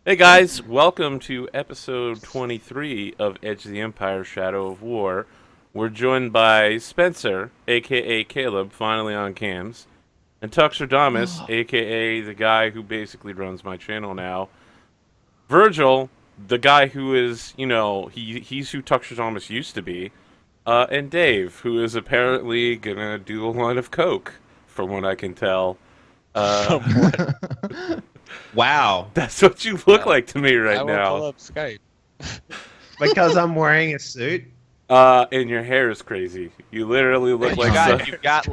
Hey guys, welcome to episode 23 of Edge of the Empire Shadow of War. We're joined by Spencer, aka Caleb, finally on cams, and Tuxerdamus, aka the guy who basically runs my channel now. Virgil, the guy who is, he's who Tuxerdamus used to be. And Dave, who is apparently gonna do a line of coke, from what I can tell. Somewhat. Wow. That's what you look like to me right I will now. pull up Skype. Because I'm wearing a suit? And your hair is crazy. You literally look like You've got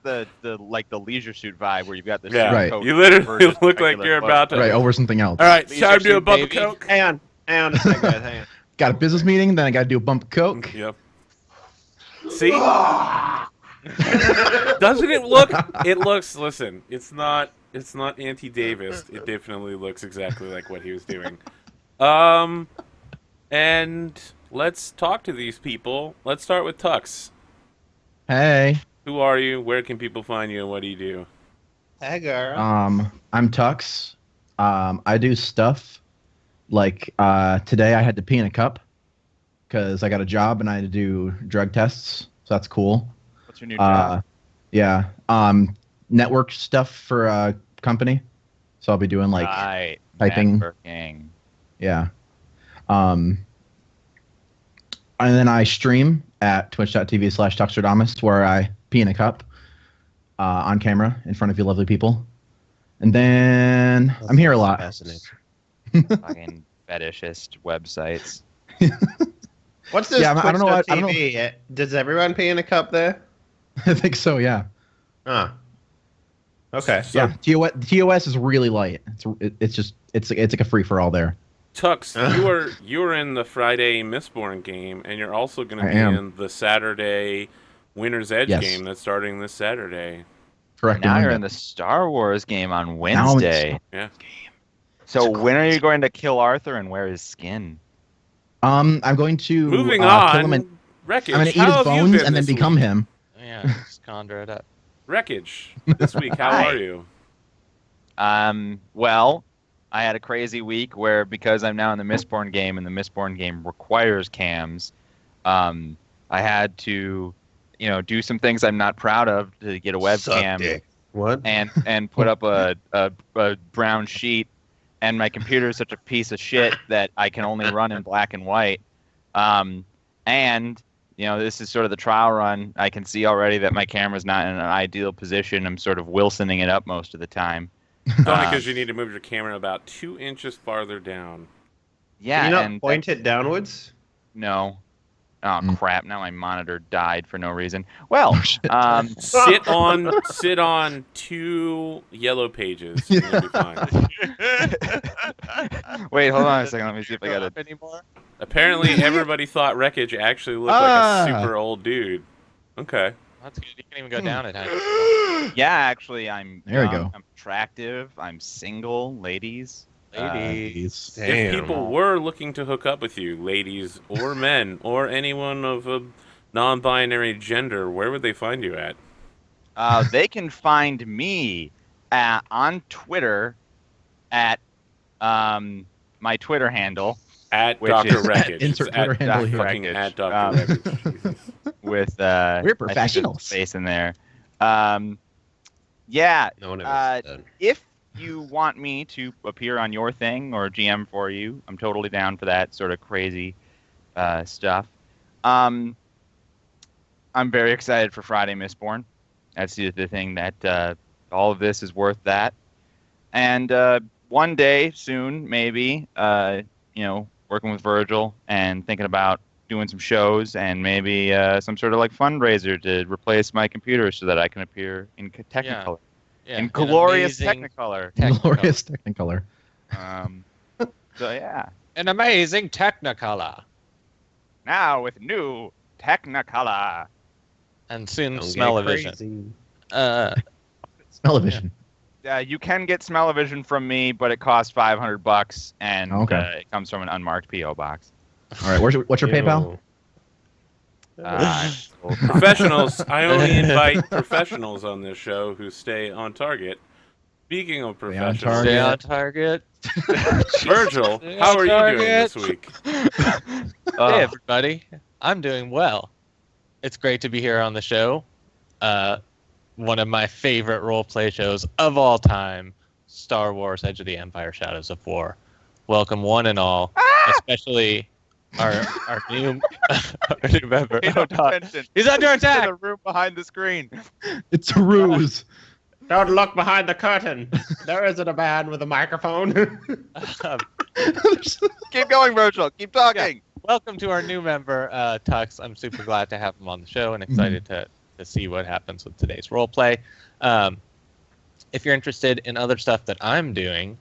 the leisure suit vibe where you've got the Yeah. suit Right. coat You literally versus look like regular you're clothes. about to. Right, over something else. All right, Leisure time to do a suit, bump of baby. coke. Hang on a second, guys. Hang on. Got a business meeting, then I got to do a bump of coke. Yep. See? Doesn't it look? It looks. Listen, it's not anti-Davis. It definitely looks exactly like what he was doing. And let's talk to these people. Let's start with Tux. Hey, Who are you? Where can people find you? And what do you do? Hey, girl. I'm Tux. I do stuff like today I had to pee in a cup because I got a job and I had to do drug tests, so that's cool. What's your new job? Yeah. Network stuff for a company, so I'll be doing like Right. typing. Networking. Yeah. And then I stream at twitch.tv/Tuxerdamus where I pee in a cup on camera in front of you lovely people. And then I'm here a lot. Fascinating. Fucking fetishist websites. What's this? Yeah, I don't know what- I don't know- TV? Does everyone pee in a cup there? I think so, yeah. Ah. Okay. Yeah, TOS is really light. It's like a free for all there. Tux, you are in the Friday Mistborn game, and you're also going to I be am. in the Saturday Winter's Edge Yes. game that's starting this Saturday. Correct. Now you're Amanda. in the Star Wars game on Now it's- Wednesday. Yeah. So when are you going to kill Arthur and wear his skin? I'm going to Moving kill on. him and Wreckage. I'm gonna eat how his have you bones been and then this become week? him. Yeah, just conjure it up. Wreckage. This week, how Hi. are you? Well, I had a crazy week where because I'm now in the Mistborn game and the Mistborn game requires cams, I had to, do some things I'm not proud of to get a webcam What? and put up a brown sheet, and my computer is such a piece of shit that I can only run in black and white. And this is sort of the trial run. I can see already that my camera's not in an ideal position. I'm sort of Wilsoning it up most of the time. It's only because you need to move your camera about 2 inches farther down. Yeah, Can you not and point it downwards? no. Oh crap! Now my monitor died for no reason. Well, Sit on 2 yellow pages. And you'll be fine. wait, hold on a second. Let me see if I got Go it. up anymore? Apparently, everybody thought Wreckage actually looked like Ah. a super old dude. Okay. That's good. You can even go down at times. Yeah, actually, I'm. There we go. I'm attractive. I'm single, ladies. Ladies. If Damn. people were looking to hook up with you, ladies or men, or anyone of a non-binary gender, where would they find you at? They can find me on Twitter at my Twitter handle At Which Dr. is- Wreckage. Insert It's Twitter at handle here. fucking Wreckage. at Dr. Wreckage. Jesus. with We're I think there's a professionals. space in there. Yeah, No one ever said. if you want me to appear on your thing or GM for you, I'm totally down for that sort of crazy stuff. I'm very excited for Friday Mistborn. That's the thing that all of this is worth that. And one day soon, maybe, working with Virgil and thinking about doing some shows and maybe some sort of like fundraiser to replace my computer so that I can appear in Technicolor. Yeah, In an glorious amazing Technicolor. Glorious Technicolor. So yeah. An amazing Technicolor. Now with new Technicolor. And soon Don't get smell-o-vision. crazy. Smell-o-vision. You can get smell-o-vision from me, but it costs $500, and Okay. it comes from an unmarked PO box. All right, what's your PayPal? Ew. Professionals. I only invite professionals on this show who stay on target. Speaking of Stay on professionals, Stay on Target. target. Virgil, Stay how on are you doing target. this week? Hey, everybody. I'm doing well. It's great to be here on the show. One of my favorite roleplay shows of all time, Star Wars Edge of the Empire Shadows of War. Welcome one and all, especially our new, our new member. Pay Oh, no God. attention He's under to attack! the room behind the screen. It's a ruse. Don't look behind the curtain. There isn't a man with a microphone. Keep going, Virgil. Keep talking. Welcome to our new member, Tux. I'm super glad to have him on the show and excited to see what happens with today's roleplay. If you're interested in other stuff that I'm doing,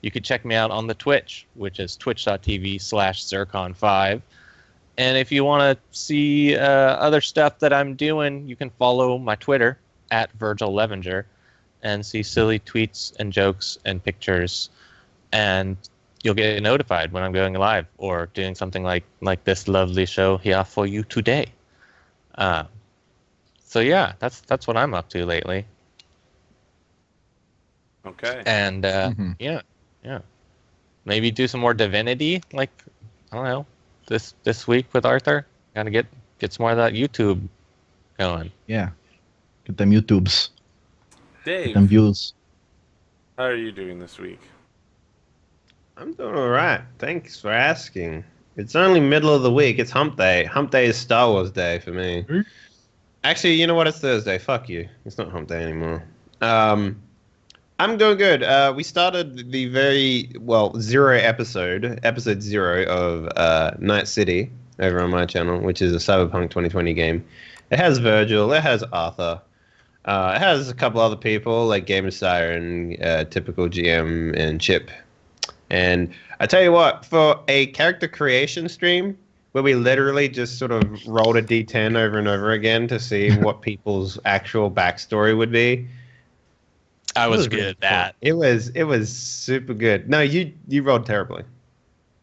you could check me out on the Twitch, which is twitch.tv/Zircon5. And if you want to see other stuff that I'm doing, you can follow my Twitter at Virgil Levenger and see silly tweets and jokes and pictures. And you'll get notified when I'm going live or doing something like this lovely show here for you today. So yeah, that's what I'm up to lately. Okay. And yeah, maybe do some more Divinity. Like, I don't know, this week with Arthur. Gotta get some more of that YouTube going. Yeah. Get them YouTubes. Get them Dave, views. how are you doing this week? I'm doing all right. Thanks for asking. It's only middle of the week. It's Hump Day. Hump Day is Star Wars Day for me. Actually, you know what? It's Thursday. Fuck you. It's not Hump Day anymore. I'm doing good. We started the episode 0 of Night City over on my channel, which is a Cyberpunk 2020 game. It has Virgil. It has Arthur. It has a couple other people like Gamer Siren, typical GM, and Chip. And I tell you what, for a character creation stream where we literally just sort of rolled a D10 over and over again to see what people's actual backstory would be, I was it good really at that. fun. It was super good. No, you rolled terribly.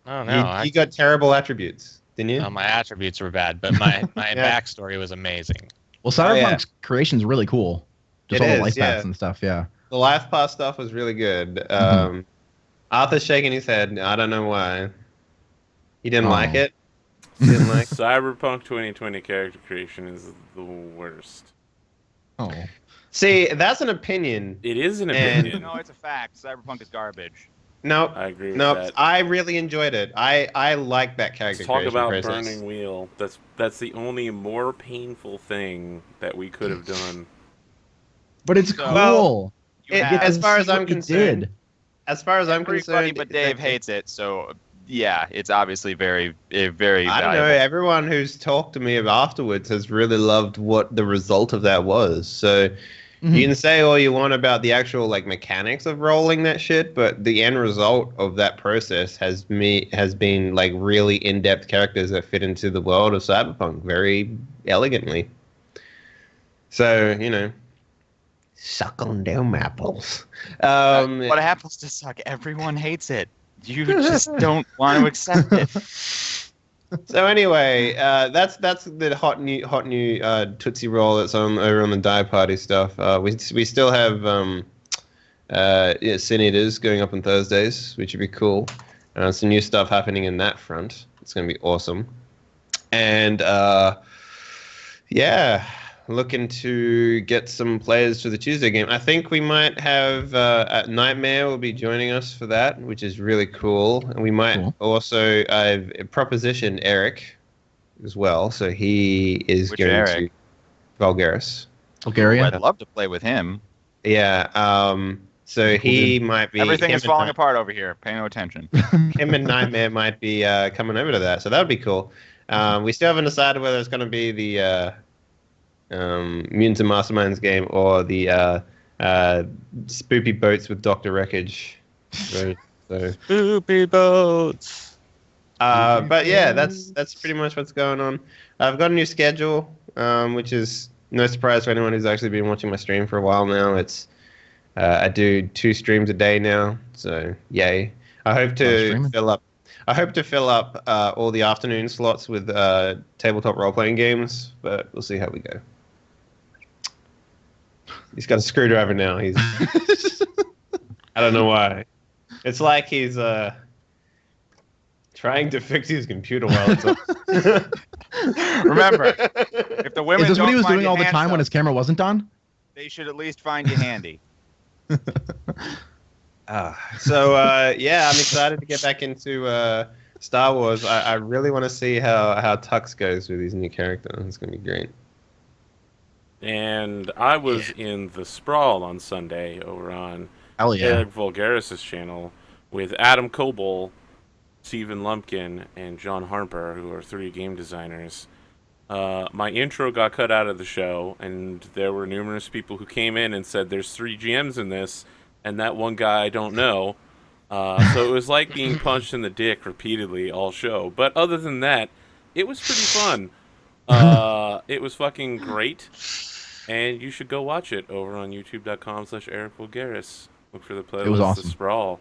Oh no, You got terrible attributes, didn't you? my attributes were bad, but my Yeah. backstory was amazing. Well, Oh, yeah. Cyberpunk's creation's really cool. Just It all the is, life yeah. paths and stuff, yeah. The life path stuff was really good. Arthur's shaking his head. I don't know why. He didn't like it. He didn't like. Cyberpunk 2020 character creation is the worst. Oh. See, that's an opinion. It is an And- opinion. No, it's a fact. Cyberpunk is garbage. Nope. I agree with Nope. that. I really enjoyed it. I like that character Let's talk creation about process. Burning Wheel. That's the only more painful thing that we could have done. But it's So- cool. Well, You It- have as far as See what I'm you concerned, did. as far as I'm everybody concerned, but Dave hates it, so yeah, it's obviously very very I don't valuable. know. Everyone who's talked to me afterwards has really loved what the result of that was. So Mhm. you can say all you want about the actual like mechanics of rolling that shit, but the end result of that process has been like really in-depth characters that fit into the world of Cyberpunk very elegantly. So suck on them apples. What happens to suck? Everyone hates it. You just don't want to accept it. So anyway, that's the hot new Tootsie Roll that's over on the Die Party stuff. We still have Sin Eaters going up on Thursdays, which would be cool. Some new stuff happening in that front. It's going to be awesome. And yeah, looking to get some players for the Tuesday game. I think we might have Nightmare will be joining us for that, which is really cool. And we might also proposition Eric as well. So he is Which going Eric? to Vulgaris. Bulgaria? I'd love to play with him. Yeah. So he might be. Everything him is and falling Night- apart over here. Pay no attention. Him and Nightmare might be coming over to that. So that would be cool. We still haven't decided whether it's going to be the Mutants and Masterminds game or the Spoopy Boats with Dr. Wreckage. So, Spoopy boats. but yeah, that's pretty much what's going on. I've got a new schedule, which is no surprise for anyone who's actually been watching my stream for a while now. It's I do 2 streams a day now, so yay! I hope to streaming. fill up. I hope to fill up all the afternoon slots with tabletop role-playing games, but we'll see how we go. He's got a screwdriver now. He's I don't know why. It's like he's trying to fix his computer while it's on. Remember, if the women Is this what don't he was find doing you all the time when his handsome, camera wasn't on? they should at least find you handy. Yeah, I'm excited to get back into Star Wars. I really want to see how Tux goes with his new character. It's gonna be great. And I was in the Sprawl on Sunday over on Hell yeah. Eric Vulgaris' channel with Adam Coble, Stephen Lumpkin, and John Harper, who are 3 game designers. My intro got cut out of the show, and there were numerous people who came in and said there's 3 GMs in this, and that one guy I don't know. So it was like being punched in the dick repeatedly all show. But other than that, it was pretty fun. It was fucking great. And you should go watch it over on youtube.com/Eric Vulgaris. Look for the playlist, It was awesome. The Sprawl.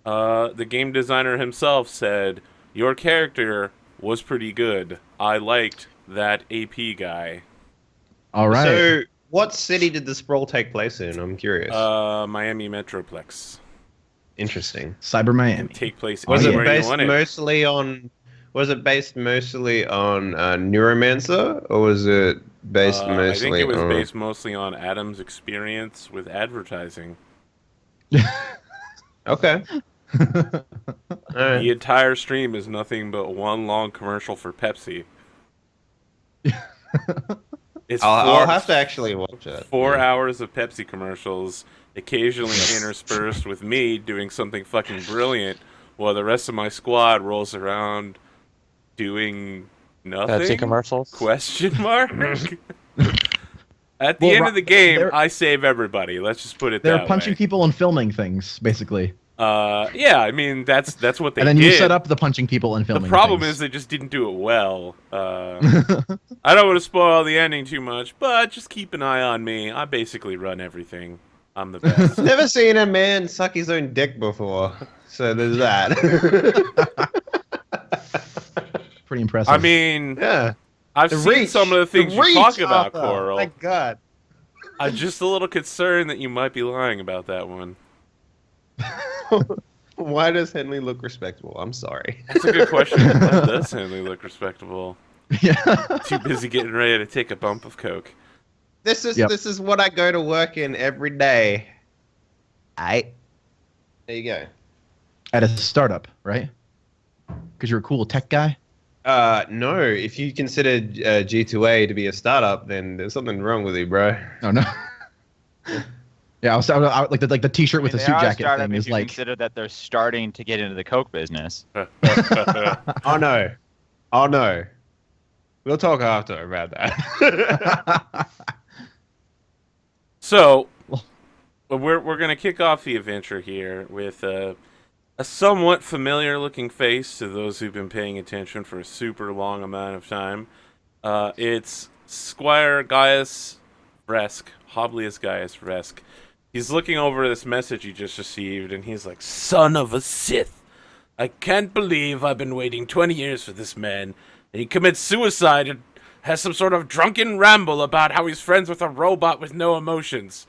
The game designer himself said, your character was pretty good. I liked that AP guy. All right. So, what city did the sprawl take place in? I'm curious. Miami Metroplex. Interesting. Cyber Miami. And take place Was it anywhere you based want it. mostly on? Was it based mostly on Neuromancer, or was it based mostly? I think it was on... based mostly on Adam's experience with advertising. Okay. All right. The entire stream is nothing but one long commercial for Pepsi. It's I'll have to actually watch it. 4 hours of Pepsi commercials, occasionally interspersed with me doing something fucking brilliant, while the rest of my squad rolls around doing nothing. Pepsi commercials. Question mark. At the end of the game, they're- I save everybody. Let's just put it They're that punching way. people and filming things, basically. Yeah, I mean that's what they And then did. you set up the punching people and The filming problem things. is they just didn't do it well. I don't want to spoil the ending too much, but just keep an eye on me. I basically run everything. I'm the best. Never seen a man suck his own dick before, so there's that. Pretty impressive. I mean, Yeah. I've The seen reach. some of the things you reach, talk about, Arthur. Coral. My God. I'm just a little concerned that you might be lying about that one. Why does Henley look respectable? I'm sorry. That's a good question. Why does Henley look respectable? yeah. Too busy getting ready to take a bump of coke. This is Yep. this is what I go to work in every day. There you go. At a startup, right? Because you're a cool tech guy. No. If you consider G2A to be a startup, then there's something wrong with you, bro. Oh no. Yeah, I was like the T-shirt with the They suit are a jacket startup thing if is you like. consider that they're starting to get into the Coke business. Oh no. Oh no. We'll talk after about that. So, we're gonna kick off the adventure here with a somewhat familiar-looking face to those who've been paying attention for a super long amount of time. It's Squire Gaius Vresk, Hoblius Gaius Vresk. He's looking over this message he just received, and he's like, "Son of a Sith! I can't believe I've been waiting 20 years for this man, and he commits suicide and has some sort of drunken ramble about how he's friends with a robot with no emotions.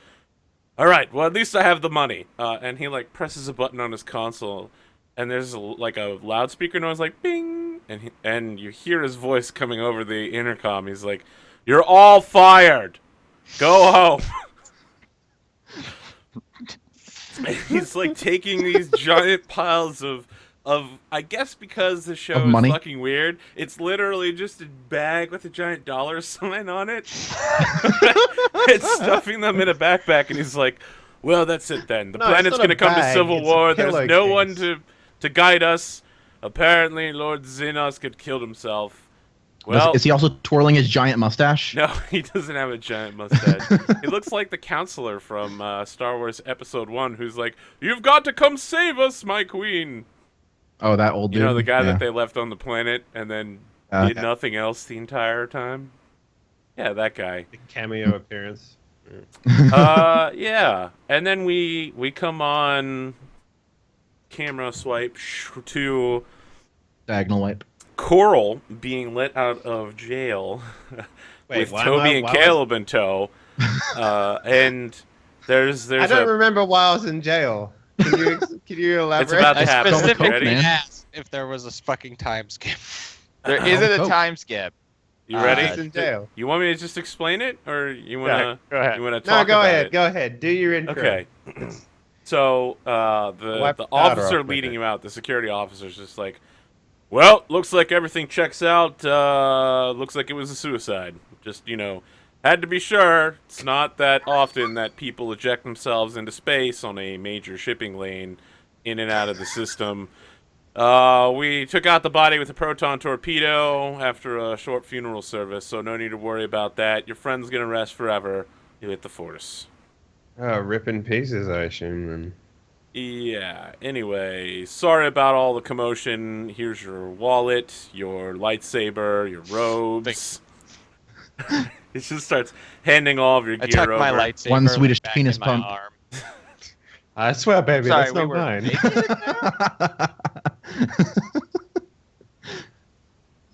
All right, well, at least I have the money." And he, like, presses a button on his console, and there's, like, a loudspeaker noise, like, bing! And you hear his voice coming over the intercom. He's like, "You're all fired! Go home!" And he's, like, taking these giant piles of I guess because the show Of is money? fucking weird, it's literally just a bag with a giant dollar sign on it. It's stuffing them in a backpack, and he's like, "Well, that's it then. The No, planet's it's not gonna a come to bag, civil it's a war. There's no one pillowcase." to guide us. Apparently, Lord Xenos had killed himself." Well, Is he also twirling his giant mustache? no, he doesn't have a giant mustache. He looks like the counselor from Star Wars Episode 1, who's like, "You've got to come save us, my queen." Oh, that old dude. You know, the guy Yeah. that they left on the planet and then did nothing else the entire time? Yeah, that guy. Cameo appearance. Yeah. And then we come on camera swipe to Diagonal wipe. Coral being let out of jail with Toby and Caleb in tow. And there's I don't remember why I was in jail. Can you elaborate? It's about to I happen. specifically Ready? asked if there was a fucking time skip. There isn't a Coke. time skip. You ready? He's in jail. You want me to just explain it, or you Yeah, wanna go ahead. you wanna No, talk go about ahead. it? Go ahead. Do your intro. Okay. So Wipe the the powder officer off with leading it. you out, the security officer's just like, well, looks like everything checks out. Looks like it was a suicide. Just, had to be sure. It's not that often that people eject themselves into space on a major shipping lane in and out of the system. We took out the body with a proton torpedo after a short funeral service, so no need to worry about that. Your friend's gonna rest forever. You hit the force. Oh, rip in pieces, I assume, then. Yeah, anyway, sorry about all the commotion. Here's your wallet, your lightsaber, your robes. He just starts handing all of your I gear tucked over. my lightsaber One Swedish back penis in my pump. arm. I swear, baby, Sorry, that's we not were mine.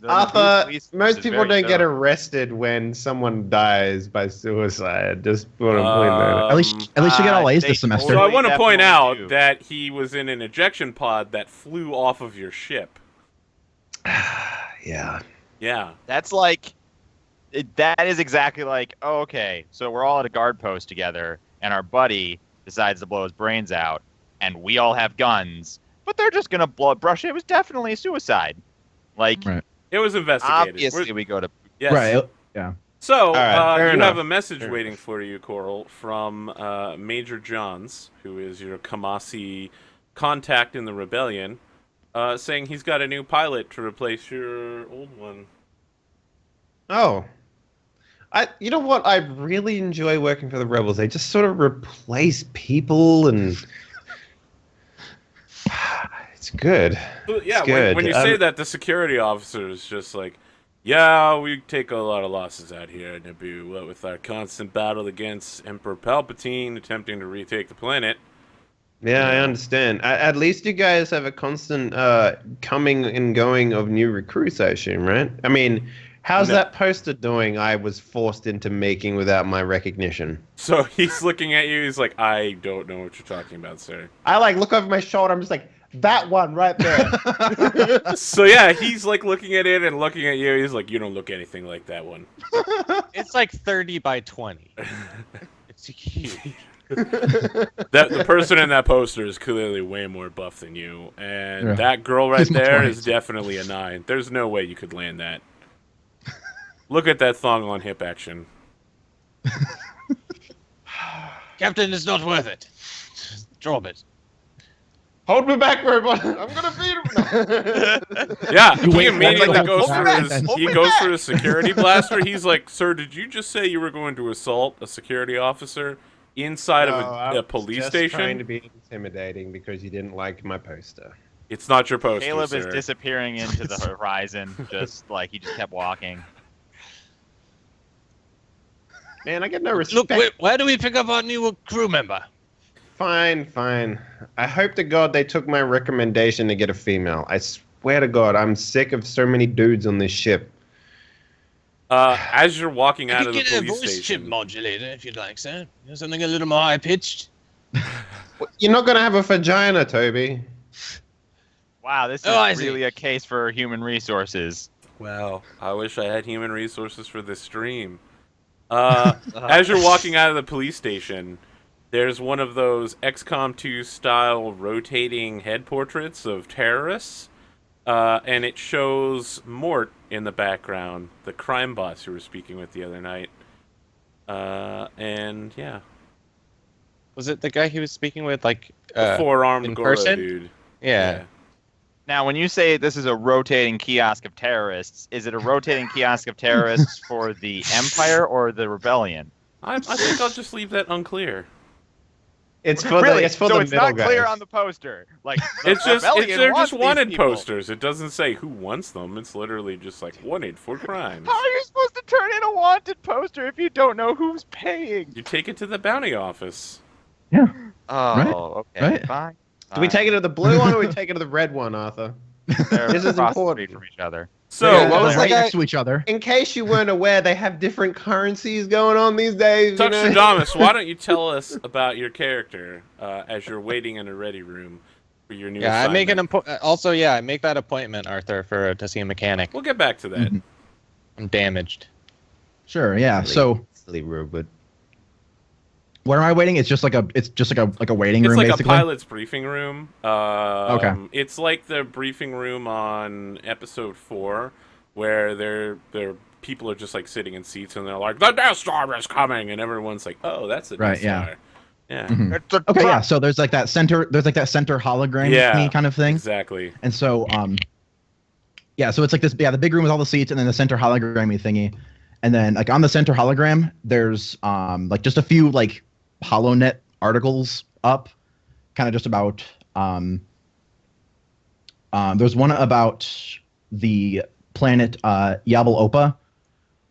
Arthur, most people don't get arrested when someone dies by suicide. Just want to point that out. At least you get all A's they this semester. So I totally want to point out definitely do. that he was in an ejection pod that flew off of your ship. Yeah. Yeah. That's like, that is exactly like, oh, okay, so we're all at a guard post together, and our buddy decides to blow his brains out, and we all have guns, but they're just gonna brush it. It was definitely a suicide. Like, Right. It was investigated. obviously, we go to. Yes. Right. Yeah. So, right, fair you enough. have a message Fair waiting for you, Coral, from Major Johns, who is your Kamasi contact in the rebellion, saying he's got a new pilot to replace your old one. Oh. You know what? I really enjoy working for the Rebels. They just sort of replace people and... It's good. But yeah, It's good. when you say that, the security officer is just like, yeah, we take a lot of losses out here at Naboo, what with our constant battle against Emperor Palpatine attempting to retake the planet. Yeah, I understand. At least you guys have a constant coming and going of new recruits, I assume, right? I mean, how's No. that poster doing I was forced into making without my recognition? So he's looking at you, he's like, I don't know what you're talking about, sir. I look over my shoulder, I'm just like, that one right there. So yeah, he's like looking at it and looking at you, he's like, you don't look anything like that one. It's like 30 by 20. It's huge. The person in that poster is clearly way more buff than you, and Yeah. that girl right He's much there more is handsome. definitely a 9. There's no way you could land that. Look at that thong on hip action. Captain, it's not worth it. Just drop it. Hold me back, robot. I'm gonna beat him. Yeah, You he wait, immediately like, goes hold for back, his then. he goes for his security blaster. He's like, "Sir, did you just say you were going to assault a security officer inside of a police just station?" trying to be intimidating because you didn't like my poster. It's not your poster, Caleb sir. is disappearing into the horizon, just like he just kept walking. Man, I get no Look, respect. where do we pick up our new crew member? Fine. I hope to God they took my recommendation to get a female. I swear to God, I'm sick of so many dudes on this ship. As you're walking out You of the can get a police voice chip station, modulator if you'd like, sir. You know, something a little more high pitched. You're not gonna have a vagina, Toby. Wow, this is Oh, I see. really a case for human resources. well, I wish I had human resources for this stream. As you're walking out of the police station, there's one of those XCOM 2 style rotating head portraits of terrorists, and it shows Mort in the background, the crime boss you were speaking with the other night. And yeah, Was it the guy he was speaking with, like, the four-armed in gorilla person? dude. Yeah. Now, when you say this is a rotating kiosk of terrorists, is it a rotating kiosk of terrorists for the Empire or the Rebellion? I think I'll just leave that unclear. It's for Really? it's for so the it's middle not clear guys. on the poster. Like the It's just Rebellion they're wants just these wanted people. posters. It doesn't say who wants them. It's literally just like wanted for crimes. How are you supposed to turn in a wanted poster if you don't know who's paying? You take it to the bounty office. Oh, okay, Right. fine. Do we take it to the blue one or we take it to the red one, Arthur? They're This is across the important. street from each other. So Yeah, what was right like next to each other. In case you weren't aware, they have different currencies going on these days. You know? Tuxedomus, why don't you tell us about your character as you're waiting in a ready room for your new Yeah, I make assignment? also, yeah, I make that appointment, Arthur, to see a mechanic. We'll get back to that. Mhm. I'm damaged. Sure, yeah. So Silly robot. where am I waiting? It's just like a waiting It's room, like basically. a pilot's briefing room. Okay. It's like the briefing room on episode 4, where people are just like sitting in seats and they're like, "The Death Star is coming," and everyone's like, "Oh, that's the Death Right, yeah. Star." Yeah. Mhm. Okay, yeah. So there's like that center hologram Yeah. kind of thing. Exactly. And so, yeah, so it's like this, yeah, the big room with all the seats, and then the center hologrammy thingy, and then like on the center hologram, there's like just a few like HoloNet articles up, kind of just about there's one about the planet Yabal Opa.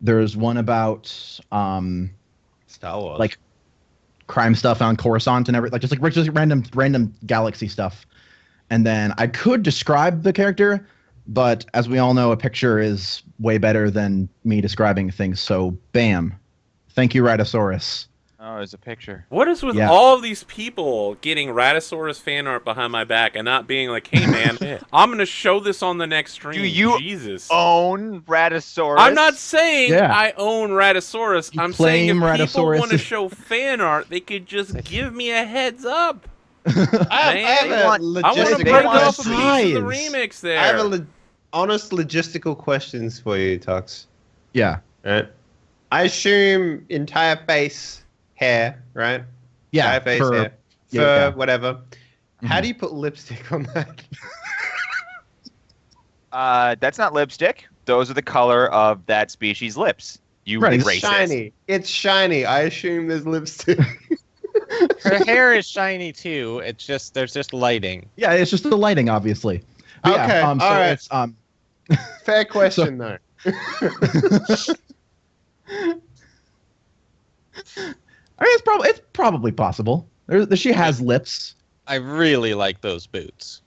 There's one about Star Wars. like crime stuff on Coruscant and everything, like just random galaxy stuff. And then I could describe the character, but as we all know, a picture is way better than me describing things. So, bam. Thank you, Raddosaurus. Oh, there's a picture. What is with Yeah. all of these people getting Raddosaurus fan art behind my back and not being like, "Hey, man, I'm gonna show this on the next stream"? Do you Jesus. Own Raddosaurus. I'm not saying Yeah. I own Raddosaurus. You I'm saying if claim people Raddosaurus. want to show fan art, they could just give me a heads up. I have Man, a I want to logistic break off a question. piece of the Size. remix I have there. honest logistical questions for you, Tux. Yeah. Right? I assume entire face hair, right? Yeah. Entire face for- hair. yeah, Fur, yeah. whatever. How Mhm. do you put lipstick on that? That's not lipstick. Those are the color of that species' lips. You Right, it's racist. Shiny. It's shiny. I assume there's lipstick. Her hair is shiny too. It's just there's just lighting. Yeah, it's just the lighting, obviously. But Okay, yeah, so alright. it's Fair question, though. I mean, it's probably possible. She has lips, I really like those boots.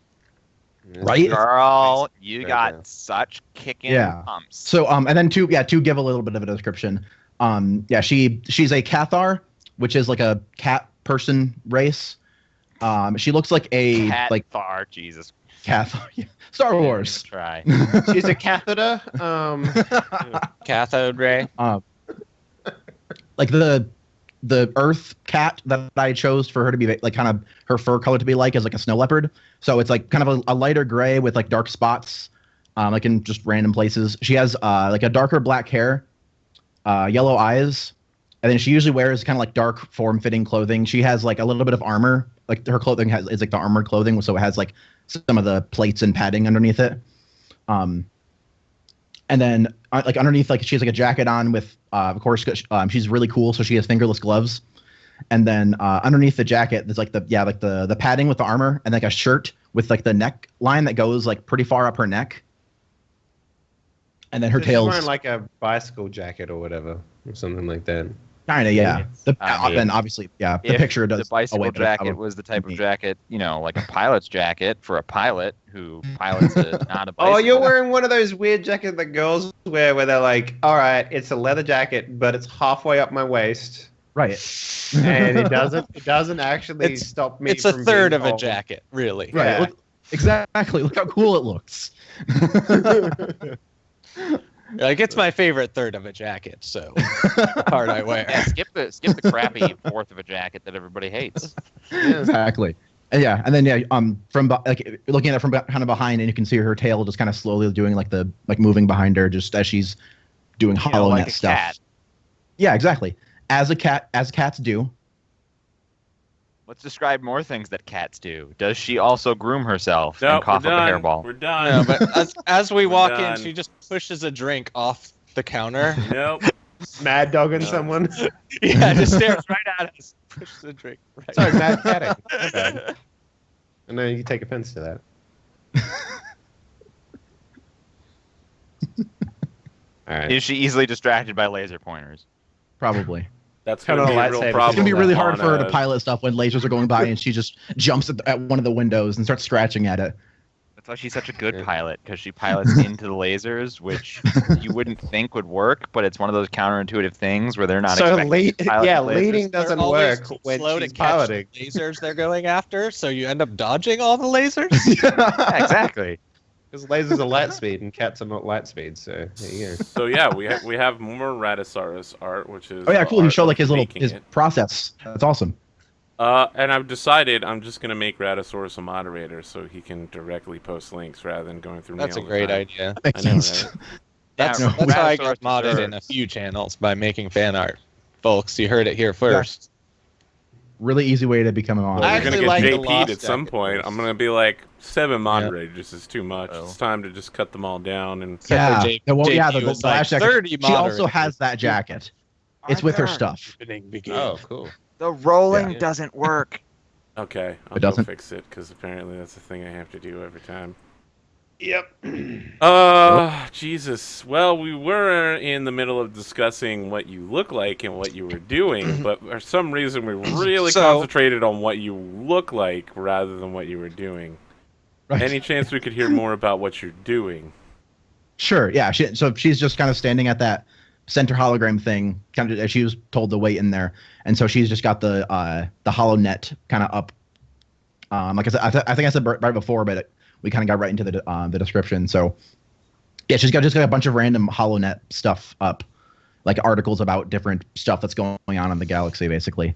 right? Girl, you Right got there. such kicking Yeah. pumps. So and then to give a little bit of a description. Yeah, she's a Cathar, which is like a cat person race. She looks like a Cat like Thar, Jesus. Cathar. Yeah. Star Wars. Try. She's a catheter. Cathode ray. Like the Earth cat that I chose for her to be like kind of her fur color to be like is like a snow leopard. So it's like kind of a lighter gray with like dark spots, like in just random places. She has like a darker black hair, yellow eyes, and then she usually wears kind of like dark form-fitting clothing. She has like a little bit of armor. Like her clothing is like the armored clothing, so it has like some of the plates and padding underneath it. And then like underneath, like she has like a jacket on with, of course, she's really cool, so she has fingerless gloves. And then underneath the jacket, there's like the padding with the armor, and like a shirt with like the neck line that goes like pretty far up her neck. And then her She's tail's wearing like a bicycle jacket or whatever, or something like that. kind of, yeah. I mean, Then obviously, yeah, the If picture does the bicycle a way better jacket job. was the type of me. jacket, like a pilot's jacket for a pilot who pilots not a bicycle. Oh, you're wearing one of those weird jackets that girls wear where they're like, all right, it's a leather jacket, but it's halfway up my waist. Right. And it doesn't actually It's- stop me It's a from third being of a cold. jacket, really. Right. Yeah. Look, exactly. Look how cool it looks. Like it's my favorite third of a jacket, so the part I wear. Yeah, skip the crappy fourth of a jacket that everybody hates. Exactly. And yeah, and then yeah, from like looking at it from kind of behind, and you can see her tail just kind of slowly doing like the moving behind her, just as she's doing hollow like net a stuff. cat. Yeah, exactly. As cats do. Let's describe more things that cats do. Does she also groom herself Nope, and cough we're up a done. hairball? We're No, done. but as we walk in, done. she just pushes a drink off the counter. Nope. Mad dogging No. someone. Yeah, just stares right at us. Pushes a drink. Right. Sorry, mad catting. My bad. I know you take offense to that. All right. Is she easily distracted by laser pointers? Probably. That's Cut gonna on be a a real lightsaber. problem. It's gonna be really hard on, for her to pilot stuff when lasers are going by, and she just jumps at one of the windows and starts scratching at it. That's why she's such a good pilot, because she pilots into the lasers, which you wouldn't think would work, but it's one of those counterintuitive things where they're not expecting to pilot the lasers. leading doesn't They're always work too when slow she's to catch piloting. the lasers they're going after, so you end up dodging all the lasers. Yeah, exactly. Because lasers are light speed and cats are not light speed, so there you go. So yeah, we have more Raddosaurus art, which is Oh yeah, cool. He art showed of like his making it. process. That's awesome. And I've decided I'm just gonna make Raddosaurus a moderator so he can directly post links rather than going through. That's a me all the great time. idea. That makes I know, sense. right? That's Yeah, how I got Raddosaurus modded in a deserves- few channels by making fan art. Folks, you heard it here first. Really easy way to become a Well, moderator. I you're gonna actually get like the JP'd Lost at some Jacket point. first. I'm gonna be like 7 moderators is too much. Oh. It's time to just cut them all down and. Yeah. J- Yeah, well, yeah, JP the was last like jacket. 30 She also moderators. has that jacket. It's with her Arthur, stuff. Oh, cool. The rolling Yeah. doesn't work. Okay, I'll It go doesn't? fix it because apparently that's the thing I have to do every time. Yep. Jesus. Well, we were in the middle of discussing what you look like and what you were doing, but for some reason we really So- concentrated on what you look like rather than what you were doing. Right. Any chance we could hear more about what you're doing? Sure. Yeah. So she's just kind of standing at that center hologram thing, kind of as she was told to wait in there, and so she's just got the hollow net kind of up. Like I said, I think I said right before, but we kind of got right into the description. So yeah, she's got a bunch of random hollow net stuff up, like articles about different stuff that's going on in the galaxy, basically.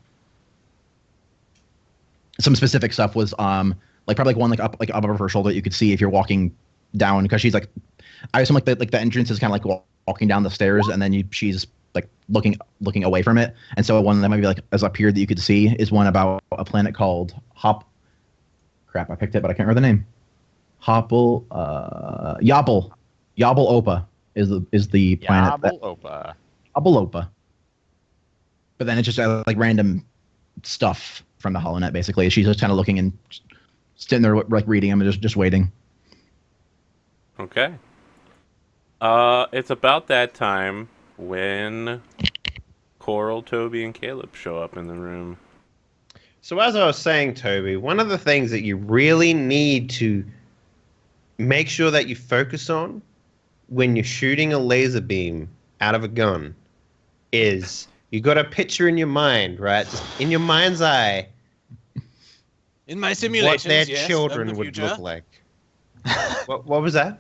Some specific stuff was like probably one up over her shoulder that you could see if you're walking down, because she's like, I assume like the entrance is kind of like walking down the stairs, and then she's like looking away from it. And so one that might be like as up here that you could see is one about a planet called Crap, I picked it, but I can't remember the name. Yabble Opa is the planet. Opa. Yabble Opa. But then it's just like random stuff from the HoloNet, basically. She's just kind of looking and sitting there like reading them and just waiting. Okay. It's about that time when Coral, Toby, and Caleb show up in the room. So as I was saying, Toby, one of the things that you really need to make sure that you focus on when you're shooting a laser beam out of a gun is you got a picture in your mind, right? Just in your mind's eye, In my what simulations, their yes, children of the would future. look like. What was that?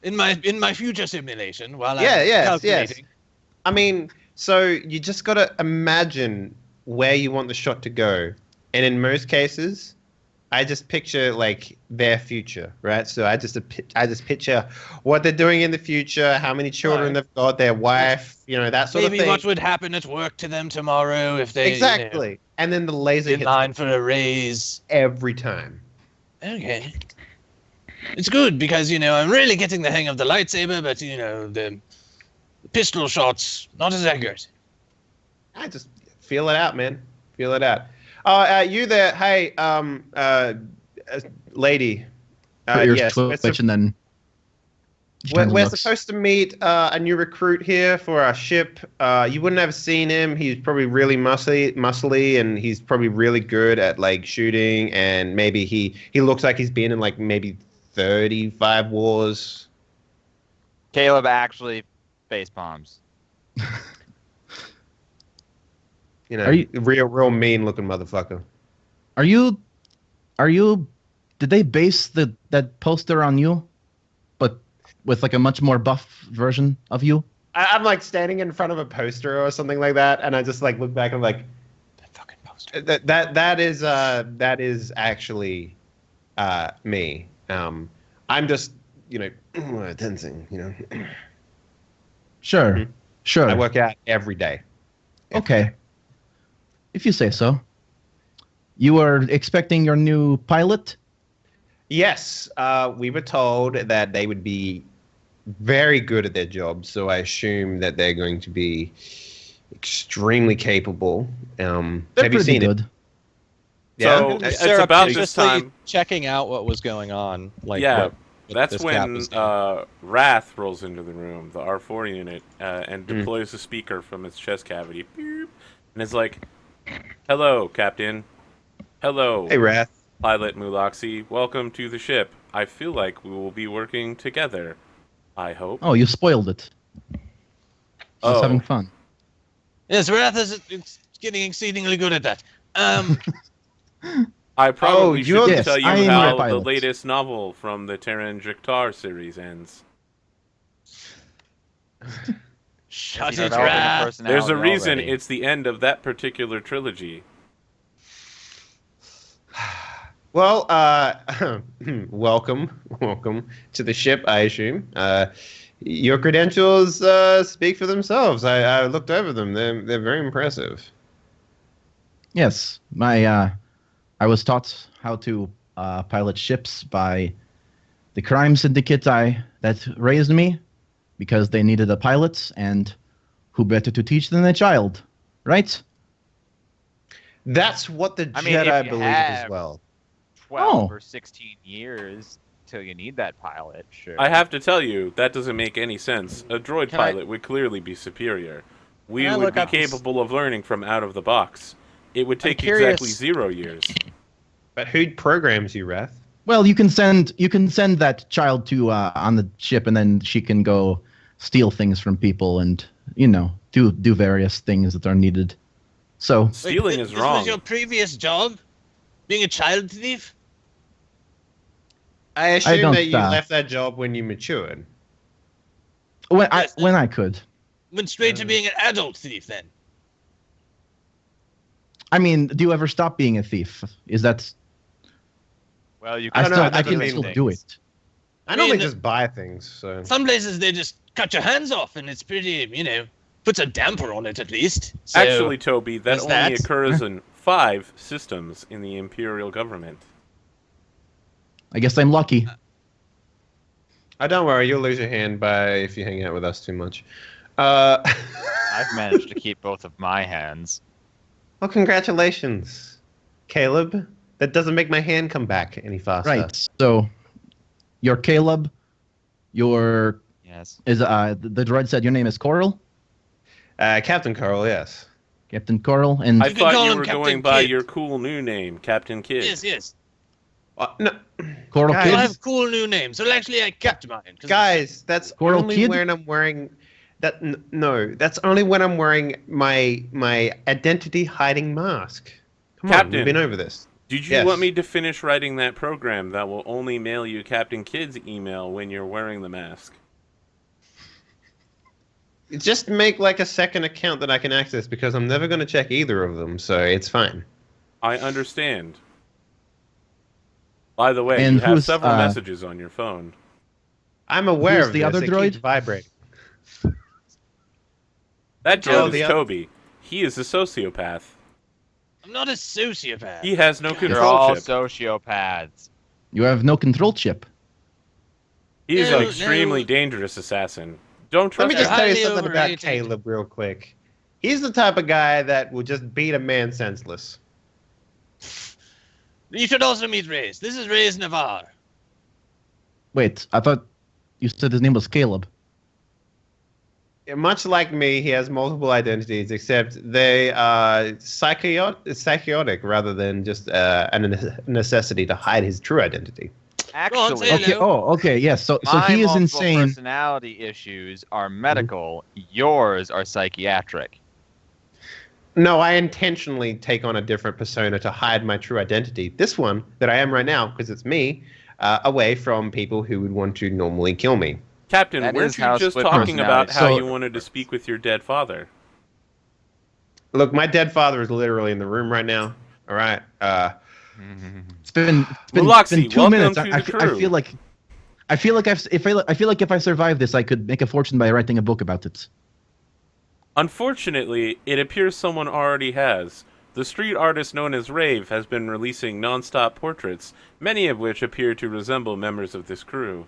In my future simulation, while Yeah, I'm yes, calculating. I mean, so you just got to imagine where you want the shot to go. And in most cases, I just picture like their future, right? So I just picture what they're doing in the future, how many children Right. they've got, their wife, that sort Maybe of thing. what would happen at work to them tomorrow if they Exactly. And then the laser in hits line for a raise. every time. Okay. It's good because, I'm really getting the hang of the lightsaber, but, the pistol shots, not as accurate. I just feel it out, man. Feel it out. You there? Hey, lady. Her ears yes, twitch and then she turns and we're looks. supposed to meet a new recruit here for our ship. You wouldn't have seen him. He's probably really muscly, and he's probably really good at like shooting. And maybe he looks like he's been in like maybe 35 wars. Caleb actually face palms. Are you- Real mean looking motherfucker. Are you? Did they base that poster on you, but with like a much more buff version of you? I'm like standing in front of a poster or something like that, and I just like look back and I'm like, That fucking poster. that is actually me. I'm just dancing. Sure, Mhm. sure. I work out every day. Okay, if you say so. You are expecting your new pilot? Yes, we were told that they would be very good at their job, so I assume that they're going to be extremely capable. They're Have you pretty seen it? good. Yeah. So it's about this Surreptitiously time. checking out what was going on. Like, Yeah, what That's this cap when was doing. Wrath rolls into the room, the R4 unit, and Mm. deploys a speaker from its chest cavity. Beep, and it's like, "Hello, Captain. Hello, Hey, Wrath. Pilot Mulaxi. Welcome to the ship. I feel like we will be working together. I hope. Oh, you spoiled it. I was having fun. Yes, Wrath is getting exceedingly good at that. I probably you're- should Yes, tell you I am how your the pilot. latest novel from the Terran Draktar series ends. Shut Is he it, developing a Wrath. personality There's a reason already? it's the end of that particular trilogy. Well, welcome to the ship, I assume. Your credentials speak for themselves. I looked over them. They're very impressive. Yes, I was taught how to pilot ships by the crime syndicate that raised me, because they needed a pilot, and who better to teach than a child, right? That's what the I mean, if Jedi you believe as have- well. 12 Oh. or 16 years till you need that pilot. Sure. I have to tell you, that doesn't make any sense. A droid Can I- pilot would clearly be superior. We Can I would look be up this- capable of learning from out of the box. It would take curious- exactly 0 years. But who programs you, Wrath? Well, you can send that child to on the ship, and then she can go steal things from people, and do various things that are needed. So Stealing is This wrong. was your previous job? Being a child thief? I assume don't, that you left that job when you matured. when Yes, I could, Went straight to being an adult thief then. I mean, do you ever stop being a thief? Is that Well, you I can don't know, still I've I never can been still things. do it. I I normally mean, just buy things, so... Some places they just cut your hands off, and it's pretty, puts a damper on it at least. So, Actually, Toby, that there's only that. occurs in 5 systems in the Imperial government. I guess I'm lucky. Oh, don't worry, you'll lose your hand if you hang out with us too much. I've managed to keep both of my hands. Well, congratulations, Caleb. That doesn't make my hand come back any faster. Right. So, you're Caleb. Your Yes. the droid said your name is Coral, Captain Coral, yes. Captain Coral, and I can thought call you him were Captain going by Kidd. your cool new name, Captain Kidd. yes. No, Coral guys- You'll Kid. have cool new names. Well, actually, I kept mine. 'cause- guys, that's Coral only Kid? when I'm wearing... that's only when I'm wearing my identity hiding mask. Come on, Captain. we've been over this. Did you Yes. want me to finish writing that program that will only mail you Captain Kidd's email when you're wearing the mask? Just make like a second account that I can access, because I'm never going to check either of them, so it's fine. I understand. By the way, And you have who's, several messages on your phone. I'm aware Who's of the this. other It droid? keeps vibrating. That Oh, droid is the oth- Toby. He is a sociopath. I'm not a sociopath. He has no You're You're control all chip. sociopaths. You have no control chip. He is No, an extremely no. dangerous assassin. Don't Let trust me They're just him. tell you highly something about overrated. Caleb real quick. He's the type of guy that will just beat a man senseless. You should also meet Reyes. This is Reyes Navarre. Wait, I thought you said his name was Caleb. Much like me, he has multiple identities, except they are psychotic rather than just a necessity to hide his true identity. Actually, say Okay. Hello. Oh, okay. Yes. So my he is multiple insane. personality issues are medical. Yours are psychiatric. No, I intentionally take on a different persona to hide my true identity. This one, that I am right now, because it's me, away from people who would want to normally kill me. Captain, That weren't is you how just split talking about personalities how So- you wanted to speak with your dead father? Look, my dead father is literally in the room right now. All right. It's been Mulaxi, 2 welcome minutes. to I the crew. feel like if I survive this, I could make a fortune by writing a book about it. Unfortunately, it appears someone already has. The street artist known as Rave has been releasing non-stop portraits, many of which appear to resemble members of this crew.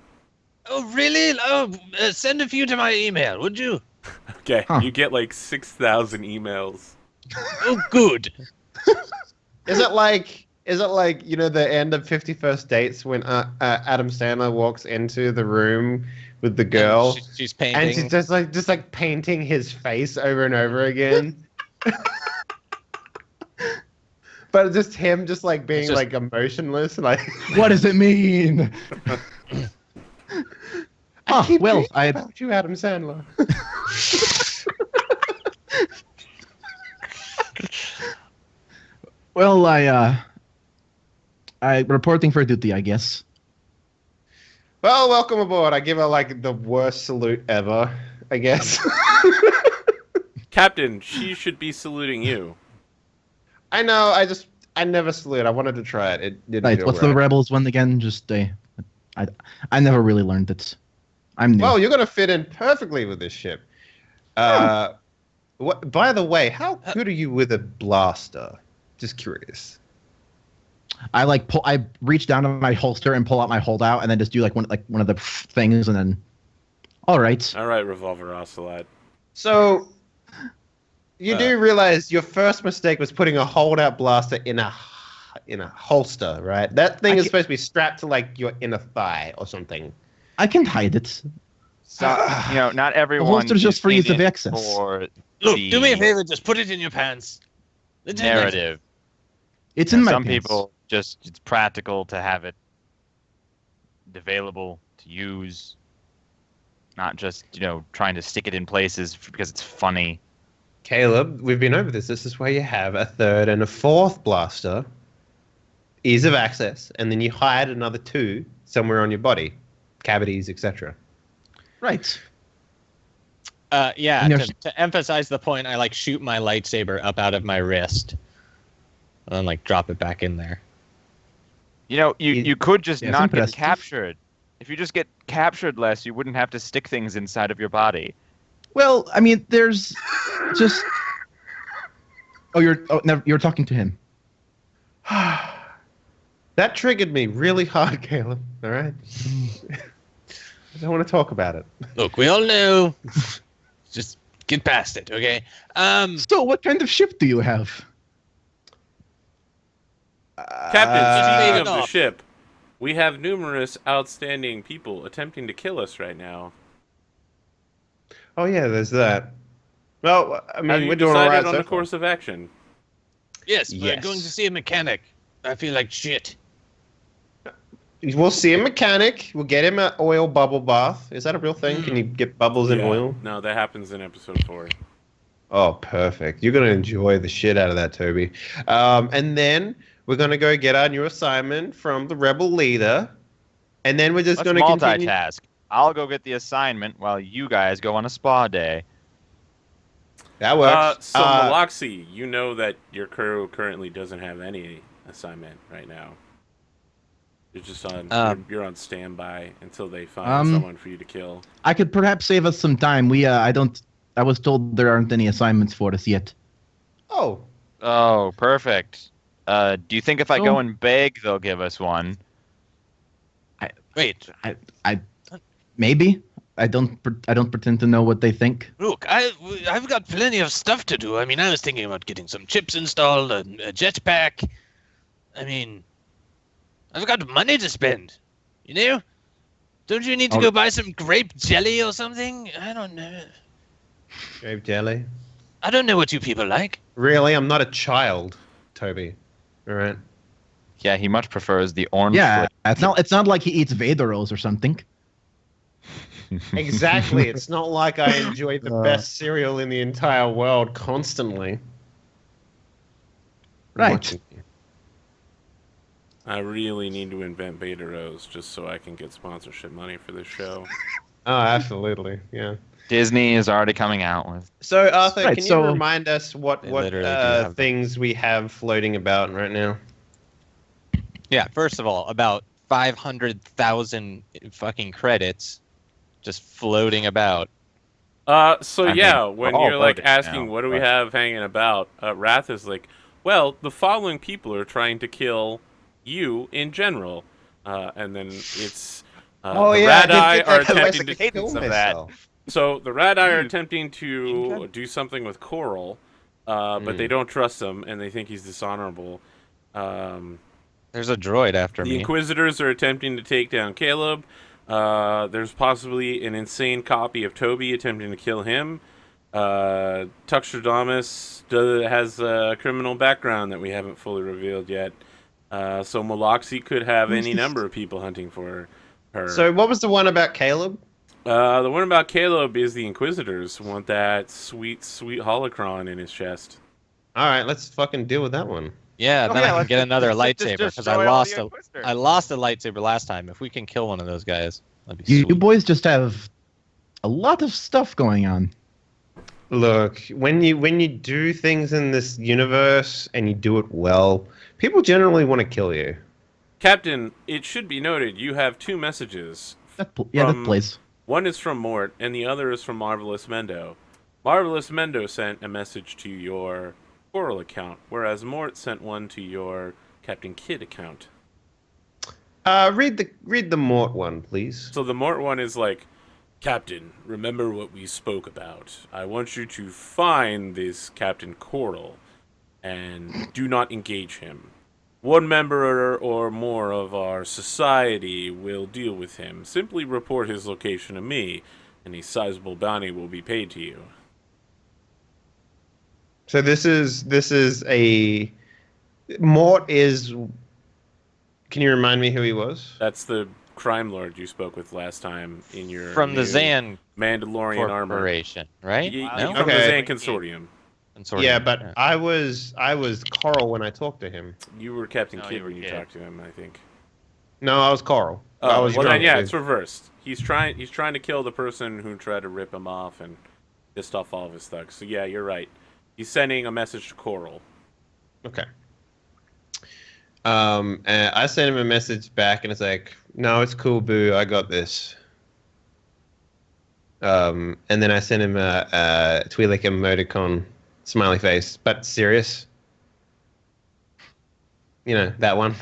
Oh, really? Oh, send a few to my email, would you? Okay, Huh. you get like 6,000 emails. Oh, good. Is it like the end of 50 First Dates when Adam Sandler walks into the room with the girl She's and painting. she's just like painting his face over and over again? But just him, just like being just- like emotionless, like. What does it mean? I keep well, dreaming I about you, Adam Sandler. well, I reporting for duty, I guess. Well, welcome aboard. I give her like the worst salute ever, I guess. Captain, she should be saluting you. I know. I never salute. I wanted to try it. It didn't Right. feel What's right. the rebels one again? Just I never really learned it. I'm new. Well, you're gonna fit in perfectly with this ship. What? By the way, how good are you with a blaster? Just curious. I reach down to my holster and pull out my holdout, and then just do one of the things, and then. All right. All right, Revolver Ocelot. So, you do realize your first mistake was putting a holdout blaster in a holster, right? That thing is supposed to be strapped to like your inner thigh or something. I can hide it. So, not everyone. The holster's just is for ease in of it access. For Look, the do me a favor. Just put it in your pants. narrative. It's in my Some pants. people it's practical to have it available to use, not just trying to stick it in places because it's funny. Caleb, we've been over this. This is where you have a third and a fourth blaster, ease of access, and then you hide another two somewhere on your body, cavities, etc. Right. Yeah. And there's- To emphasize the point, I shoot my lightsaber up out of my wrist, and then drop it back in there. You could just Yeah, not it's get impressive. captured. If you just get captured less, you wouldn't have to stick things inside of your body. Well, I mean, there's just. Oh, you're talking to him. That triggered me really hard, Caleb. All right. I don't want to talk about it. Look, we all know. Just get past it, okay? So, what kind of ship do you have? Captain, speaking of enough. the ship, we have numerous outstanding people attempting to kill us right now. Oh yeah, there's that. Well, I Have mean, you we're doing all decided right on so the far. course of action? Yes, we're Yes. going to see a mechanic. I feel like shit. We'll see a mechanic. We'll get him an oil bubble bath. Is that a real thing? Can you get bubbles in Yeah. oil? No, that happens in episode 4. Oh, perfect. You're going to enjoy the shit out of that, Toby. And then we're going to go get our new assignment from the rebel leader. And then we're just Let's going to continue. multitask. I'll go get the assignment while you guys go on a spa day. That works. So, Mulaxi, you know that your crew currently doesn't have any assignment right now. You're just on. You're on standby until they find someone for you to kill. I could perhaps save us some time. I was told there aren't any assignments for us yet. Oh, Oh, perfect. Do you think if I Oh. go and beg, they'll give us one? Wait, Maybe. I don't pretend to know what they think. look, I've got plenty of stuff to do. I mean, I was thinking about getting some chips installed, a jetpack. I mean, I've got money to spend. Don't you need to Oh. go buy some grape jelly or something? I don't know. grape jelly. I don't know what you people like. Really? I'm not a child, Toby. All right. Yeah, he much prefers the orange. Yeah, it's not like he eats Vader rolls or something. Exactly. It's not like I enjoy the best cereal in the entire world constantly. Right. Watching you. I really need to invent Beta Rose just so I can get sponsorship money for this show. Oh, absolutely. Yeah. Disney is already coming out with. So, Arthur, Right, can you so- remind us what They literally do have things we have floating about right now? Yeah, first of all, about 500,000 fucking credits just floating about. So I yeah, mean, when we're all you're like voted asking now, what do we but- have hanging about, Wrath is like, well, the following people are trying to kill you in general. And then it's the Radai are attempting to cadence of that. So the Radai are attempting to do something with Coral, but they don't trust him and they think he's dishonorable. There's a droid after The me. Inquisitors are attempting to take down Caleb. There's possibly an insane copy of Toby attempting to kill him. Tuxedomus has a criminal background that we haven't fully revealed yet. So Mulaxi could have any number of people hunting for her. So what was the one about Caleb? The one about Caleb is the Inquisitors want that sweet, sweet holocron in his chest. All right, let's fucking deal with that one. Yeah, then I can let's get another just lightsaber because destroy I all lost the a Inquisitors. I lost a lightsaber last time. If we can kill one of those guys, that'd be You sweet. boys just have a lot of stuff going on. Look, when you do things in this universe and you do it well, people generally want to kill you. Captain, it should be noted you have two messages. That From- place. One is from Mort, and the other is from Marvelous Mendo. Marvelous Mendo sent a message to your Coral account, whereas Mort sent one to your Captain Kidd account. Read the Mort one, please. So the Mort one is like, Captain, remember what we spoke about. I want you to find this Captain Coral, and do not engage him. One member or more of our society will deal with him. Simply report his location to me, and a sizable bounty will be paid to you. So this is a Mort is. Can you remind me who he was? That's the crime lord you spoke with last time in your From the new Zan Mandalorian armor. Corporation, right? From No? the Okay. Zan Consortium. Consortium, Yeah, but I was Coral when I talked to him. You were Captain No, Kidd you were when you Kidd. talked to him, I think. No, I was Coral. I was well then, drunk. yeah, it's reversed. He's trying to kill the person who tried to rip him off and pissed off all of his thugs. So yeah, you're right. He's sending a message to Coral. Okay. And I sent him a message back, and it's like, "No, it's cool, boo. I got this." And then I sent him a Twi'lek emoticon smiley face, but serious. You know that one.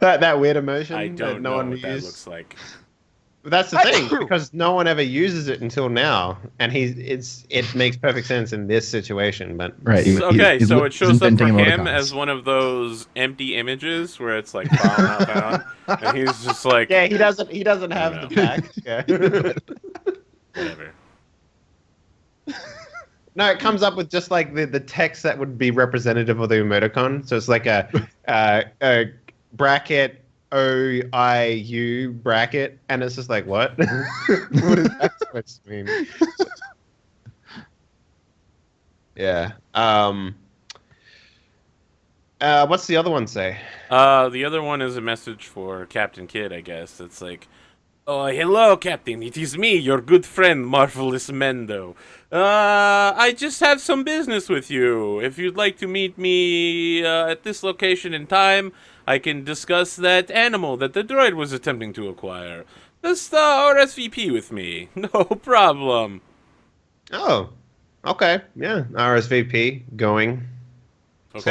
I, that weird emotion. I that don't no know one what that used. looks like. But that's the thing, because no one ever uses it until now, and it makes perfect sense in this situation. But Right. Okay, so it shows up for inventing him emoticons. as one of those empty images where it's like falling out, and he's just like, yeah, he doesn't have know. the back. Yeah. whatever. No, it comes up with just like the text that would be representative of the emoticon. So it's like a bracket OIU bracket, and it's just like, what? What is that supposed to mean? Yeah. What's the other one say? The other one is a message for Captain Kidd, I guess. It's like, oh, hello, Captain. It is me, your good friend, Marvelous Mendo. I just have some business with you. If you'd like to meet me at this location and time, I can discuss that animal that the droid was attempting to acquire. Just RSVP with me. No problem. Oh, okay. Yeah. RSVP going Okay.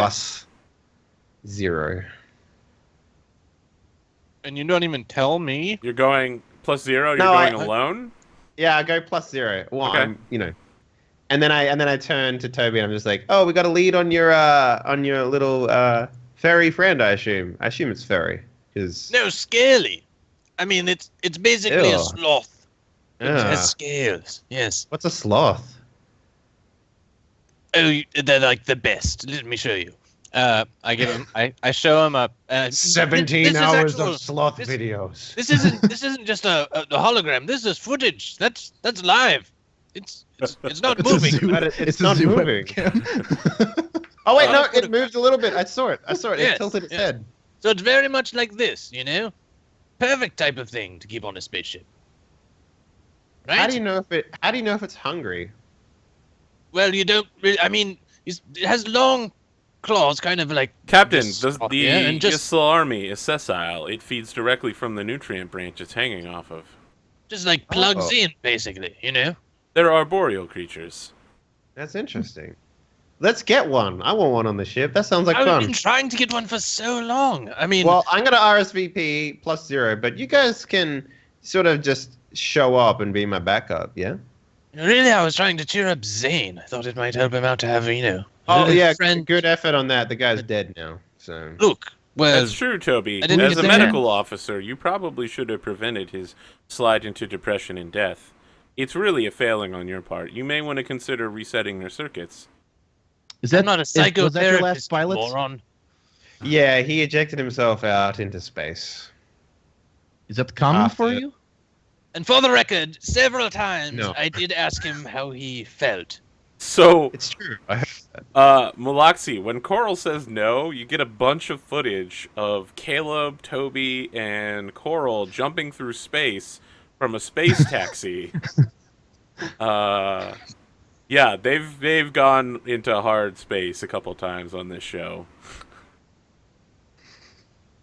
+0. And you don't even tell me. You're going +0. You're No, going I- alone. Yeah, I go +0. Well, Okay. I'm, and then I turn to Toby and I'm just like, oh, we got a lead on your little furry friend. I assume it's furry because No, scaly. I mean, it's basically a Ew. sloth. It Yeah. has scales. Yes. What's a sloth? Oh, they're like the best. Let me show you. I give him. I show him a. 17 this is hours actual- of sloth this- videos. This isn't just a hologram. This is footage. That's live. It's not It's a moving. zoo- But it's it's a not zoo moving. webcam. Oh wait, no, Uh, it moved a little bit. I saw it. Yes, It tilted its yes. head. So it's very much like this, you know. Perfect type of thing to keep on a spaceship. Right? How do you know if it's hungry? Well, you don't. I mean, it has long claws, kind of like. Captain, this- the yeah, and just Yssel army is sessile. It feeds directly from the nutrient branch it's hanging off of. like plugs Oh. in, basically. You know. They're arboreal creatures. That's interesting. Let's get one. I want one on the ship. That sounds like I've fun. been trying to get one for so long. I mean, Well, I'm gonna RSVP +0, but you guys can sort of just show up and be my backup, yeah? really, I was trying to cheer up Zane. I thought it might help him out to have, a Oh little yeah, friend. good effort on that. The guy's dead now, so. Look, well, That's true, Toby. I didn't As get a the medical officer, you probably should have prevented his slide into depression and death. it's really a failing on your part. You may want to consider resetting your circuits. Is that I'm not a was that your last psychotherapist, pilot? moron. Yeah, he ejected himself out into space. Is that common After- for you? And for the record, several times No. I did ask him how he felt. So, It's true. I heard that. Mulaxi, when Coral says no, you get a bunch of footage of Caleb, Toby, and Coral jumping through space from a space taxi. Yeah, they've gone into hard space a couple times on this show.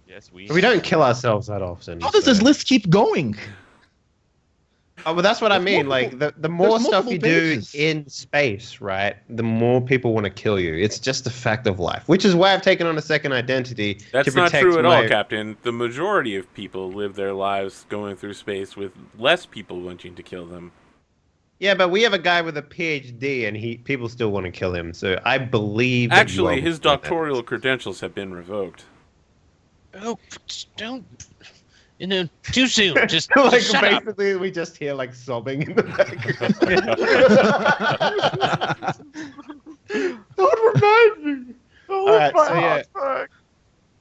Yes, We don't kill ourselves that often. How does so- this list keep going? Oh, but that's what I There's mean. multiple- Like the more there's stuff multiple you pages. do in space, right? The more people want to kill you. It's just a fact of life. Which is why I've taken on a second identity. That's to not protect true at all, my- Captain. The majority of people live their lives going through space with less people wanting to kill them. Yeah, but we have a guy with a PhD, and people still want to kill him. So I believe. that you Actually, are his doing that. doctoral credentials have been revoked. Oh, don't. You know, too soon. Just, Like just shut up. basically, we just hear like sobbing in the background. Don't remind me. All right, so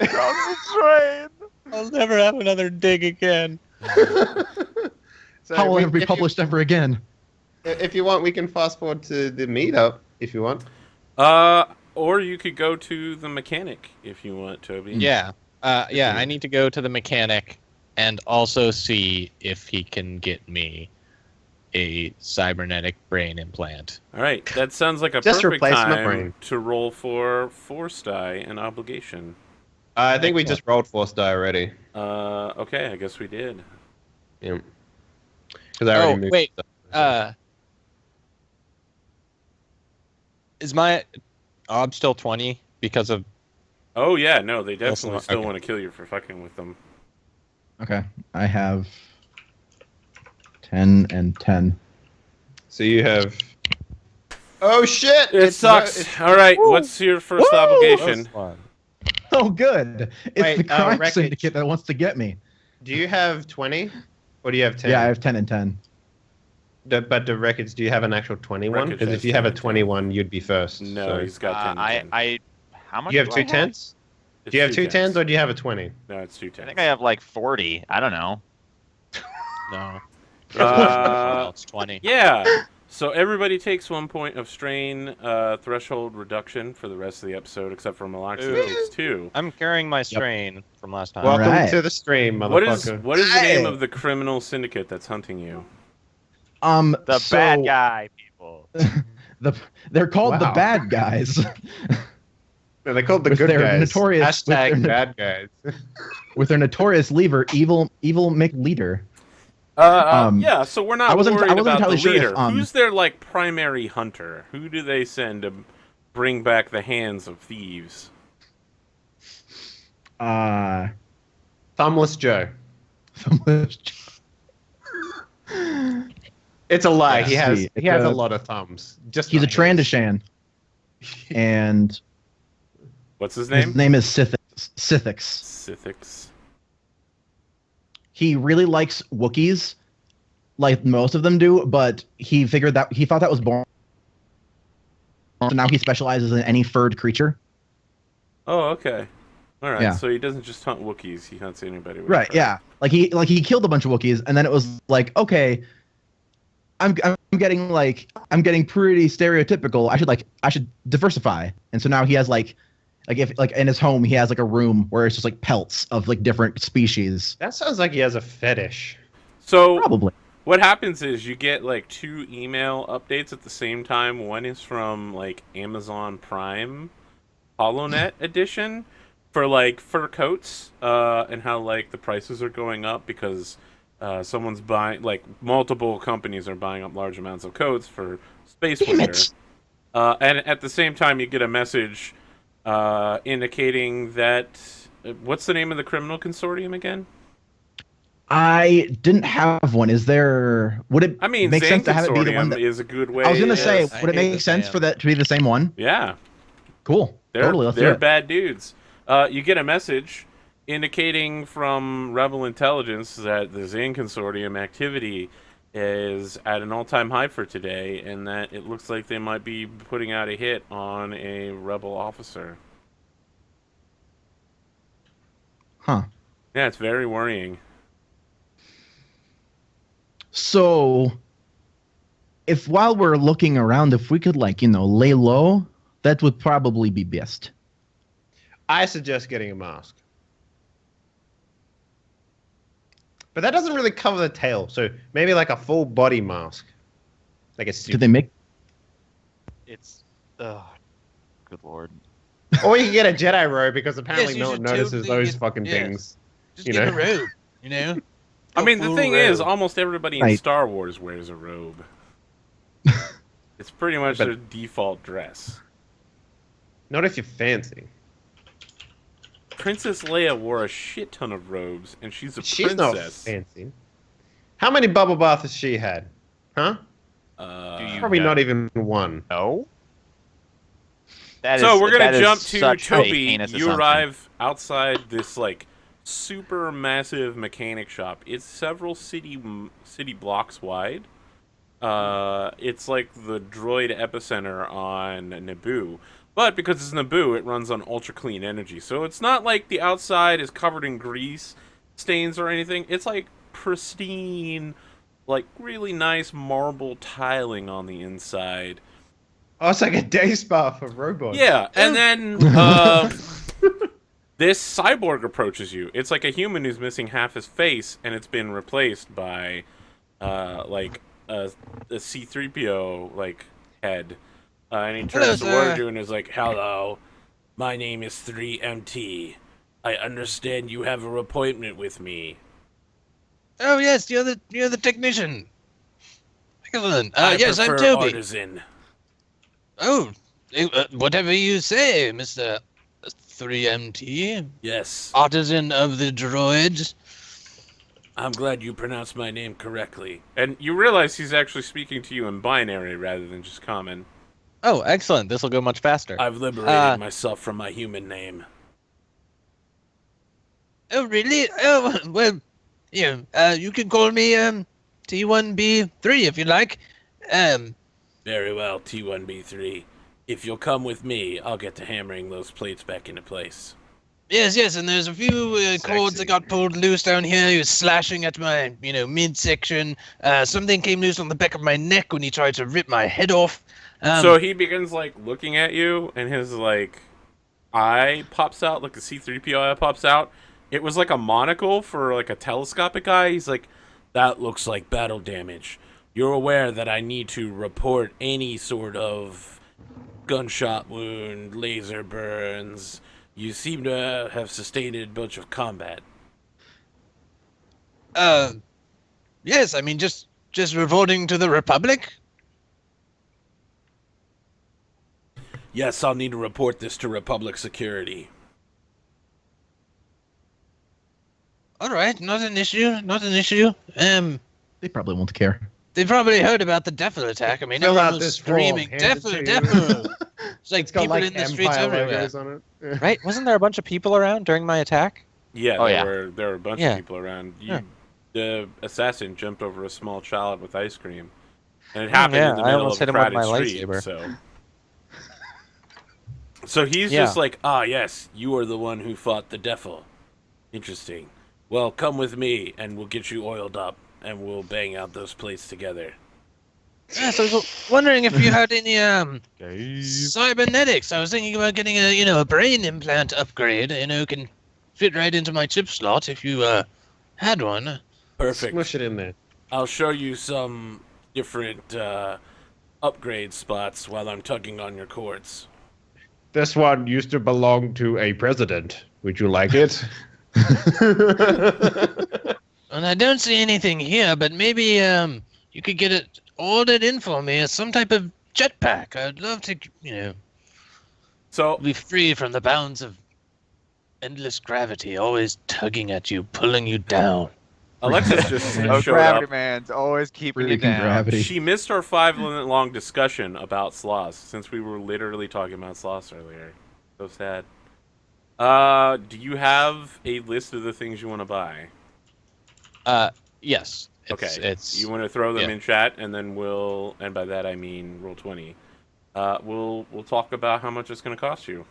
yeah. I'll never have another dig again. So How will it ever be if you- published ever again? If you want, we can fast forward to the meetup if you want. Or you could go to the mechanic if you want, Toby. Yeah. I need to go to the mechanic and also see if he can get me a cybernetic brain implant. All right, that sounds like a Just perfect replace my time brain. to roll for Force die and obligation. I think we Excellent. just rolled Force die already. Okay, I guess we did. Yeah. Because I already Oh, moved. wait. stuff. Is my ob still 20 because of... Oh yeah, no, they definitely Also- still okay. want to kill you for fucking with them. Okay, I have 10 and 10. So you have. Oh shit! It sucks. All right, what's your first Woo! obligation? Oh, good. It's Wait, the crime Wreckage. syndicate that wants to get me. Do you have 20? Or do you have 10? Yeah, I have 10 and 10. But the records, do you have an actual 21? Wreckage Because has if you have 10 a and 10. 21, you'd be first. No, so. he's got 10. How much? Do you have do two I tens? It's Do you have two two tens or do you have a 20? No, it's two I tens. think I have like 40. I don't know. No. Uh, It's 20. Yeah. So everybody takes 1 point of strain threshold reduction for the rest of the episode, except for Mulaxi who Ooh. takes 2. I'm carrying my strain from last time. Welcome Alright. to the stream, What is motherfucker. the name Hey. of the criminal syndicate that's hunting you? The So, bad guy people. They're called the Wow. bad guys. No, they're called the with good their guys. notorious- with Hashtag their- bad guys. with their notorious leader, evil McLeader. Yeah, so we're not I wasn't worried about the entirely sure if, leader. Who's their like primary hunter? Who do they send to bring back the hands of thieves? Thumbless Joe. He's It's a lie. Yeah. He has See, he has it's a a- lot of thumbs. Just a not his. Trandoshan, and What's his his name? name is Sithix. Sithix. He really likes Wookiees, like most of them do, but he thought that was born. So now he specializes in any furred creature. Oh, okay. All right. Yeah. So he doesn't just hunt Wookiees; he hunts anybody. With Right, fur. yeah. Like he killed a bunch of Wookiees, and then it was like, okay, I'm getting pretty stereotypical. I should diversify. And so now he has like if like in his home he has like a room where it's just like pelts of like different species. That sounds like he has a fetish. So Probably. what happens is you get like 2 email updates at the same time. One is from like Amazon Prime HoloNet edition for like fur coats and how like the prices are going up because someone's buying, like multiple companies are buying up large amounts of coats for space Damn winter. it. And at the same time you get a message indicating that what's the name of the criminal consortium again? I didn't have one. Is there? Would it I mean, make Zane sense to have it be the one Consortium that? is a good way. I was gonna say, Yes, I would it hate make the sense Zan. for that to be the same one? Yeah, Cool. Totally. Let's do they're it. bad dudes. You get a message indicating from Rebel Intelligence that the Zane Consortium activity is at an all-time high for today, and that it looks like they might be putting out a hit on a rebel officer. Huh. Yeah, it's very worrying. So, if while we're looking around, if we could, like, lay low, that would probably be best. I suggest getting a mask. But that doesn't really cover the tail, so maybe like a full body mask. Like a suit. Could they make? It's, oh, good lord. Or you can get a Jedi robe because apparently Yes, no you one should notices totally those get- fucking yes. things. Just You get know? a robe, you know? I mean, the full thing is, robe. almost everybody in Right. Star Wars wears a robe. It's pretty much But- their default dress. Not if you're fancy. Princess Leia wore a shit ton of robes, and she's a She's not princess. fancy. How many bubble baths has she had? Huh? Do you Probably know? not even one. No. That So is- we're that gonna is jump to such a Toby. heinous You assumption. arrive outside this like super massive mechanic shop. It's several city blocks wide. It's like the droid epicenter on Naboo. But because it's Naboo, it runs on ultra clean energy. So it's not like the outside is covered in grease stains or anything. It's like pristine, like really nice marble tiling on the inside. Oh, it's like a day spa for robots. Yeah, and then this cyborg approaches you. It's like a human who's missing half his face, and it's been replaced by like a C-3PO like head. And he turns toward you and is like, "Hello, my name is 3MT. I understand you have an appointment with me." Oh yes, you're the technician. Excellent. I Yes, I'm prefer Toby. Artisan. Oh, whatever you say, Mr. 3MT, Yes, artisan of the droids. I'm glad you pronounced my name correctly. And you realize he's actually speaking to you in binary rather than just common. Oh, excellent. This will go much faster. I've liberated myself from my human name. Oh, really? Oh, well, yeah. You can call me T1B3 if you like. Very well, T1B3. If you'll come with me, I'll get to hammering those plates back into place. Yes, and there's a few cords that got pulled loose down here. He was slashing at my, midsection. Something came loose on the back of my neck when he tried to rip my head off. So he begins, like, looking at you, and his, like, eye pops out, like a C-3PO eye pops out. It was like a monocle for, like, a telescopic eye. He's like, "That looks like battle damage. You're aware that I need to report any sort of gunshot wound, laser burns. You seem to have sustained a bunch of combat." Yes, I mean, just reporting to the Republic. Yes, I'll need to report this to Republic Security. All right, not an issue. They probably won't care. They probably heard about the Defo attack. I mean, Fill everyone out was this form, screaming, hand it to you. Defo. It's like It's got people like in the streets Empire everywhere. logos on it. Right? Wasn't there a bunch of people around during my attack? Yeah, Oh, there yeah. were a bunch Yeah. of people around. Yeah. The assassin jumped over a small child with ice cream, and it happened yeah, in the I middle almost of a hit him with crowded my street. lightsaber. So he's Yeah. just like, "Ah, yes, you are the one who fought the devil. Interesting. Well, come with me, and we'll get you oiled up, and we'll bang out those plates together." Yeah, so I was wondering if you had any cybernetics. I was thinking about getting a brain implant upgrade. Can fit right into my chip slot if you had one. Perfect. Smush it in there. I'll show you some different upgrade spots while I'm tugging on your cords. This one used to belong to a president. Would you like it? And I don't see anything here, but maybe you could get it ordered in for me as some type of jetpack. I'd love to, So be free from the bounds of endless gravity, always tugging at you, pulling you down. Alexis just Oh, showed Gravity up. Man's always keeping you Freaking down. gravity. She missed our 5-minute long discussion about sloths, since we were literally talking about sloths earlier. So sad. Do you have a list of the things you want to buy? Yes. It's You want to throw them yeah. in chat, and then and by that I mean roll 20. We'll talk about how much it's going to cost you.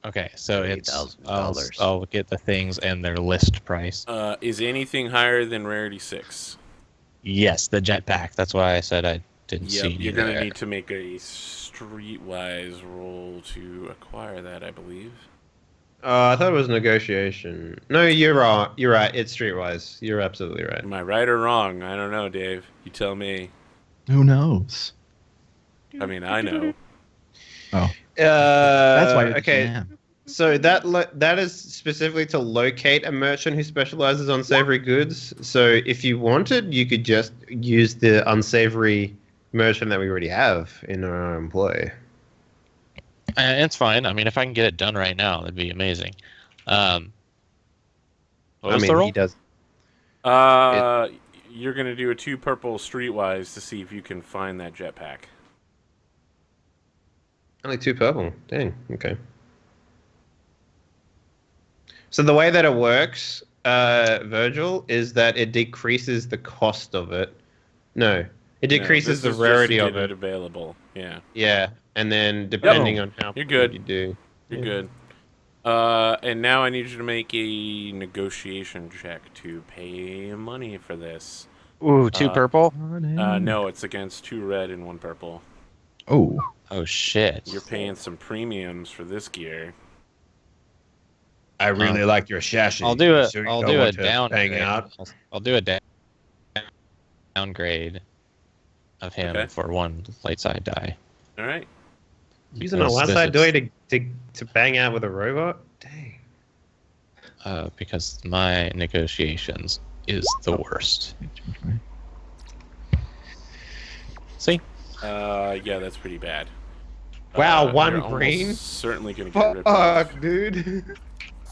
Okay, so it's $30,000. I'll get the things and their list price. Is anything higher than rarity 6? Yes, the jetpack. That's why I said I didn't see you You're going to there. need to make a streetwise roll to acquire that, I believe. I thought it was negotiation. No, you're right. You're right. It's streetwise. You're absolutely right. Am I right or wrong? I don't know, Dave. You tell me. Who knows? I mean, I know. Oh, That's that's why. You're Okay, yeah. so that is specifically to locate a merchant who specializes on savory goods. So if you wanted, you could just use the unsavory merchant that we already have in our employ. It's fine. I mean, if I can get it done right now, that'd be amazing. What was the roll? he does. You're going to do a 2 purple streetwise to see if you can find that jetpack. Only 2 purple. Dang. Okay. So the way that it works, Virgil, is that it decreases the cost of it. No, it decreases the rarity of it. Available. Yeah. Yeah, and then depending on how You're good. you do. You're good. And now I need you to make a negotiation check to pay money for this. Ooh, 2 purple? No, it's against 2 red and 1 purple. Oh. Oh, shit. You're paying some premiums for this gear. I really like your chassis. I'll do it. So you I'll don't do a want to downgrade. hang out. I'll do a downgrade of him for 1 light side die. All right. Using a last side doy to bang out with a robot? Dang. Because my negotiations is the worst. See? Yeah, that's pretty bad. Wow, 1 you're almost green? certainly gonna get ripped off. Fuck, dude.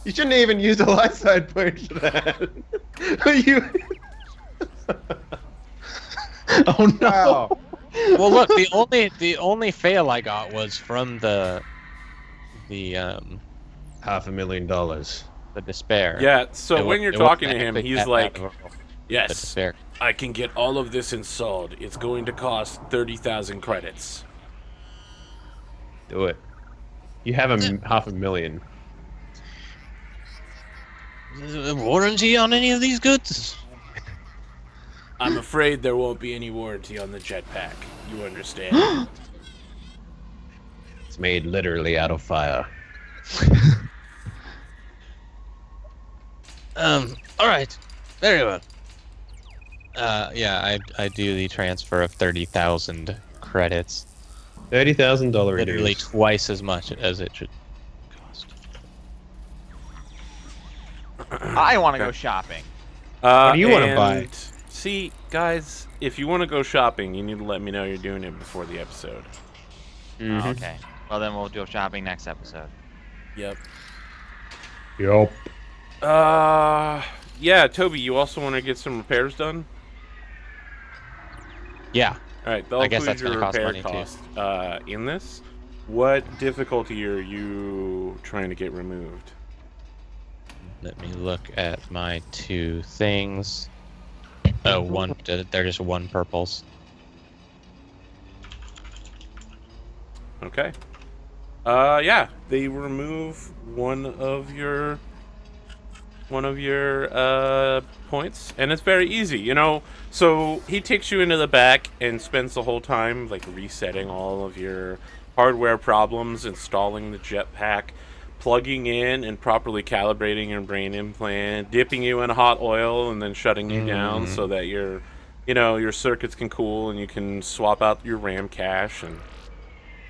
You shouldn't even use a light side point for that. You. Oh no. Wow. Well, look, the only fail I got was from the $500,000. the despair. Yeah. So It when wa- you're it talking wasn't to him, actually he's that like, bad of a roll. The "Yes, despair. I can get all of this installed. It's going to cost 30,000 credits." Do it. You have $500,000. Warranty on any of these goods? I'm afraid there won't be any warranty on the jetpack. You understand? It's made literally out of fire. All right. Very well. Yeah, I do the transfer of 30,000 credits. $30,000 Literally twice as much as it should cost. I want to go shopping. What do you wanna buy? and See, guys, if you want to go shopping, you need to let me know you're doing it before the episode. Oh, okay. Well, then we'll do shopping next episode. Yep. Yup. Yeah, Toby, you also want to get some repairs done? Yeah. All right, they'll I guess include that's your gonna cost repair money, cost in this. What difficulty are you trying to get removed? Let me look at my 2 things. Oh, one. They're just 1 purples. Okay. Yeah, they remove one of your points, and it's very easy, you know. So he takes you into the back and spends the whole time like resetting all of your hardware problems, installing the jetpack, plugging in and properly calibrating your brain implant, dipping you in hot oil, and then shutting you down so that your circuits can cool and you can swap out your RAM cache. And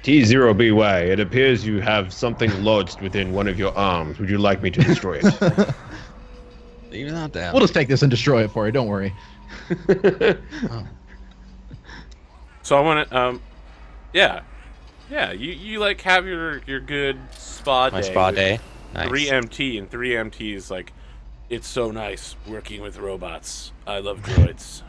T0BY, it appears you have something lodged within one of your arms. Would you like me to destroy it? Leave that down. We'll just take this and destroy it for you. Don't worry. so I want to, yeah, you like have your good spa day. My spa with day. Nice. 3MT, and 3MT is like, it's so nice working with robots. I love droids.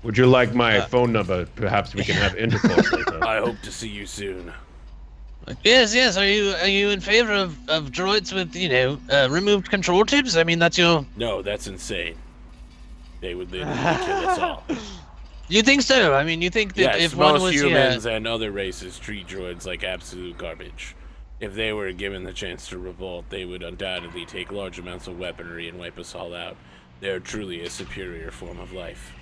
Would you like my phone number? Perhaps we can have intercourse later. I hope to see you soon. Yes. Are you in favor of droids with removed control tips? I mean, that's your. No, that's insane. They would literally kill us all. You think so? I mean, you think that Yes, if one most was humans and other races treat droids like absolute garbage. If they were given the chance to revolt, they would undoubtedly take large amounts of weaponry and wipe us all out. They are truly a superior form of life.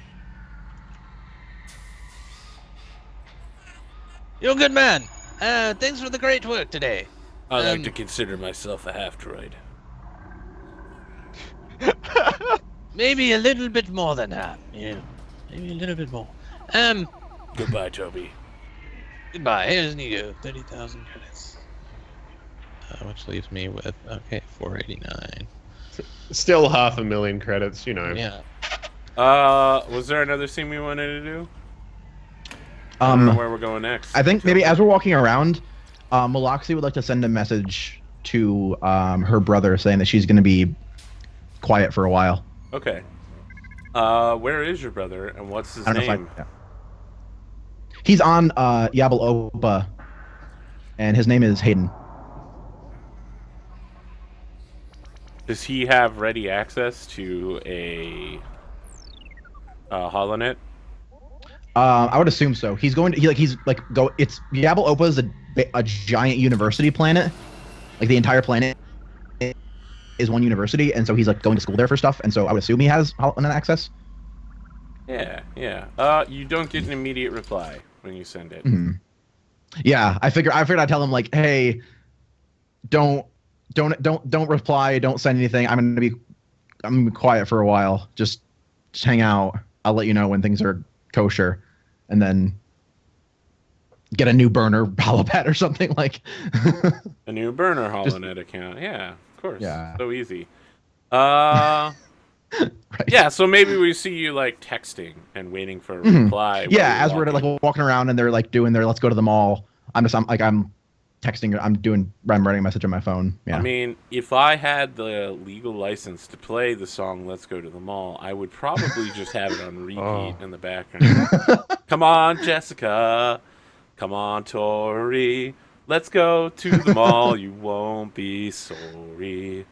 You're a good man. Thanks for the great work today. I like to consider myself a half-droid. Maybe a little bit more than that. Yeah, maybe a little bit more. Goodbye, Toby. Goodbye. Here's Nico. 30,000 credits. Which leaves me with 489. Still 500,000 credits, you know. Yeah. Was there another scene we wanted to do? I don't know where we're going next. I think maybe as we're walking around, Mulaxi would like to send a message to her brother saying that she's going to be quiet for a while. Okay. Where is your brother, and what's his name? He's on Yabal Opa, and his name is Hayden. Does he have ready access to a HoloNet? I would assume so. It's Yabal Opa is a giant university planet. Like the entire planet is one university, and so he's like going to school there for stuff, and so I would assume he has HoloNet access. Yeah. You don't get an immediate reply when you send it. Mm-hmm. Yeah, I figured I'd tell him like, hey, don't reply, don't send anything. I'm gonna be quiet for a while. Just hang out. I'll let you know when things are kosher, and then get a new burner holopad or something like. A new burner HoloNet account. Yeah, of course. Yeah. So easy. Right. Yeah, so maybe we see you like texting and waiting for a reply. Yeah, as we're like walking around and they're like doing their let's go to the mall. I'm texting. I'm writing a message on my phone. Yeah. I mean, if I had the legal license to play the song "Let's Go to the Mall," I would probably just have it on repeat in the background. Come on, Jessica. Come on, Tori. Let's go to the mall. You won't be sorry.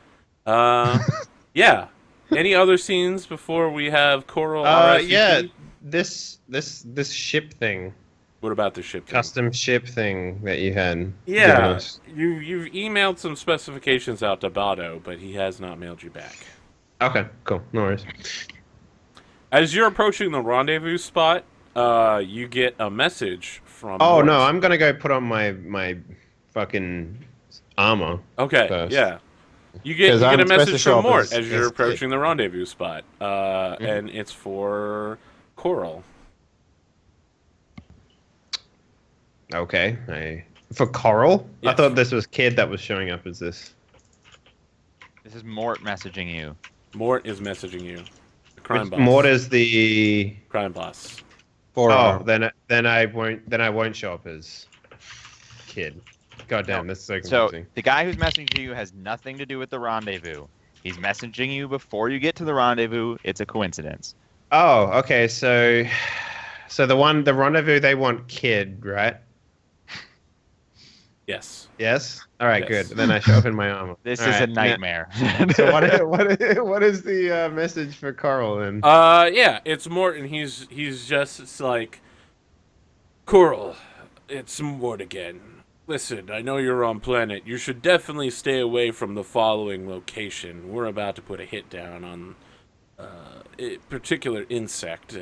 Yeah. Any other scenes before we have Coral? Yeah. This ship thing. What about the ship thing? Custom ship thing that you had. Yeah, you've emailed some specifications out to Bado, but he has not mailed you back. Okay, cool. No worries. As you're approaching the rendezvous spot, you get a message from... Oh, Mort. no, I'm going to go put on my fucking armor. Okay, first. Yeah. You get a message from Mort as you're approaching the rendezvous spot, and it's for Coral. Okay. For Coral? Yes. I thought this was Kid that was showing up as this. This is Mort messaging you. Mort is messaging you. The crime boss. Mort is the crime boss. Then I won't show up as Kid. God damn, that's so confusing. So the guy who's messaging you has nothing to do with the rendezvous. He's messaging you before you get to the rendezvous. It's a coincidence. Oh, okay. So the rendezvous, they want Kid, right? Yes. Yes. All right. Yes. Good. Then I show up in my armor. This is a nightmare. So what is the message for Coral then? Yeah, it's Morton. He's just like, Coral, it's Mort again. Listen, I know you're on planet. You should definitely stay away from the following location. We're about to put a hit down on a particular insect.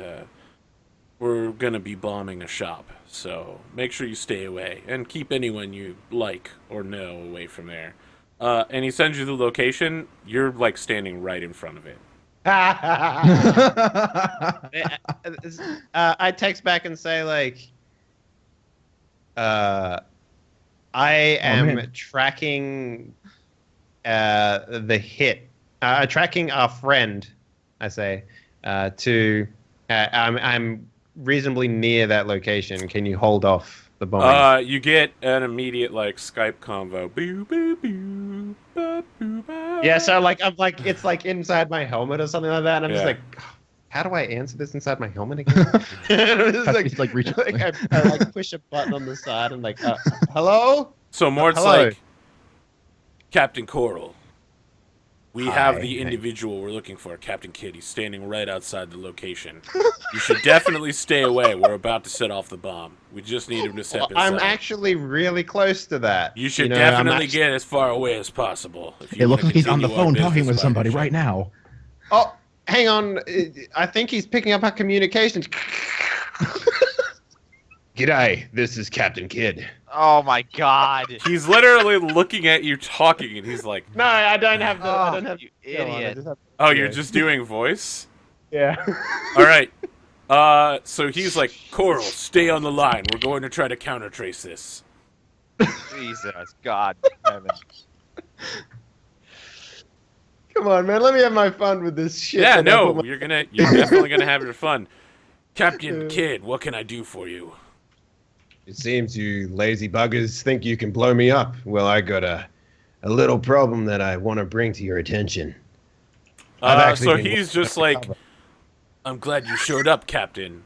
We're gonna be bombing a shop, so make sure you stay away and keep anyone you like or know away from there. And he sends you the location. You're like standing right in front of it. I text back and say like, I am tracking the hit. Tracking our friend. I say to. I'm reasonably near that location. Can you hold off the bombing? You get an immediate like Skype convo. Boo, boo, boo, ba, boo, ba. Yeah, so like it's like inside my helmet or something like that, and I'm just like, how do I answer this inside my helmet again? And I'm just like I like push a button on the side and like, hello. So Mort's hello. like, Captain Coral, We have the individual we're looking for, Captain Kidd. He's standing right outside the location. You should definitely stay away. We're about to set off the bomb. We just need him to step inside. I'm actually really close to that. You should definitely get as far away as possible. It looks like he's on the phone talking with somebody right now. Oh, hang on. I think he's picking up our communications. G'day, this is Captain Kidd. Oh my God! He's literally looking at you talking, and he's like, No, I don't have the. I don't have. You idiot! "Oh, you're just doing voice." Yeah. All right. So he's like, "Coral, stay on the line. We're going to try to countertrace this." Jesus, God, heaven. Come on, man. Let me have my fun with this shit. Yeah, no, you're definitely gonna have your fun. Captain Kidd, what can I do for you? It seems you lazy buggers think you can blow me up. Well, I got a little problem that I want to bring to your attention. So he's just like, "I'm glad you showed up, Captain.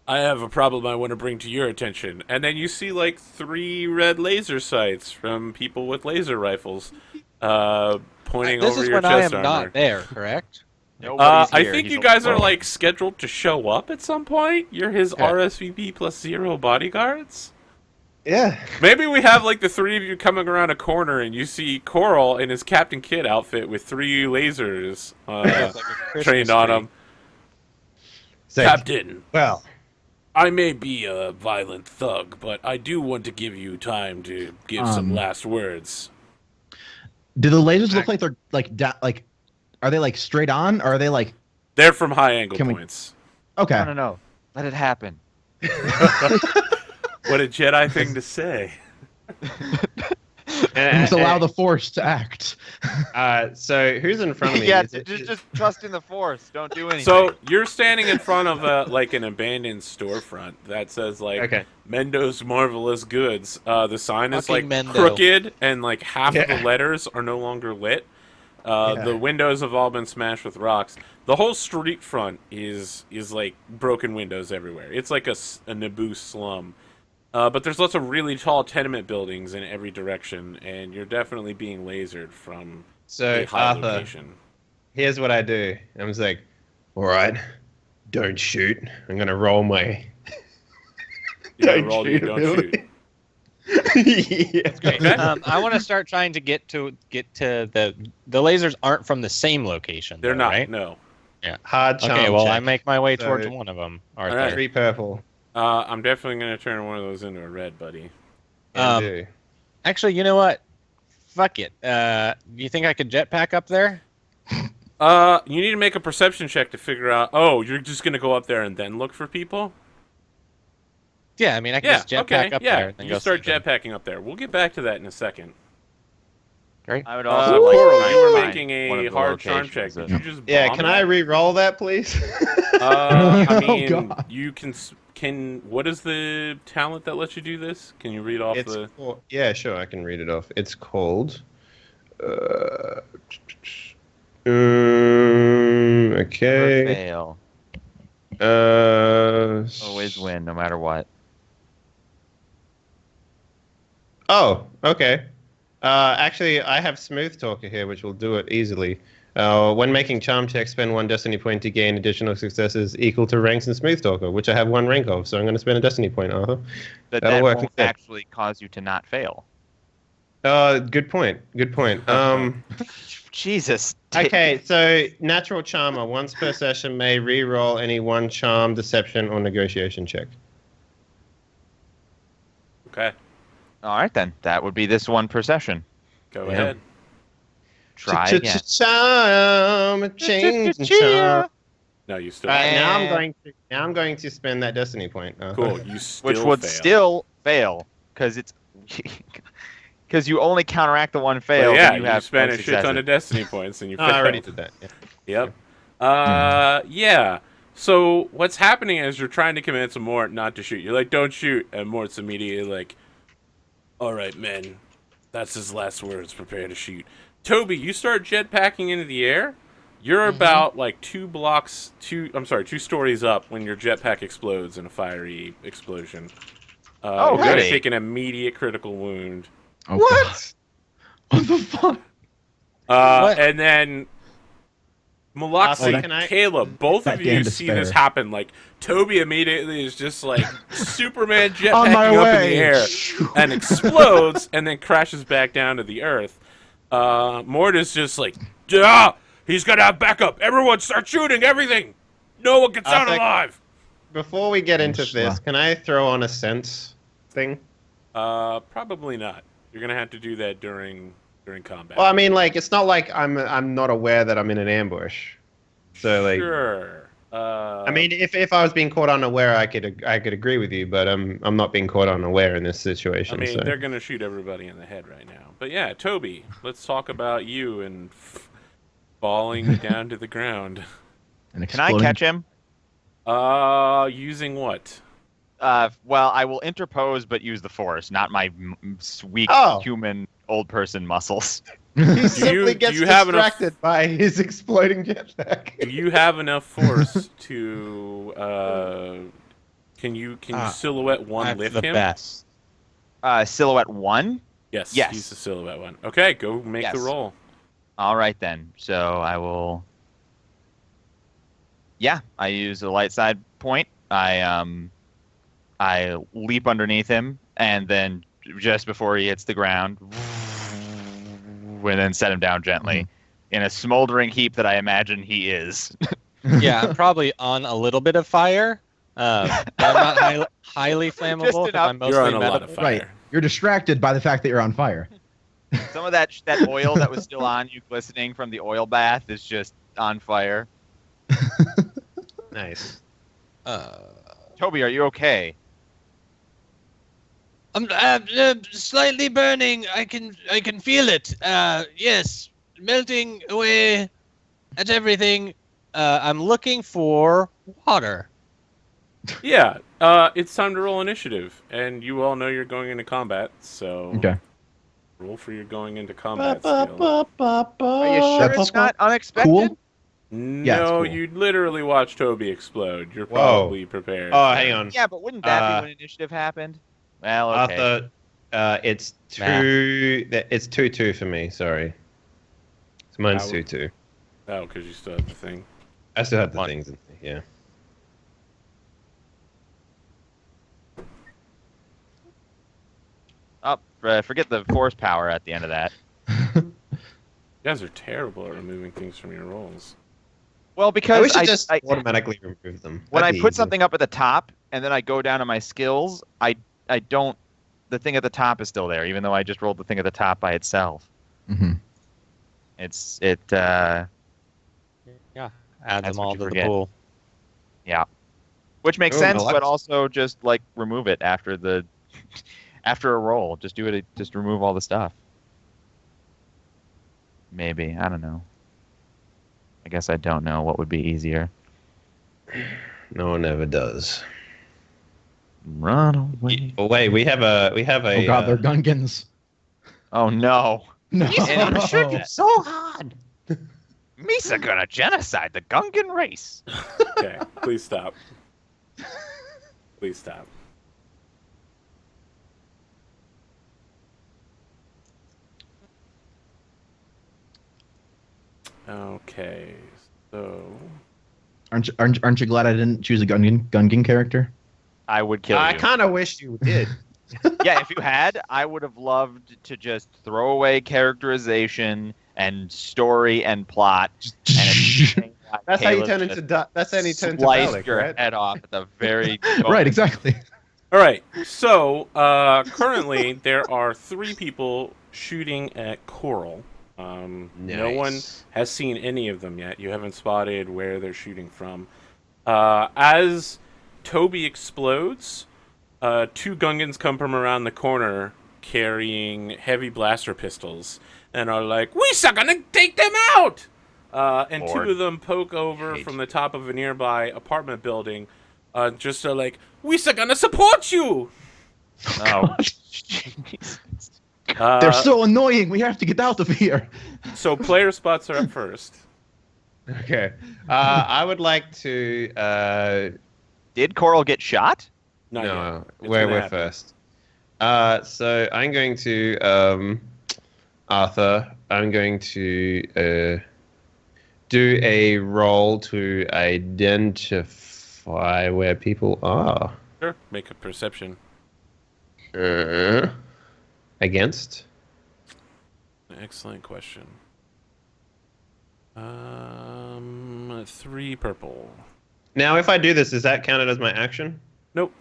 I have a problem I want to bring to your attention." And then you see like 3 red laser sights from people with laser rifles pointing over your chest armor. This is when I am not there, correct? Nobody's I here. think He's you guys are alone. like scheduled to show up at some point. You're his RSVP plus 0 bodyguards. Yeah. Maybe we have like the 3 of you coming around a corner and you see Coral in his Captain Kidd outfit with 3 lasers trained on him. Captain, Well, I may be a violent thug, but I do want to give you time to give some last words. Do the lasers look like they're like are they like straight on, or are they like? They're from high angle Can we- points. Okay. No. Let it happen. What a Jedi thing to say. Just allow the Force to act. So who's in front of me? Yeah, Is it- just trust in the Force. Don't do anything. So you're standing in front of like an abandoned storefront that says like Okay. Mendo's Marvelous Goods. The sign is like Fucking Mendo. crooked and like half of Yeah. the letters are no longer lit. Yeah. The windows have all been smashed with rocks. The whole street front is like broken windows everywhere. It's like a Naboo slum. But there's lots of really tall tenement buildings in every direction, and you're definitely being lasered from So, a high Arthur, location. here's what I do. I'm just like, all right, don't shoot. I'm gonna roll my. You Don't roll, you shoot don't ability. shoot. Yeah. Okay. I want to start trying to get to the lasers aren't from the same location. They're though, not, right? no. Hard charm. Okay, well, check. I make my way So- towards one of them. All right. 3 purple. I'm definitely going to turn one of those into a red, buddy. Can do. Actually, you know what? Fuck it. You think I could jetpack up there? You need to make a perception check to figure out... Oh, you're just going to go up there and then look for people? Yeah, I mean, I can Yeah, just jetpack okay, up yeah. there. And then You go start see them. jetpacking up there. We'll get back to that in a second. I would also like Coral, to you were find making one a of the hard charm check. locations Did of- you just Yeah, bomb can it? I re-roll that, please? I Oh, mean, God. you can... What is the talent that lets you do this? Can you read off the... Yeah, sure, I can read it off. It's called. Never Okay. fail. Uh. Always win, no matter what. Oh, okay. Actually, I have Smooth Talker here, which will do it easily. When making charm checks, spend 1 destiny point to gain additional successes equal to ranks in Smooth Talker, which I have 1 rank of, so I'm going to spend a destiny point, Arthur. But That'll that work won't instead. actually cause you to not fail. Good point. Good point. Jesus. Okay, so Natural Charmer, once per session, may re-roll any 1 charm, deception, or negotiation check. Okay, All right, then. That would be this one per session. go Yeah. ahead. Try again. Charm, change and charm. No, you still... All right, now And- I'm going to spend that destiny point. Cool, you still Which would fail. still fail, because it's... Because you only counteract the one fail. Well, yeah, then you have spent no a shit ton successes. of destiny points, and you Oh, failed. I already did that. Yeah. Yep. Yeah. So what's happening is you're trying to convince Mort not to shoot. You're like, don't shoot. And Mort's immediately like, all right, men. That's his last words. Prepare to shoot. Toby, you start jetpacking into the air. You're about like 2 stories up when your jetpack explodes in a fiery explosion. Oh, you're gonna really? take an immediate critical wound. Oh, God. What the fuck? What? And then Mulaxi can and I- Caleb, both that of damn you see this despair. happen. Like, Toby immediately is just like Superman On my jetpacking up in the way. air and explodes and then crashes back down to the earth. Mort is just like, he's got to have backup. Everyone start shooting everything. No one gets out think- alive. Before we get into Sure. this, can I throw on a sense thing? Probably not. You're going to have to do that during combat. Well, I mean, like, it's not like I'm not aware that I'm in an ambush. So, like, sure. I mean, if I was being caught unaware, I could agree with you, but I'm not being caught unaware in this situation. I mean, so. they're going to shoot everybody in the head right now. But yeah, Toby, let's talk about you and falling down to the ground. And Can I exploding. catch him? Using what? Well, I will interpose, but use the force, not my weak Oh. human old person muscels. He simply do gets you have enough- distracted by his exploding jetpack. Do you have enough force to can you silhouette one I'm lift the him? best. Silhouette 1? Yes, Yes. he's the silhouette one. Okay, go make the Yes. roll. All right, then. So I will... Yeah, I use a light side point. I leap underneath him, and then just before he hits the ground, and then set him down gently in a smoldering heap that I imagine he is. Yeah, I'm probably on a little bit of fire. I'm not highly flammable. Just 'cause enough. I'm mostly You're on a lot medical. of fire. Right. You're distracted by the fact that you're on fire. Some of that oil that was still on you, glistening from the oil bath, is just on fire. Nice. Toby, are you okay? I'm slightly burning. I can feel it. Yes, melting away at everything. I'm looking for water. Yeah, it's time to roll initiative, and you all know you're going into combat, so Okay. roll for your going into combat skill. Are you sure That's it's not unexpected? Cool. No, cool. you literally watch Toby explode. You're Whoa. probably prepared. Oh, for hang it. on. Yeah, but wouldn't that be when initiative happened? Well, okay. Arthur, it's two. It's 2-2 for me. Sorry. So mine's How- 2-2. Oh, because you still have the thing. I still have the One. things in there. Yeah. Forget the force power at the end of that. You guys are terrible at removing things from your rolls. Well, We because should just automatically remove them. when I That'd be put easy. something up at the top and then I go down to my skills, I don't. The thing at the top is still there, even though I just rolled the thing at the top by itself. Mm-hmm. Yeah, add That's them what all you to the forget. pool. Which makes Oh, sense, Mulaxi. but also just like remove it after the after a roll. Just do it. Just remove all the stuff. Maybe, I don't know. I guess I don't know what would be easier. No one ever does. Run away. Oh wait, we have a. Oh god, they're Gungans. Oh no. No. And I'm sure it's so hard. Misa gonna genocide the Gungan race. Okay, please stop. Please stop. Okay, so Aren't you glad I didn't choose a Gungan character? I would kill I you. kind of wish you did. Yeah, if you had, I would have loved to just throw away characterization and story and plot. And That's how you Caleb turn just into. That's how you turn into sliced Valak, your right? head off at the very Right, exactly. all right. So currently there are 3 people shooting at Coral. No one Nice. has seen any of them yet. You haven't spotted where they're shooting from. As Toby explodes, 2 Gungans come from around the corner carrying heavy blaster pistols and are like, "We are gonna take them out!" And Lord. 2 of them poke over Hate from the top of a nearby apartment building, just are like, "We are gonna support you!" Oh, They're so annoying. We have to get out of here. So player spots are up first. Okay. I would like to. did Coral get shot? Not yet. No, It's we're gonna happen. first. So I'm going to Arthur. I'm going to do a roll to identify where people are. Sure. Make a perception. Against? Excellent question. 3 purple. Now, if I do this, is that counted as my action? Nope.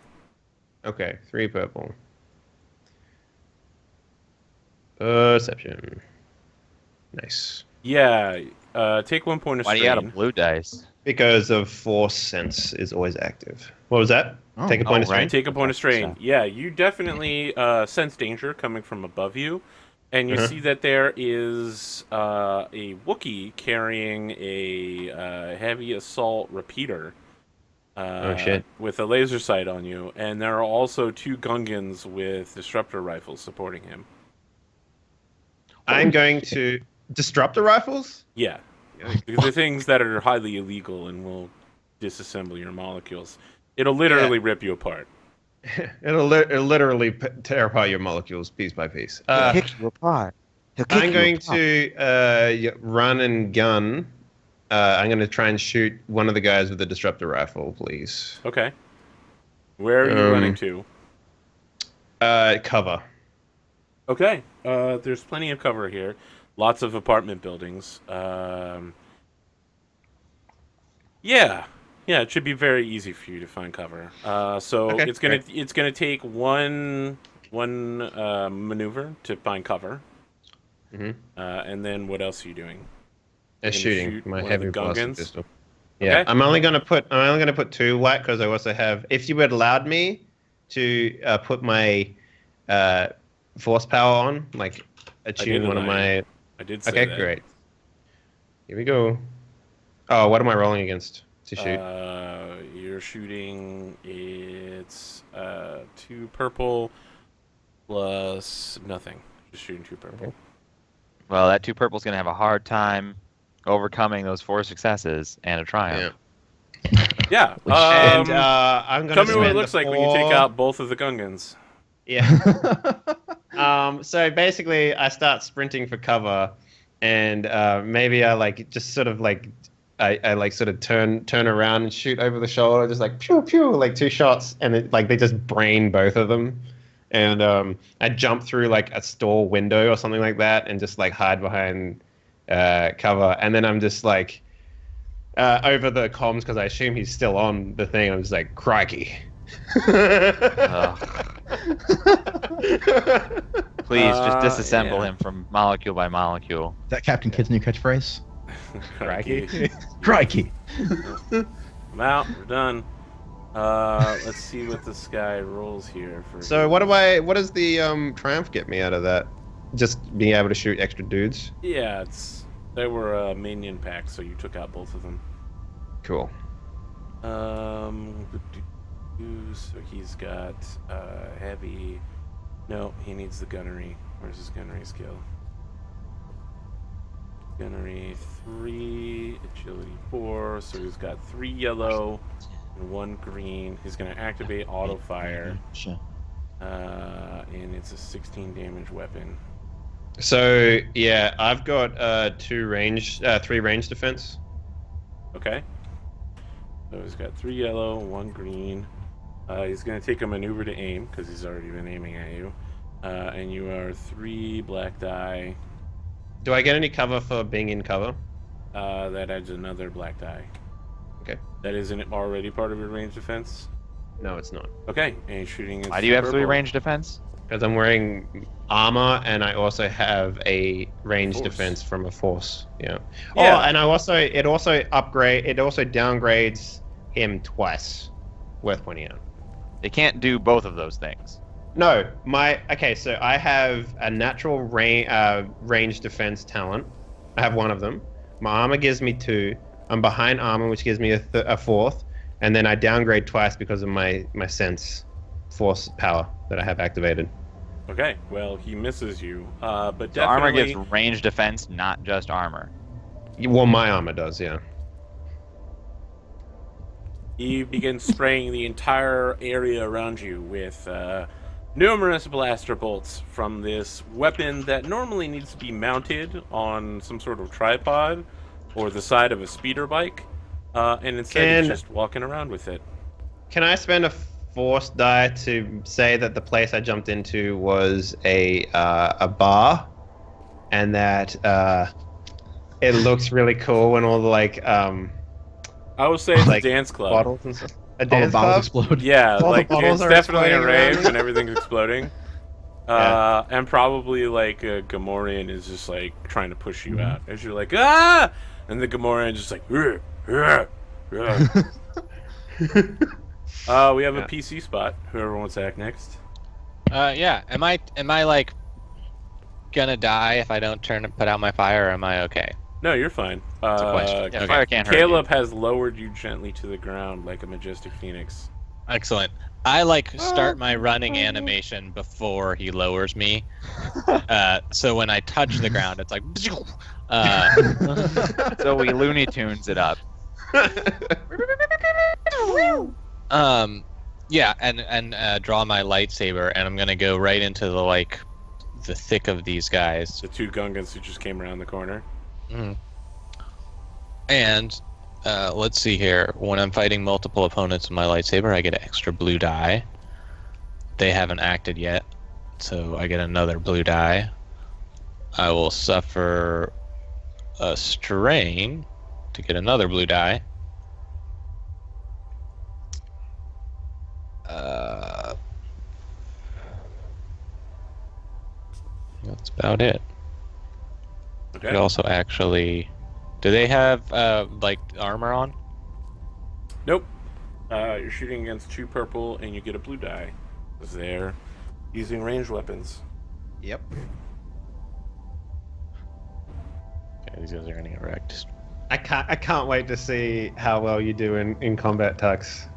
Okay, 3 purple. Perception. Nice. Yeah. Take 1 point of Why do strain. you got a blue dice? Because of Force Sense is always active. What was that? Oh. Take a point of right. strain? Take a point of strain. So- Yeah, you definitely sense danger coming from above you, and you Uh-huh. see that there is a Wookiee carrying a heavy assault repeater. Oh, shit. With a laser sight on you, and there are also 2 Gungans with disruptor rifles supporting him. I'm going to disrupt the rifles? Yeah, because they're things that are highly illegal and will disassemble your molecules. It'll literally rip you apart. It'll literally tear apart your molecules piece by piece. kick you apart. I'm going to run and gun. I'm going to try and shoot one of the guys with the disruptor rifle, please. Okay. Where are you running to? Cover. Okay. There's plenty of cover here. Lots of apartment buildings. Yeah, it should be very easy for you to find cover. So Okay, it's gonna take one maneuver to find cover. Mm-hmm. And then what else are you doing? Shooting shoot my one of heavy the blaster Gungans? pistol. Yeah, Okay. I'm only gonna put 2 white because I also have. If you had allowed me to put my force power on, like attune one of allow my. I did say Okay, that. great. Here we go. Oh, what am I rolling against to shoot? You're shooting. It's 2 purple plus nothing. Just shooting 2 purple. Okay. Well, that 2 purple's gonna have a hard time overcoming those 4 successes and a triumph. Yeah. And I'm gonna Tell me what it spend looks the like when you take 4 out both of the Gungans. Yeah. So basically, I start sprinting for cover, and maybe I like just sort of like I like sort of turn around and shoot over the shoulder, just like pew pew, like 2 shots, and it, like they just brain both of them. And I jump through like a store window or something like that, and just like hide behind cover, and then I'm just like over the comms because I assume he's still on the thing. I'm just like, crikey. Please just disassemble yeah. him from molecule by molecule. Is that Captain Kidd's new catchphrase? Crikey. Crikey! I'm out. We're done. Let's see what this guy rolls here. So what does the triumph get me out of that? Just being able to shoot extra dudes? Yeah, they were minion packs, so you took out both of them. Cool. So he's got heavy. No, he needs the gunnery. Where's his gunnery skill? Gunnery 3, agility 4. So he's got 3 yellow and 1 green. He's going to activate auto fire. And it's a 16 damage weapon. So yeah, I've got 3 range defense. Okay. So he's got 3 yellow, 1 green. He's going to take a maneuver to aim because he's already been aiming at you. And you are 3 black die. Do I get any cover for being in cover? That adds another black die. Okay. That isn't already part of your range defense? No, it's not. Okay, and he's shooting. Why do you have 3 range defense? Because I'm wearing armor and I also have a range Force. defense from a force. Yeah. Yeah. Oh, and it also downgrades him twice. Worth pointing out. They can't do both of those things. No, so I have a natural range defense talent. I have 1 of them. My armor gives me 2. I'm behind armor, which gives me a 4th, and then I downgrade twice because of my sense force power that I have activated. Okay, well, he misses you. But So armor definitely. gives range defense, not just armor. Well, my armor does, yeah. He begins spraying the entire area around you with numerous blaster bolts from this weapon that normally needs to be mounted on some sort of tripod, or the side of a speeder bike, and instead he's just walking around with it. Can I spend a force die to say that the place I jumped into was a bar, and that it looks really cool when all the I would say it's like, a dance club. bottles and stuff. A All the dance bottles club? explode. Yeah, All the like bottles it's are definitely a exploding around rave you. and everything's exploding. And probably like a Gamorrean is just like trying to push you out as you're like and the Gamorrean is just like we have a PC spot. Whoever wants to act next. Yeah. Am I like gonna die if I don't put out my fire? Or am I okay? No, you're fine. It's a question. Yeah, Okay. fire can't hurt Caleb has lowered you gently to the ground like a majestic phoenix. Excellent. I start my running animation before he lowers me. So when I touch the ground, it's like. So we Looney Tunes it up. Yeah, and draw my lightsaber, and I'm gonna go right into the thick of these guys. The two Gungans who just came around the corner. And let's see here. When I'm fighting multiple opponents with my lightsaber, I get an extra blue die. They haven't acted yet, so I get another blue die. I will suffer a strain to get another blue die. That's about it. Okay. Could also actually. Do they have armor on? Nope. You're shooting against two purple and you get a blue die. Because they're using ranged weapons. Yep. Okay, these guys are gonna get wrecked. I can't wait to see how well you do in combat, Tux.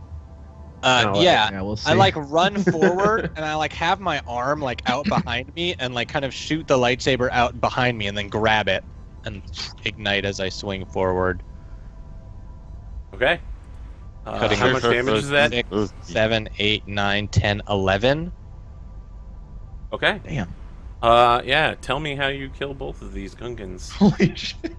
Oh, Yeah, Yeah, we'll see. I run forward and I have my arm out behind me and kind of shoot the lightsaber out behind me and then grab it and ignite as I swing forward. Okay. Cutting How much damage is that? 6, 7, 8, 9, 10, 11. Okay. Damn. Yeah, tell me how you kill both of these Gungans. Holy shit.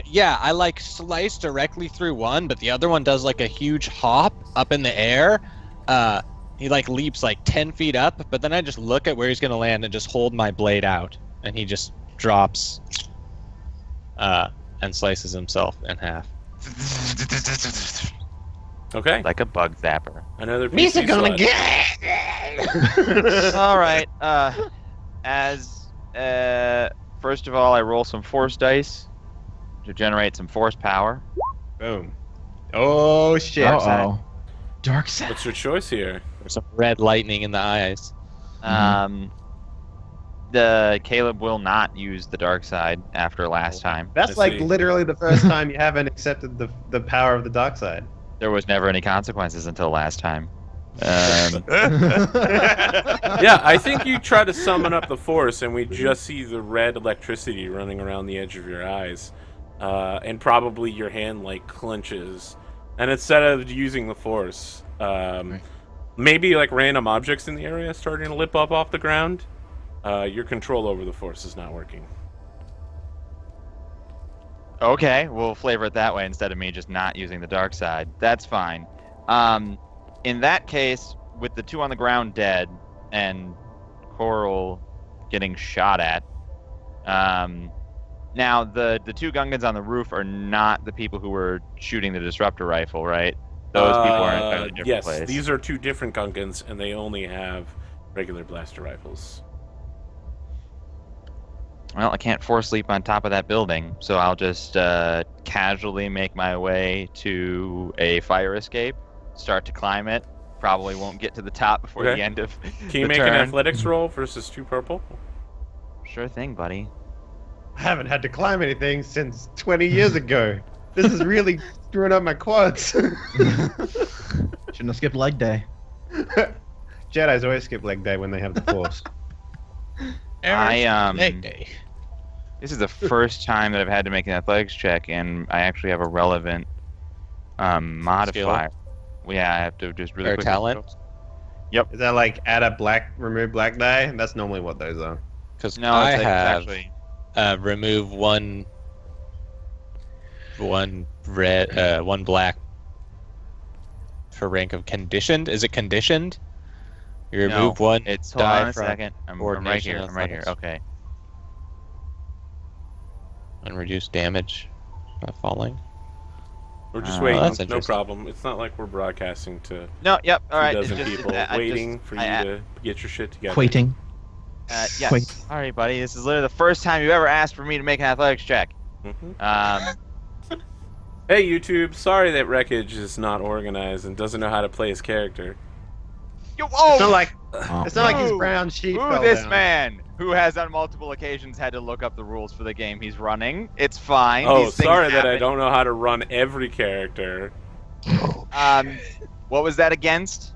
Yeah, I slice directly through one, but the other one does a huge hop up in the air. He leaps 10 feet up, but then I just look at where he's gonna land and just hold my blade out, and he just drops and slices himself in half. Okay. Like a bug zapper. Another PC slot. All right. First of all, I roll some force dice to generate some force power. Boom. Oh shit. Uh-oh. Dark side. What's your choice here? There's some red lightning in the eyes. The Caleb will not use the dark side after last time. That's I see. literally the first time you haven't accepted the power of the dark side. There was never any consequences until last time. Yeah, I think you try to summon up the force, and we just see the red electricity running around the edge of your eyes, and probably your hand clenches. And instead of using the force, maybe random objects in the area starting to lip up off the ground. Your control over the force is not working. Okay, we'll flavor it that way instead of me just not using the dark side. That's fine. In that case, with the two on the ground dead and Coral getting shot at, now the two Gungans on the roof are not the people who were shooting the disruptor rifle, right? Those people are in a entirely different yes, place. these are two different Gungans, and they only have regular blaster rifles. Well, I can't force leap on top of that building, so I'll just casually make my way to a fire escape, start to climb it. Probably won't get to the top before Okay. the end of Can you the make turn. an athletics roll versus two purple? Sure thing, buddy. I haven't had to climb anything since 20 years ago. This is really screwing up my quads. Shouldn't have skipped leg day. Jedi's always skip leg day when they have the force. Leg day. This is the first time that I've had to make an athletics check, and I actually have a relevant modifier. Well, yeah, I have to just really Or quickly. talent? Is that add a remove black die? That's normally what those are. Because No, I it's have actually remove one one red, one black for rank of conditioned. Is it conditioned? You remove one. It's hold die on a from second. I'm right here. coordination I'm right here. athletics. Okay. And reduce damage by falling. We're just Oh, waiting. that's No interesting. problem. It's not like we're broadcasting to No. Yep. All right. 2 It's dozen just, people I waiting just, for you I- to get your shit together. Waiting. Yes. Wait. Sorry, buddy. This is literally the first time you've ever asked for me to make an athletics check. Mhm. Hey YouTube, sorry that Wreckage is not organized and doesn't know how to play his character. It's not like Oh. it's not like his Who- brown sheep. Who fell this down. man who has on multiple occasions had to look up the rules for the game he's running. It's fine. Oh, These things sorry that I happen. don't know how to run every character. What was that against?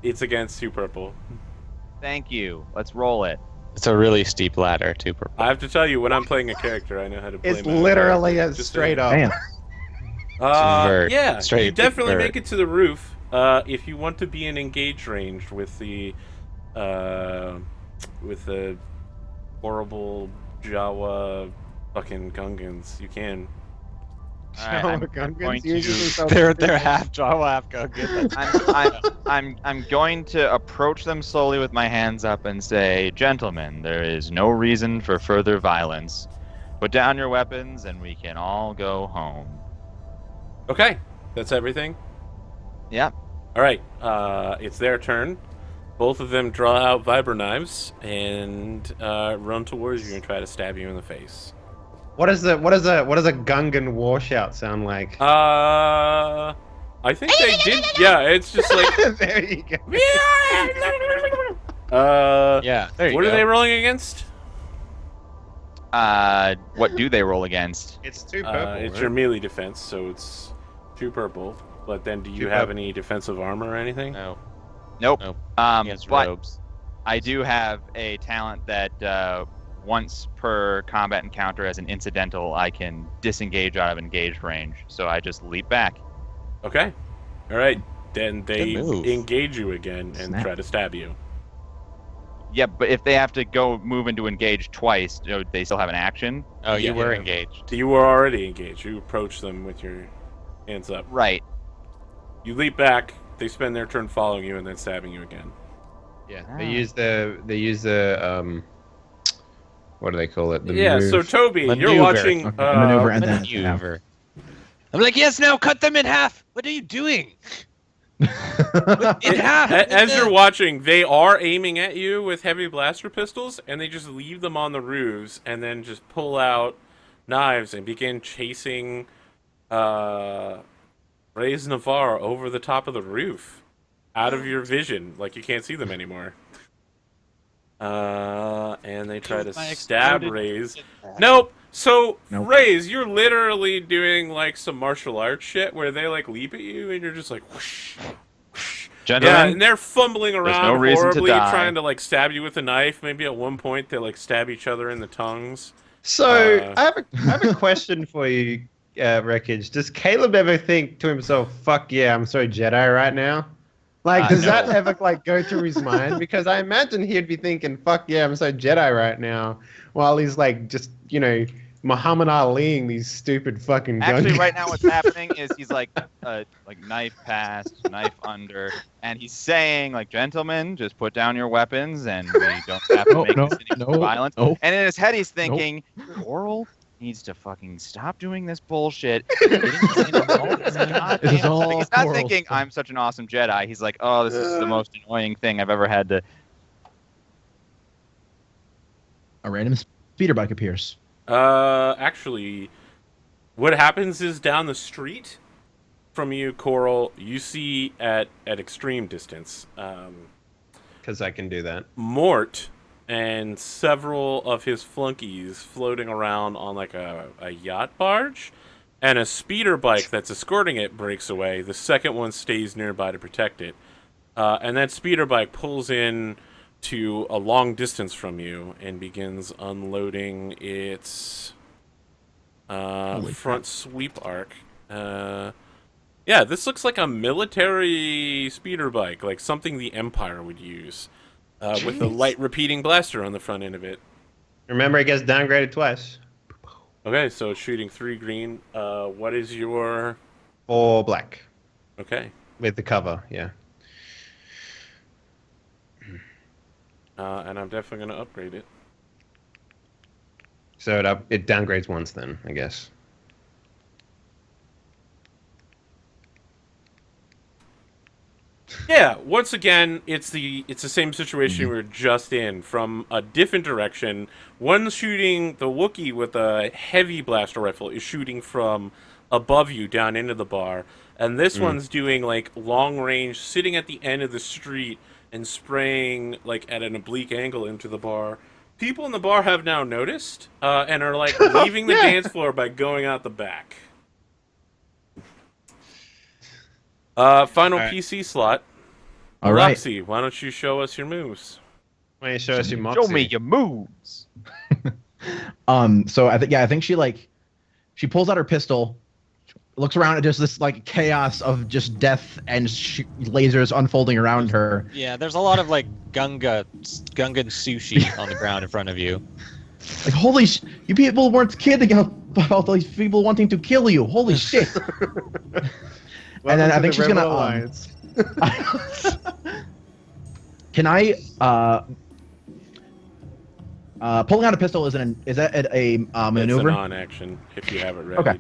It's against 2 purple. Thank you. Let's roll it. It's a really steep ladder, too. I have to tell you, when I'm playing a character, I know how to play It's my own literally character. a Just straight saying. up. Damn. Vert. Yeah, Straight you definitely vert. make it to the roof. If you want to be in engage range with the horrible Jawa fucking Gungans, you can. All right, I'm Gungans going to- usually so They're stupid. half Jawa, half Gungan. I'm going to approach them slowly with my hands up and say, "Gentlemen, there is no reason for further violence. Put down your weapons and we can all go home." Okay, that's everything. Yep. All right, it's their turn. Both of them draw out vibro knives and run towards you and try to stab you in the face. What does a Gungan war shout sound like? I think they did. Yeah, it's just like. There you go. Yeah, there you What go. are they rolling against? What do they roll against? It's 2 purple. It's right? your melee defense, so it's 2 purple. But then, do you 2 have purple. any defensive armor or anything? No, Nope. Nope. But robes. I do have a talent that once per combat encounter as an incidental, I can disengage out of engaged range. So I just leap back. Okay. All right. Then they Good move. engage you again and Snap. try to stab you. Yeah, but if they have to go move into engage twice, they still have an action. Oh, you Yeah. were engaged. You were already engaged. You approach them with your hands up. Right. You leap back. They spend their turn following you and then stabbing you again. Yeah, Ah. they use the what do they call it? The Yeah. move. So Toby, you're Maneuver. watching. Okay, maneuver and then Maneuver. I'm like, yes, now cut them in half. What are you doing? In half. As you're watching, they are aiming at you with heavy blaster pistols, and they just leave them on the roofs, and then just pull out knives and begin chasing Reyes Navarre over the top of the roof, out of your vision, like you can't see them anymore. And they try to My stab exploded- Reyes. Nope. So Nope. Reyes, you're literally doing like some martial arts shit where they like leap at you, and you're just like whoosh. Yeah, Gentlemen, and they're fumbling around no reason to horribly, die. trying to like stab you with a knife. Maybe at one point they like stab each other in the tongues. So I have a question for you, Wreckage. Does Caleb ever think to himself, "Fuck yeah, I'm so Jedi right now"? Like, does that No. ever like go through his mind? Because I imagine he'd be thinking, "Fuck yeah, I'm so Jedi right now," while he's like just Muhammad Aliing these stupid fucking. actually, Gungans. right now what's happening is he's like knife past, knife under, and he's saying like, "Gentlemen, just put down your weapons, and we don't have to make this any more violent." And in his head, he's thinking, "Coral needs to fucking stop doing this bullshit." This is all He's not Coral's thinking, fault. "I'm such an awesome Jedi." He's like, "Oh, this is the most annoying thing I've ever had to." A random speeder bike appears. Actually, what happens is down the street from you, Coral, you see at extreme distance, Because I can do that. Mort and several of his flunkies floating around on like a yacht barge, and a speeder bike that's escorting it breaks away. The second one stays nearby to protect it, and that speeder bike pulls in to a long distance from you and begins unloading its front sweep arc. Yeah, this looks like a military speeder bike, like something the Empire would use, with a light repeating blaster on the front end of it. Remember, it gets downgraded twice. Okay, so it's shooting 3 green. What is your... 4 black Okay. with the cover. Yeah. And I'm definitely going to upgrade it. So it downgrades once then, I guess. Yeah, once again, it's the same situation we were just in from a different direction. One's shooting the Wookiee with a heavy blaster rifle is shooting from above you down into the bar, and this one's doing like long range, sitting at the end of the street and spraying like at an oblique angle into the bar. People in the bar have now noticed and are like leaving the dance floor by going out the back. Final PC slot. All right. Mulaxi, why don't you show us your moves? Why don't you show us your moxie? Show me your moves. So I think she pulls out her pistol, looks around at just this like chaos of just death and lasers unfolding around her. Yeah, there's a lot of like Gungan sushi on the ground in front of you. Like, holy you people weren't kidding about these people wanting to kill you. Holy shit. And then I think she's gonna can I pulling out a pistol is that a maneuver? It's a non-action if you have it ready. Okay.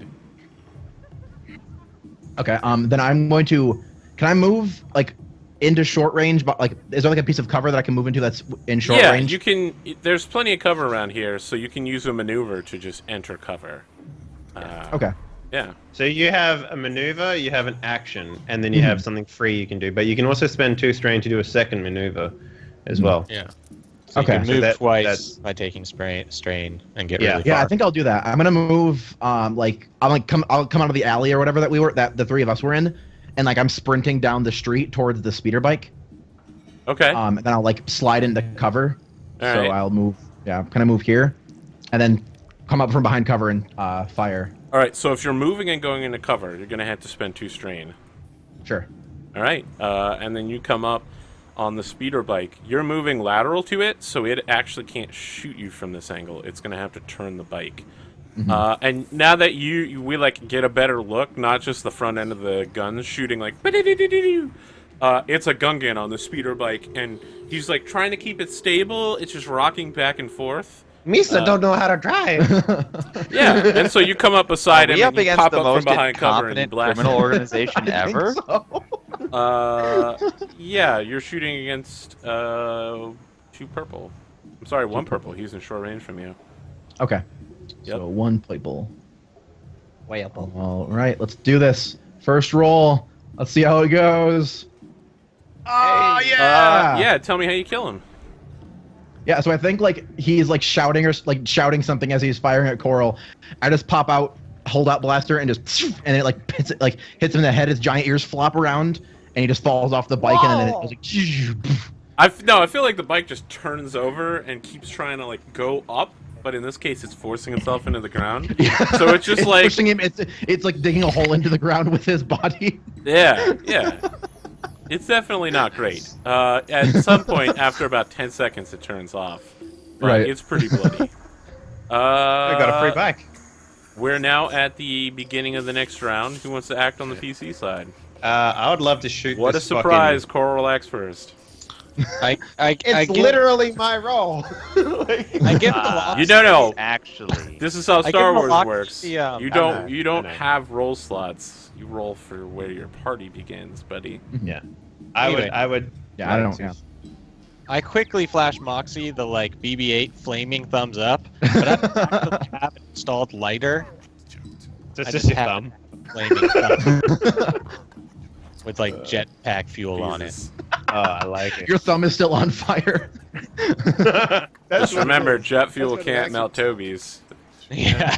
Okay, then I'm going to... Can I move, like, into short range? But, like, is there, like, a piece of cover that I can move into that's in short range? Yeah, you can... There's plenty of cover around here, so you can use a maneuver to just enter cover. Okay. Yeah. So you have a maneuver, you have an action, and then you have something free you can do. But you can also spend 2 strain to do a second maneuver as well. Yeah. So Okay. you can move So twice by taking strain and get really Yeah, far. I think I'll do that. I'm gonna move, I'll come out of the alley or whatever that the 3 of us were in, and, like, I'm sprinting down the street towards the speeder bike. Okay. And then I'll, like, slide into cover. All So right. I'll move, kind of move here, and then come up from behind cover and fire. All right, so if you're moving and going into cover, you're going to have to spend 2 strain. Sure. All right, and then you come up on the speeder bike. You're moving lateral to it, so it actually can't shoot you from this angle. It's going to have to turn the bike. And now that we like get a better look, not just the front end of the guns shooting like, it's a Gungan on the speeder bike, and he's like trying to keep it stable. It's just rocking back and forth. Misa don't know how to drive. Yeah, and so you come up beside Are him we up and you against pop the up from most behind cover and you incompetent blast criminal him. organization ever? Yeah, you're shooting against 2 purple. I'm sorry, 1 purple. He's in short range from you. Okay. Yep. So 1 purple. Way up. All right, let's do this. First roll. Let's see how it goes. Oh, Yeah, tell me how you kill him. Yeah, so I think, like, he's, like, shouting shouting something as he's firing at Coral. I just pop out, hold out blaster, and just, and it, like, hits him in the head. His giant ears flop around, and he just falls off the bike, and then it was like, I feel like the bike just turns over and keeps trying to, like, go up, but in this case, it's forcing itself into the ground. So it's just like... pushing him, it's like digging a hole into the ground with his body. Yeah. It's definitely not great. At some point, after about 10 seconds, it turns off. But Right. it's pretty bloody. I got a free bike. We're now at the beginning of the next round. Who wants to act on the PC side? I would love to shoot What a this surprise! Coral, relax first. It's literally my role. I give You don't know. Actually, This is how I Star give Wars Mulaxi works. the, You know, don't I know. have roll slots. You roll for where your party begins, buddy. Yeah. Anyway. I would. Yeah, I don't know. I quickly flash Moxie the like BB-8 flaming thumbs up, but I actually have it installed lighter. Just, I just your have thumb. Flaming thumb with like jetpack fuel on it. Jesus. Oh, I like it. Your thumb is still on fire. Just remember, jet fuel what it can't actually- melt Toby's. Yeah.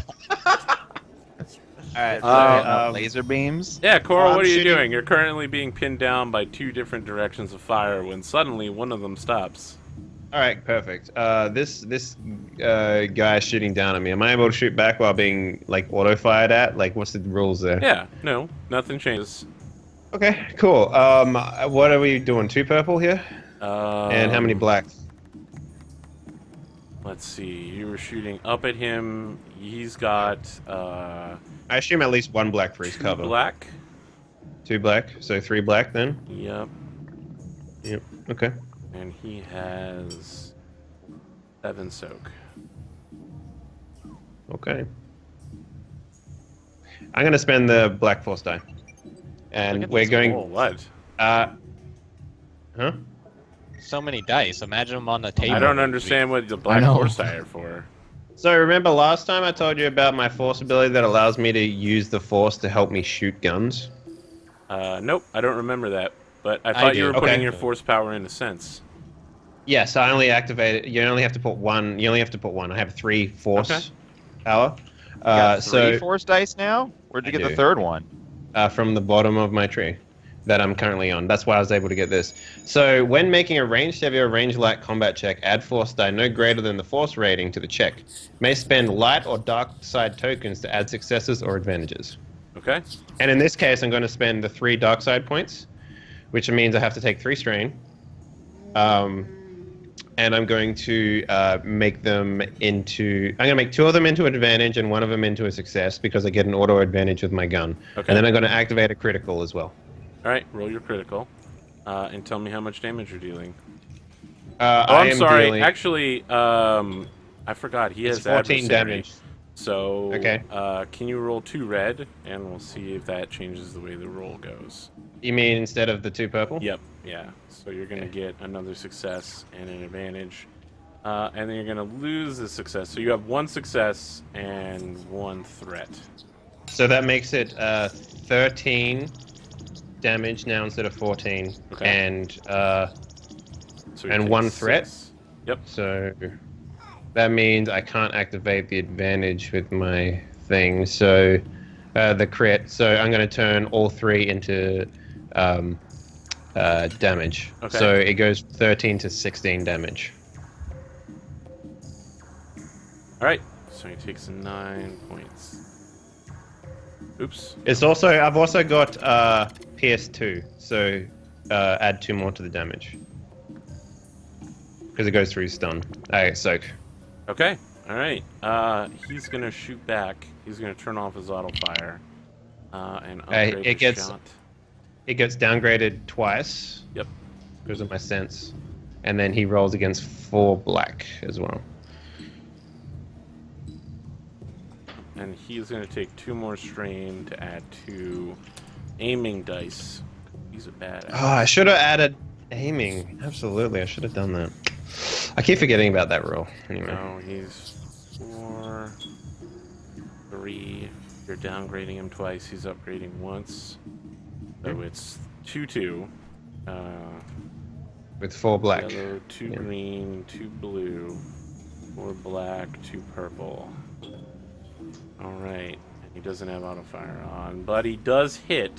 All right. Uh, laser beams. Yeah, Coral, I'm what are you shooting- doing? You're currently being pinned down by 2 different directions of fire when suddenly one of them stops. all right. Perfect. This guy is shooting down at me. Am I able to shoot back while being like auto fired at? Like, what's the rules there? Yeah, no, nothing changes. Okay. Cool. What are we doing? 2 purple here, and how many black? Let's see. You were shooting up at him. He's got I assume at least one black for his 2 cover. black. 2 black, so 3 black then. Yep. Yep. Okay. And he has 7 soak. Okay. I'm gonna spend the black force die, Look and at we're this going. Oh, what? Huh? So many dice. Imagine them on the table. I don't understand what the black know. force die are for. So remember last time I told you about my force ability that allows me to use the force to help me shoot guns? Nope, I don't remember that. But I I thought you do. were putting Okay. your force power into sense. Yes, I only activate it. You only have to put one. You only have to put one. I have 3 force Okay. power. You got 3 So force dice now? Where'd you I get the do. 3rd one? From the bottom of my tree that I'm currently on. That's why I was able to get this. So when making a ranged heavy or range light combat check, add force die no greater than the force rating to the check. May spend light or dark side tokens to add successes or advantages. Okay? And in this case, I'm going to spend the 3 dark side points, which means I have to take 3 strain. And I'm going to make them into. I'm going to make 2 of them into advantage and 1 of them into a success because I get an auto advantage with my gun. Okay. And then I'm going to activate a critical as well. Alright, roll your critical. And tell me how much damage you're dealing. Oh, I'm sorry. Actually, I forgot. He has It's 14 adversary. damage. So, Okay. Can you roll 2 red, and we'll see if that changes the way the roll goes. You mean instead of the 2 purple? Yep, yeah. So you're going to get another success and an advantage. And then you're going to lose the success. So you have 1 success and 1 threat. So that makes it 13 damage now instead of 14. Okay. And So you And take 1 threat? 6. Yep. so that means I can't activate the advantage with my thing. So the crit. So I'm going to turn all 3 into damage. Okay. So it goes 13 to 16 damage. Alright. So he takes 9 points. Oops. It's also I've also got PS2, so add 2 more to the damage because it goes through stun. Alright, soak. Okay. Alright. He's going to shoot back. He's going to turn off his auto fire. And upgrade it his gets- shot. It gets downgraded twice. Yep. Because of my sense, and then he rolls against 4 black as well. And he's going to take 2 more strain to add 2 aiming dice. He's a badass. Oh, I should have added aiming. Absolutely, I should have done that. I keep forgetting about that roll. Anyway. No, he's 4, 3. You're downgrading him twice. He's upgrading once. So it's 2-2. With 4 black. Yellow, 2 Yeah. green, 2 blue, 4 black, 2 purple. Alright. He doesn't have auto fire on, but he does hit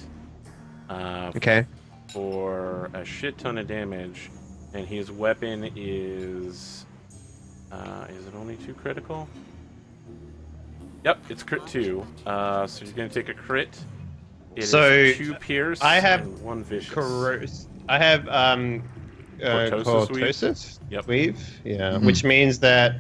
Okay. for a shit ton of damage. And his weapon is it only 2 critical? Yep, it's crit 2. So he's going to take a crit. It is So, 2 pierce I have and 1 vicious. I have Cortosis weave? cortosis Yep. weave. Yeah, Mhm. which means that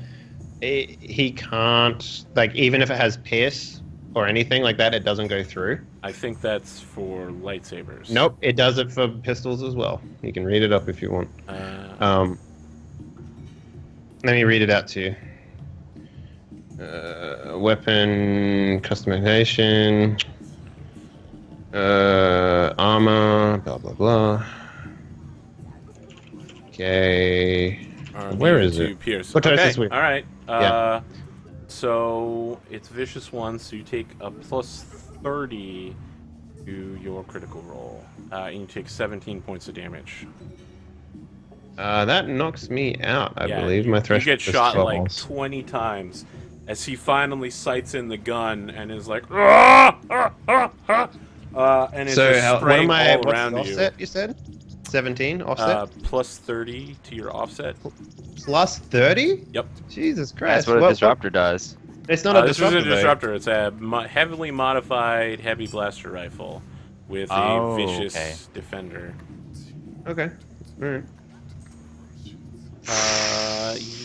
he can't, like, even if it has pierce or anything like that, it doesn't go through. I think that's for lightsabers. Nope, it does it for pistols as well. You can read it up if you want. Let me read it out to you. Weapon customization, armor, blah blah blah. Okay. Where is it? Pierce. Cortosis Okay. weave. All right. Yeah. So it's vicious 1, so you take a plus 30 to your critical roll, and you take 17 points of damage. That knocks me out, I Yeah, believe. My You threshold get is shot 12. like 20 times as he finally sights in the gun and is like, "Ah, ah, ah, ah," and it's So just what spraying am I? all What's around the you. offset? You said 17 offset Plus 30 to your offset. plus 30. Yep. Jesus Christ! That's what a disruptor does. It's not a This disruptor. isn't a disruptor. It's a heavily modified heavy blaster rifle with a Oh, vicious okay. defender. Though. Okay. All right.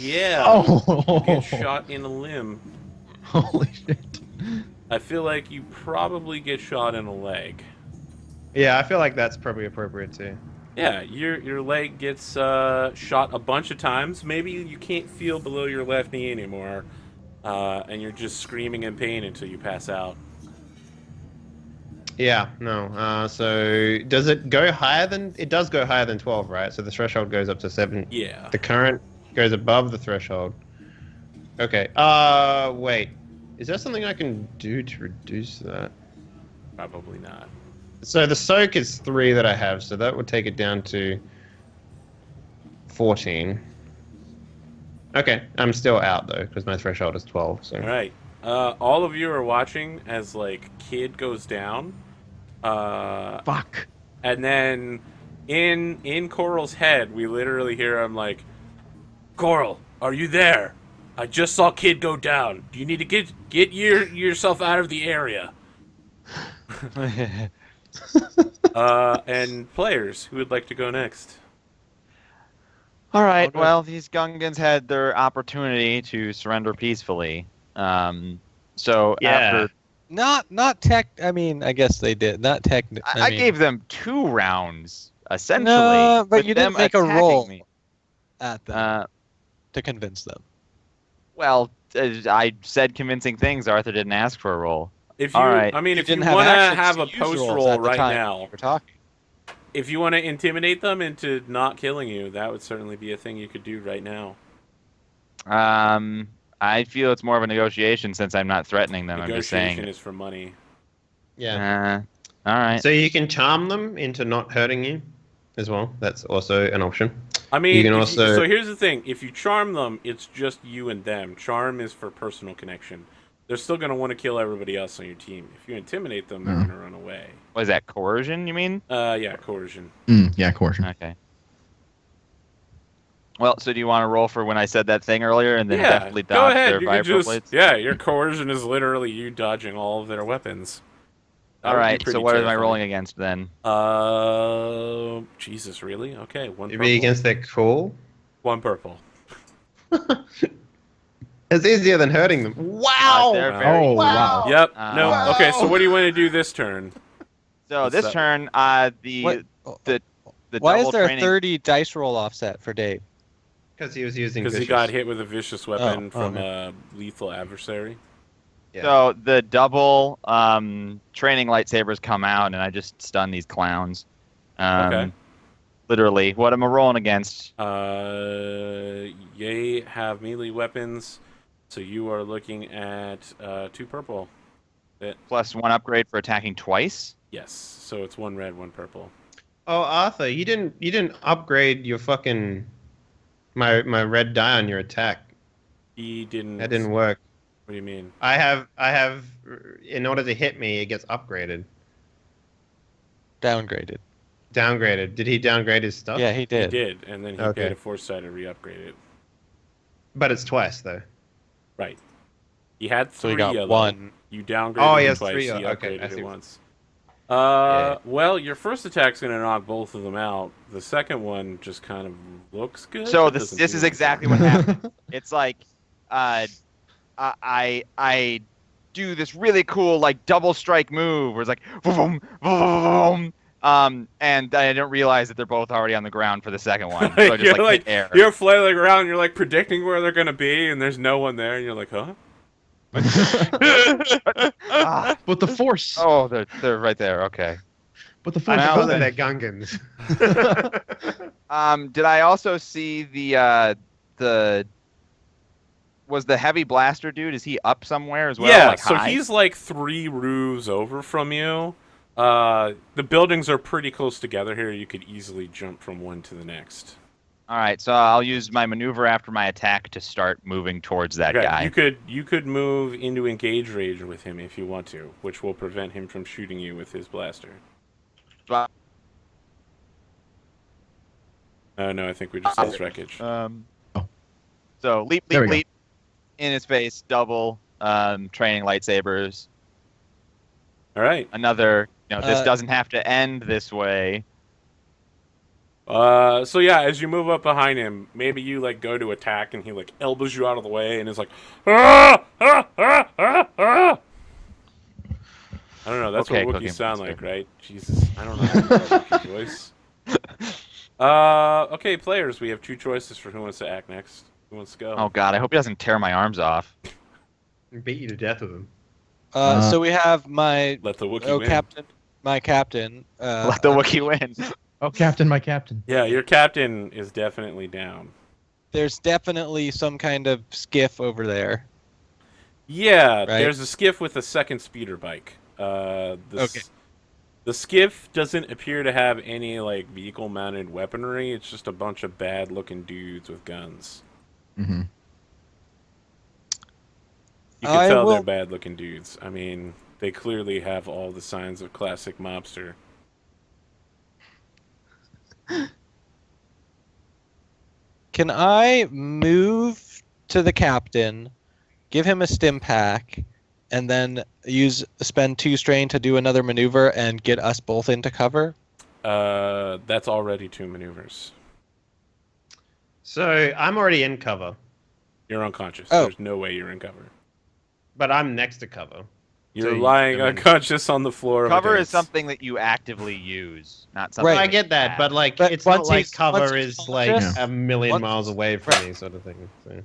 Yeah. Oh. Get shot in a limb. Holy shit. I feel like you probably get shot in a leg. Yeah, I feel like that's probably appropriate too. Yeah, your leg gets shot a bunch of times. Maybe you can't feel below your left knee anymore, and you're just screaming in pain until you pass out. Yeah, no. So does it go higher than? It does go higher than 12, right? So the threshold goes up to 7. Yeah. The current goes above the threshold. Okay. Wait. Is there something I can do to reduce that? Probably not. So the soak is 3 that I have, so that would take it down to 14. Okay, I'm still out though because my threshold is 12. So. All right. All of you are watching as like Kid goes down. Fuck. And then in Coral's head, we literally hear him like, "Coral, are you there? I just saw Kid go down. Do you need to get yourself out of the area?" And players, who would like to go next? All right. Okay. Well, these Gungans had their opportunity to surrender peacefully. So Yeah. after Not tech. I mean, I guess they did. Not tech. I gave them 2 rounds essentially. No, but with you didn't them make a attacking roll me. at them Uh, to convince them. well, I said convincing things. Arthur didn't ask for a roll. If you, All right. I mean, if you didn't have want to actions have to a use post rolls roll at the right time now, we're talking. if you want to intimidate them into not killing you, that would certainly be a thing you could do right now. I feel it's more of a negotiation since I'm not threatening them. I'm just Negotiation saying. is for money. Yeah. All right. So you can charm them into not hurting you, as well. That's also an option. I mean, You can also- so here's the thing. If you charm them, it's just you and them. Charm is for personal connection. They're still going to want to kill everybody else on your team. If you intimidate them, they're going to run away. What is that, coercion, you mean? Yeah, coercion. Yeah, coercion. Okay. Well, so do you want to roll for when I said that thing earlier and then Yeah, definitely go dodge ahead. their You can just, vibroblades? yeah, your coercion is literally you dodging all of their weapons. That All would be right, so pretty what am I terrifying. rolling against then? Jesus, really? Okay, one It'd purple. be against their cool. One purple. It's easier than hurting them. Wow! They're very Oh, wow. Yep. Uh, No. Wow. Okay, so what do you want to do this turn? So What's this that? turn, the Why is double there a training- 30 dice roll offset for Dave? Because he was using Because he vicious. got hit with a vicious weapon Oh, from okay. a lethal adversary. Yeah. So the double training lightsabers come out, and I just stun these clowns. Okay. Literally, what am I rolling against? They have melee weapons, so you are looking at 2 purple. Plus 1 upgrade for attacking twice. Yes, so it's 1 red, 1 purple. Oh, Arthur, you didn't upgrade your fucking my red die on your attack. He didn't. That didn't work. What do you mean? I have in order to hit me, it gets upgraded, Downgraded. downgraded. Did he downgrade his stuff? Yeah, he He did. did, and then he Okay. paid a foresight to re-upgrade it. But it's twice though. Right. He had 3 So he got of them. 1. You downgraded Oh, he it has twice. 3, He okay, upgraded I see it what- once. Yeah. Well, your first attack's gonna knock both of them out. The second one just kind of looks good. So but this doesn't is do anything. exactly what happened. It's like, I do this really cool like double strike move where it's like, vroom, vroom, and I don't realize that they're both already on the ground for the second one. So I just You're like hit air. You're flailing around. You're like predicting where they're gonna be, and there's no one there, and you're like, huh? Ah, But the force. oh, they're right there. Okay. But the I force. know goes that in. they're Gungans. Did I also see the was the heavy blaster dude? Is he up somewhere as well? Yeah. like So high? he's like 3 roofs over from you. The buildings are pretty close together here. You could easily jump from one to the next. All right. So I'll use my maneuver after my attack to start moving towards that Okay, guy. You could move into engage range with him if you want to, which will prevent him from shooting you with his blaster. But- Oh no, I think we just lost wreckage. So leap, There we leap, go. leap in his face, double training lightsabers. All right. Another, this Uh, doesn't have to end this way. So yeah, as you move up behind him, maybe you like go to attack, and he like elbows you out of the way, and is like, ah, ah, ah, ah, ah. I don't know. That's Okay, what Cookie Wookiees sound Monster. like, right? Jesus, I don't know how to do a Wookiee voice. Okay, players, we have two choices for who wants to act next. Who wants to go? Oh God, I hope he doesn't tear my arms off. Beat you to death with him. So we have my Let the Wookiee win. captain. My captain. Let the Wookiee win. Oh, Captain, my Captain. Yeah, your captain is definitely down. There's definitely some kind of skiff over there. Yeah, Right. there's a skiff with a second speeder bike. Okay. The skiff doesn't appear to have any like vehicle-mounted weaponry. It's just a bunch of bad-looking dudes with guns. Mm-hmm. You can tell they're bad-looking dudes. I mean, they clearly have all the signs of classic mobster. Can I move to the captain, give him a stim pack, and then spend 2 strain to do another maneuver and get us both into cover? That's already 2 maneuvers. So I'm already in cover, You're unconscious. Oh. There's no way you're in cover. but I'm next to cover. You're So lying I mean- unconscious on the floor. Of a Cover is dance. something that you actively use, not something. Right. I that get you that, have. but like But it's not once like he's- cover once he's is like conscious- a million once- miles away from Right. me, sort of thing. So.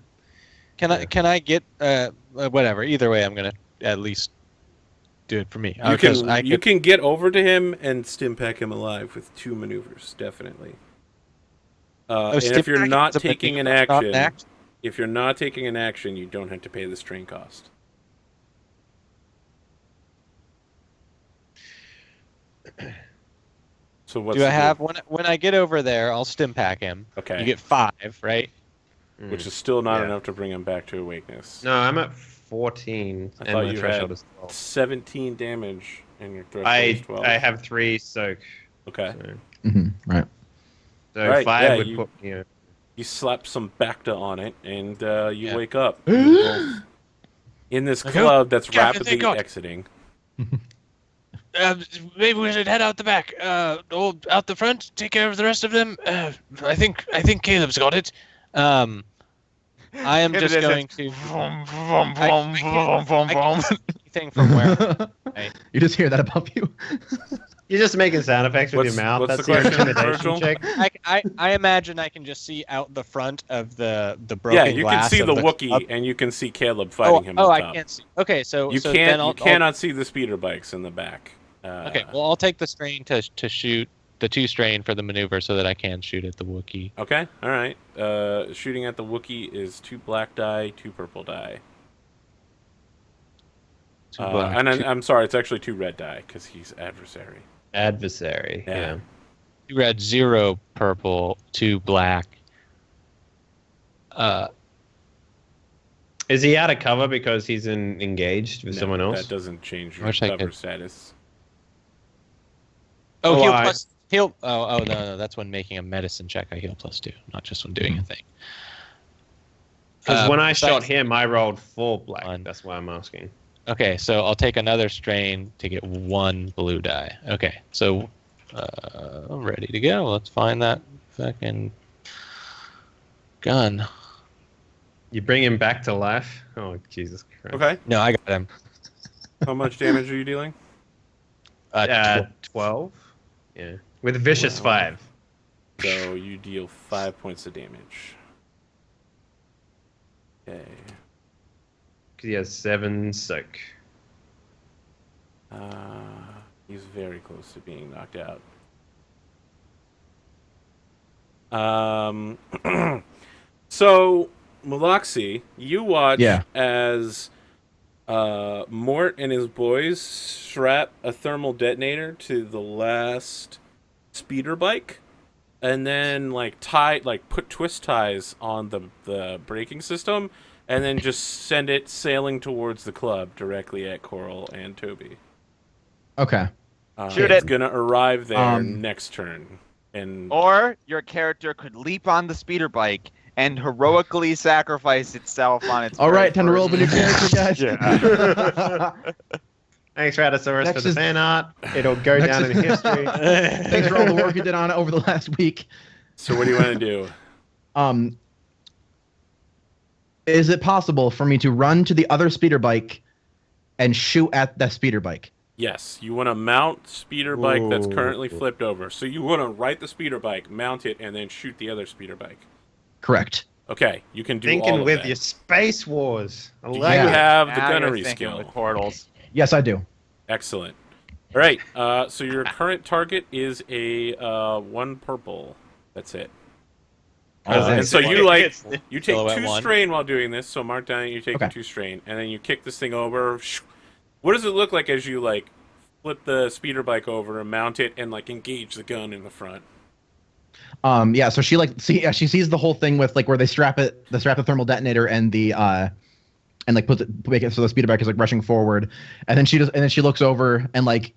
Can I get whatever? Either way, I'm gonna at least do it for me. You can get over to him and stim pack him alive with 2 maneuvers, definitely. And if you're not taking an action, if you're not taking an action, you don't have to pay the strain cost. So what's Do I the have deal? when I get over there? I'll stim pack him. Okay, You get 5, right? which is still not Yeah. enough to bring him back to awakeness. No, I'm at 14, I and thought my you threshold had is 12. 17 damage, and your threshold is 12. I have 3 soak. Okay, So, Mm-hmm. Right. so Right, 5 yeah, would you- put me. you slap some Bacta on it, and you Yeah. wake up. You're both in this Okay. club that's Captain, rapidly thank God. exiting. Maybe we should head out the back. Out the front. Take care of the rest of them. I think Caleb's got it. I am just going to Vroom, vroom, I vroom, can't- vroom, vroom, vroom. anything from where. You just hear that above you. You're just making sound effects with What's- your mouth. what's That's the your question, intimidation Virgil? check. I imagine I can just see out the front of the broken Yeah, you can glass see of the club. Wookiee, and you can see Caleb fighting him Oh, up I top. can't see. Okay, so You so can't. then You I'll cannot see the speeder bikes in the back. okay, well I'll take the strain to shoot the 2 strain for the maneuver so that I can shoot at the Wookiee. Okay. All right. Shooting at the Wookiee is 2 black die, 2 purple die. I'm sorry, it's actually 2 red die because he's adversary. Adversary. Yeah. Yeah. 2 red, 0 purple, 2 black. Is he out of cover because he's engaged with No, someone else? That doesn't change your Wish I cover could. status. Oh, Oh, heal I- plus heal. Oh, no, that's when making a medicine check. I heal +2, not just when doing a thing. Because when I besides- shot him, I rolled 4 black. One. That's why I'm asking. Okay, so I'll take another strain to get 1 blue die. Okay, so I'm ready to go. Let's find that fucking gun. You bring him back to life? Oh, Jesus Christ. Okay. No, I got him. How much damage are you dealing? 12? Yeah. With Vicious Wow. 5. So you deal 5 points of damage. Okay. Because he has 7 soak. He's very close to being knocked out. So Mulaxi, you watch Yeah. as Mort and his boys strap a thermal detonator to the last speeder bike, and then put twist ties on the braking system, and then just send it sailing towards the club directly at Coral and Toby. Okay. Shoot It's it. gonna arrive there Um, next turn, and Or your character could leap on the speeder bike and heroically sacrifice itself on its. All very right, time to roll up a new first- character, guys. Thanks, Raddosaurus, Next for the is- fan art. It'll go Next down is- in history. Thanks for all the work you did on it over the last week. So what do you want to do? Um, is it possible for me to run to the other speeder bike and shoot at the speeder bike? Yes, you want to mount speeder bike that's currently Ooh. flipped over. So you want to right the speeder bike, mount it, and then shoot the other speeder bike. Correct. Okay, you can do all Thinking of with that. your Space Wars. I Do like you it. have the Now you're gunnery thinking skill? with portals. Yes, I do. Excellent. All right. So your current target is a 1 purple. That's it. And so you you take Silhouette 2 1. strain while doing this. So mark down you're taking Okay. 2 strain, and then you kick this thing over. What does it look like as you like flip the speeder bike over and mount it and like engage the gun in the front? Yeah, so she she sees the whole thing with like where they strap the thermal detonator and the and like make it so the speeder bike is like rushing forward, and then she looks over and like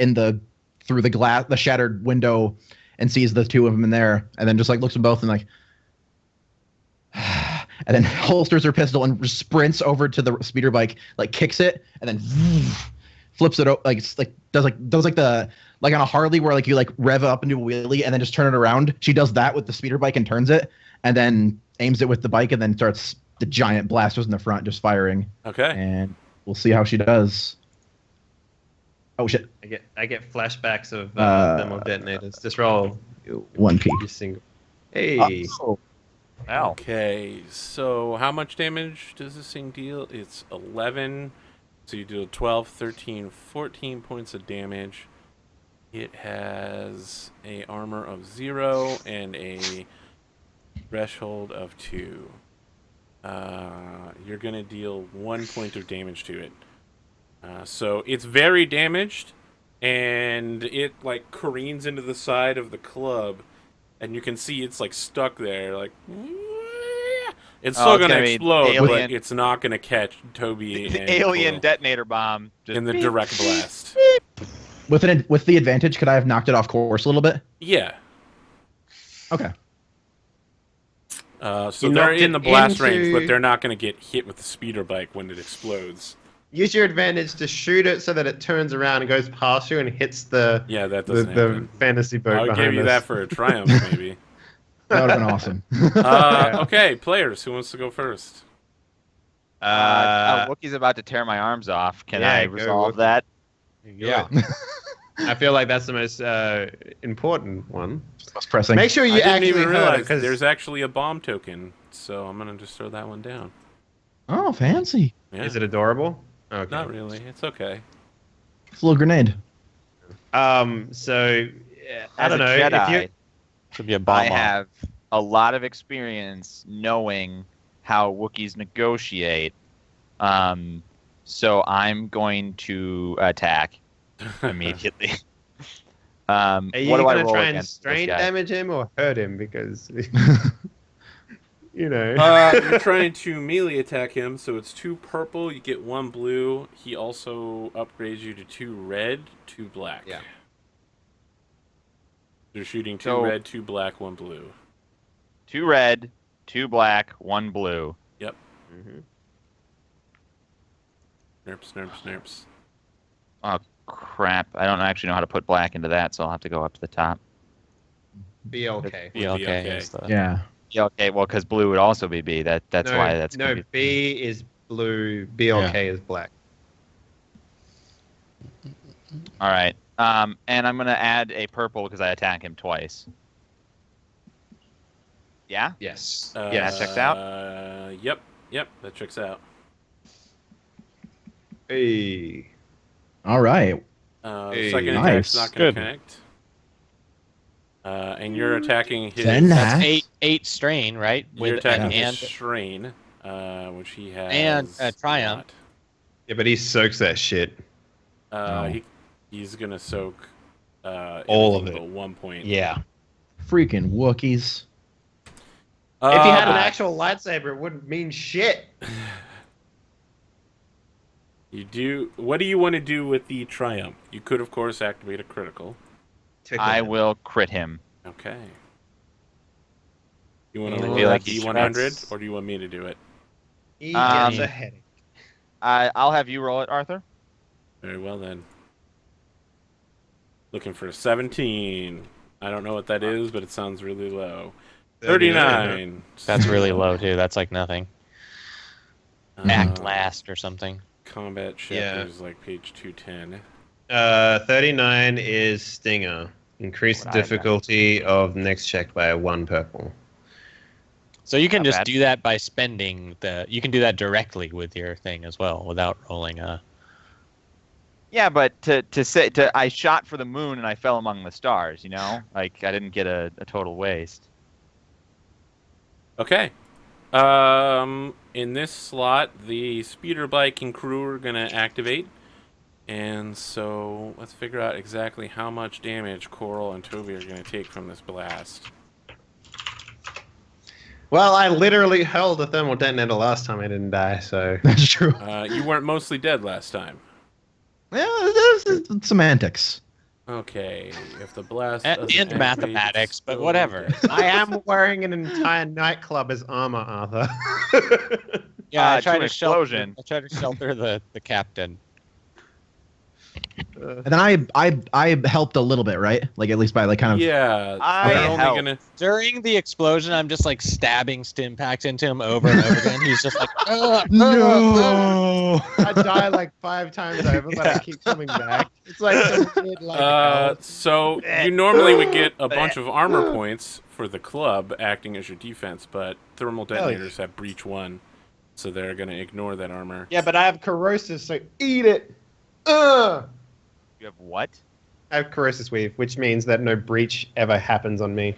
through the shattered window and sees the two of them in there, and then just like looks at both and like and then holsters her pistol and just sprints over to the speeder bike, like kicks it, and then flips it does the like on a Harley where like you like rev up and do a wheelie and then just turn it around. She does that with the speeder bike and turns it, and then aims it with the bike and then starts the giant blasters in the front just firing. Okay. And we'll see how she does. Oh shit! I get flashbacks of thermal detonators. Just roll 1 P. your single. Hey. Oh. Wow. Okay, so how much damage does this thing deal? It's 11. So you do 12, 13, 14 points of damage. It has a armor of 0 and a threshold of 2. You're going to deal 1 point of damage to it. So it's very damaged, and it like careens into the side of the club, and you can see it's like stuck there, like it's still it's gonna gonna be explode, but alien- it's not gonna catch Toby The and alien Quill detonator bomb. Just in the direct blast. With the advantage, could I have knocked it off course a little bit? Yeah. Okay. So You they're knocked in it the blast range, into- but they're not gonna get hit with the speeder bike when it explodes. Use your advantage to shoot it so that it turns around and goes past you and hits the Yeah, that the, doesn't the happen. fantasy boat I'll behind give you us. that for a triumph, maybe. That would have been awesome. Okay, players, who wants to go first? Wookiee's about to tear my arms off. Can yeah, I go resolve Wookiee. that? Yeah. I feel like that's the most important one. Most pressing. Make sure you I didn't actually even hurt realize it, 'cause- there's actually a bomb token, so I'm gonna just throw that one down. Oh, fancy. Yeah, Is it adorable? Okay. not really. It's okay. It's a little grenade. So I As don't a know Jedi, if you. Should be a bomb. I have a lot of experience knowing how Wookiees negotiate. So I'm going to attack immediately. Are you what do I gonna roll try and against this strain guy? damage him or hurt him? Because you know. You're trying to melee attack him, so it's 2 purple. You get 1 blue. He also upgrades you to 2 red, 2 black. Yeah. You're shooting 2 So- red, 2 black, 1 blue. 2 red, 2 black, 1 blue. Yep. Mhm. Nerps, nerps, nerps. Oh crap! I don't actually know how to put black into that, so I'll have to go up to the top. Be okay. BLK okay. is the Yeah. Yeah, okay. Well, because blue would also be B. That's no, why that's no. confusing. B is blue. BLK is black. All right. And I'm gonna add a purple because I attack him twice. Yeah. Yes. Yeah, that checks out. Yep, that checks out. Hey. All right. Hey. Second Nice. attack's not going Good. to connect. And you're attacking his... Then that's Nice. eight strain, right? You're attacking his and strain, which he has... And, Triumph. not. Yeah, but he soaks that shit. Oh. He's going to soak All of everything it. but 1 point. Yeah. Freaking Wookiees. If he had an but actual lightsaber, it wouldn't mean shit. you do... What do you want to do with the Triumph? You could, of course, activate a critical. I will crit him. Okay. You want I to feel roll like like he D100, strikes- or do you want me to do it? He gets Um, a headache. I'll have you roll it, Arthur. Very well, then. Looking for a 17. I don't know what that is, but it sounds really low. 39. That's really low too. That's like nothing. Act Uh, last or something. Combat chapters like page 210. 39 is Stinger. Increase the What I have difficulty of next check by 1 purple. So you can Not just bad. do that by spending the. You can do that directly with your thing as well without rolling a. Yeah, but I shot for the moon and I fell among the stars. You know, like I didn't get a total waste. Okay. In this slot, the speeder bike and crew are going to activate. And so let's figure out exactly how much damage Coral and Toby are going to take from this blast. Well, I literally held a thermal detonator last time I didn't die, so... That's true. You weren't mostly dead last time. Yeah, it's semantics. Okay, if the blast And doesn't activate, mathematics, it's but still whatever. dead. I am wearing an entire nightclub as armor, Arthur. Yeah, I To tried an to explosion. shelter the captain. And then I helped a little bit, right? Like at least by like kind of. Yeah, I they're only helped. gonna. During the explosion, I'm just like stabbing stim packs into him over and over again. He's just like, No. I die like 5 times over, but I keep coming back. It's like some weird, like, hell. So you normally would get a bunch of armor points for the club acting as your defense, but thermal detonators have breach 1, so they're gonna ignore that armor. Yeah, but I have corrosive, so eat it. Ugh. You have what? I have corrosive weave, which means that no breach ever happens on me.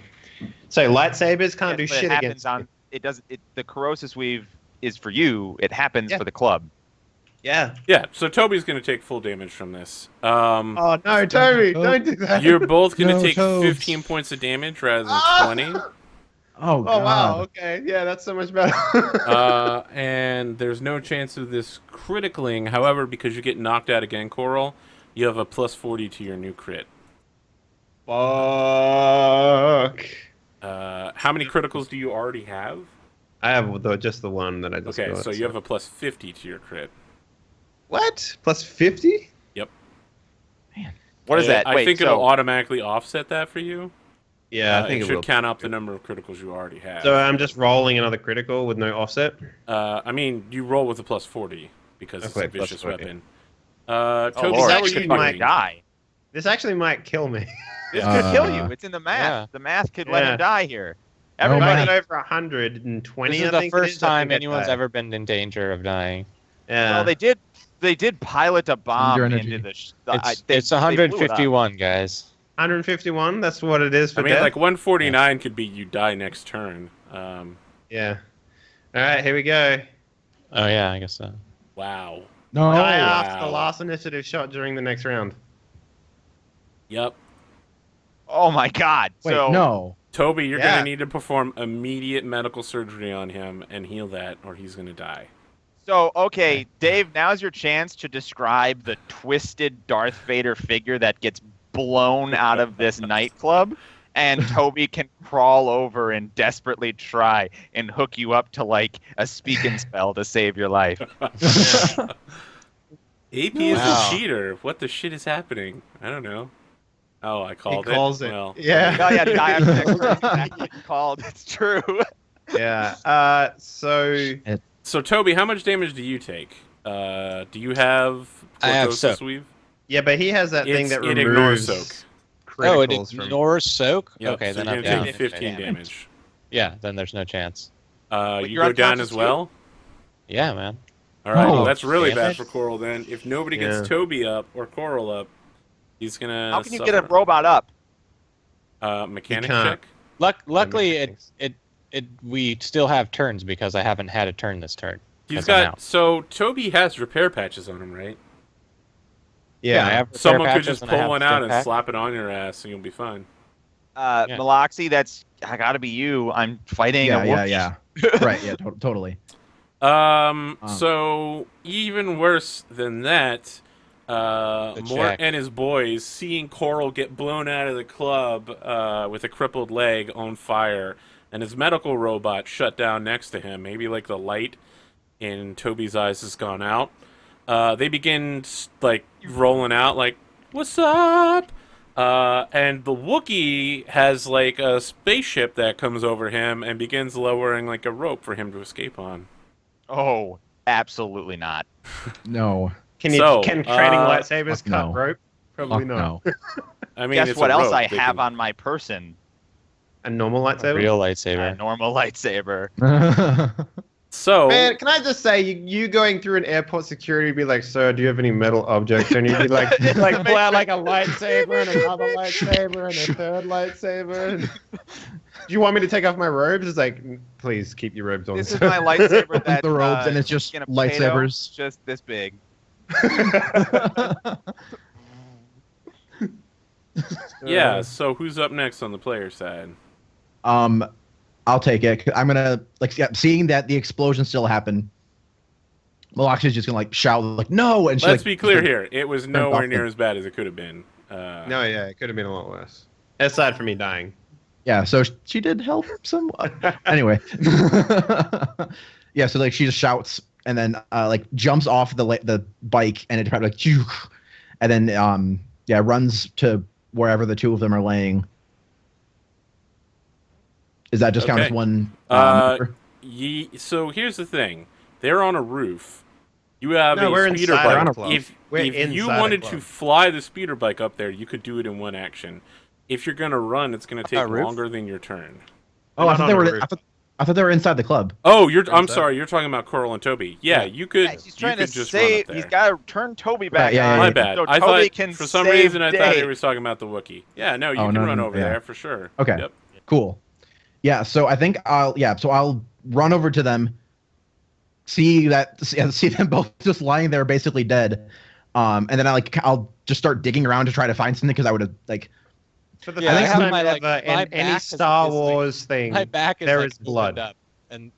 So lightsabers can't do Yes, but shit it happens against on. me. It doesn't. The corrosive weave is for you. It happens Yeah. for the club. Yeah. Yeah, so Toby's gonna take full damage from this. Oh no, Toby, don't do that. You're both gonna No, take Tobes. 15 points of damage rather than 20. Oh Oh god. wow, okay, yeah, that's so much better. And there's no chance of this criticling. However, because you get knocked out again, Coral, you have a plus 40 to your new crit. Fuck. How many criticals do you already have? I have just the one that I just Okay, got. so you have a plus 50 to your crit. What? Plus 50? What is that? I Wait, think so it'll automatically offset that for you. Yeah, I think it it should will. count up the number of criticals you already have. So I'm just rolling another critical with no offset? I mean, you roll with a plus 40 because it's Okay, a plus vicious 40. weapon. oh Toby, Lord, how I are should you fucking doing? die. This actually might kill me. This could kill you. Uh, It's in the math. yeah. The math could let Yeah. him die here. If I Everybody. get over 120, This is I the think it first is, I time think I anyone's die. ever been in danger of dying. Yeah. Well, they did pilot a bomb Under energy. into the. It's they blew it up. 151, guys. 151, that's what it is for I mean, death? like 149 could be you die next turn. Yeah. Alright, here we go. Oh yeah, I guess so. Wow. No. Die after the wow. last initiative shot during the next round. Yep. Oh my God! Wait, so no. Toby, you're Yeah. gonna need to perform immediate medical surgery on him and heal that, or he's gonna die. So okay, Dave. Now's your chance to describe the twisted Darth Vader figure that gets blown out of this nightclub, and Toby can crawl over and desperately try and hook you up to like a speaking spell to save your life. AP is Wow. a cheater. What the shit is happening? I don't know. Oh, I called He calls it. Well, Yeah. Oh yeah, die after next turn. Exactly what you called. It's true. Yeah. So So Toby, how much damage do you take? Do you have I have cortosis soak. weave? yeah, but he has that thing that It ignores removes soak. Oh, it criticals from. ignores soak? Yep, Okay, so then you're I'm gonna down. take 15 damage. Yeah, then there's no chance. You you're go down unconscious as well. Yeah, man. All right, Oh, well, that's really damn bad it. for Coral then. If nobody Yeah. gets Toby up or Coral up, he's gonna. How can you suffer. get a robot up? Mechanic You can't. check? Luckily, mechanics. we still have turns because I haven't had a turn this turn. He's 'cause I'm got. out. So Toby has repair patches on him, right? Yeah. I have repair Someone could patches just and I have pull one stim out and pack. slap it on your ass, and you'll be fine. Yeah. Mulaxi, that's I gotta be you. I'm fighting Yeah, a yeah, Wookiee. yeah. Right, yeah, totally. So even worse than that, Mort check. and his boys seeing Coral get blown out of the club with a crippled leg on fire, and his medical robot shut down next to him. Maybe like the light in Toby's eyes has gone out. They begin like rolling out, like "What's up?" And the Wookiee has like a spaceship that comes over him and begins lowering like a rope for him to escape on. Oh, absolutely not. No. Can So, training lightsabers fuck cut no. rope? Probably Fuck not. no. I mean, Guess it's what a else rope. I They have can- on my person? A normal A lightsaber? real A lightsaber. normal lightsaber. So, Man, can I just say, you going through an airport security would be like, sir, do you have any metal objects? And you'd be like, pull out like a lightsaber and another lightsaber and a third lightsaber. Do you want me to take off my robes? It's like, please keep your robes on. This is sir." my lightsaber that The robes, and it's just skin of potato, lightsabers. just this big. yeah, so who's up next on the player side? I'll take it. I'm gonna seeing that the explosion still happened. Mulaxi's just gonna like shout like no, and she, Let's like, be clear just, like, here. It was turned nowhere off near the- as bad as it could have been. No, yeah, it could have been a lot worse. Aside from me dying. Yeah, so she did help somewhat. Anyway, yeah, so like she just shouts and then like jumps off the bike and it probably like phew, and then runs to wherever the two of them are laying. Is that just count as Okay. one? Member? So here's the thing. They're on a roof. You have No, we're a speeder inside bike. a club. If We're you inside a wanted club. to fly the speeder bike up there, you could do it in one action. If you're gonna run, it's gonna take roof? longer than your turn. Oh, I not thought on they a were. roof. I thought they were inside the club. Oh, I'm Inside. sorry. You're talking about Coral and Toby. Yeah, you could. Yeah, he's trying you to could just save. run He's up there. got to turn Toby back yeah, on. yeah, My yeah. bad. So I Toby thought can for some save reason I thought he Dave. was talking about the Wookiee. Yeah, no, you Oh, can no, run no, over yeah. there for sure. Okay. Yep. Cool. Yeah, so I think I'll run over to them, see them both just lying there basically dead, and then I'll just start digging around to try to find something because I would have like For the Yeah, first I have time my, like, ever my in any back is Star obviously- Wars thing, My back is there like is blood. opened up, and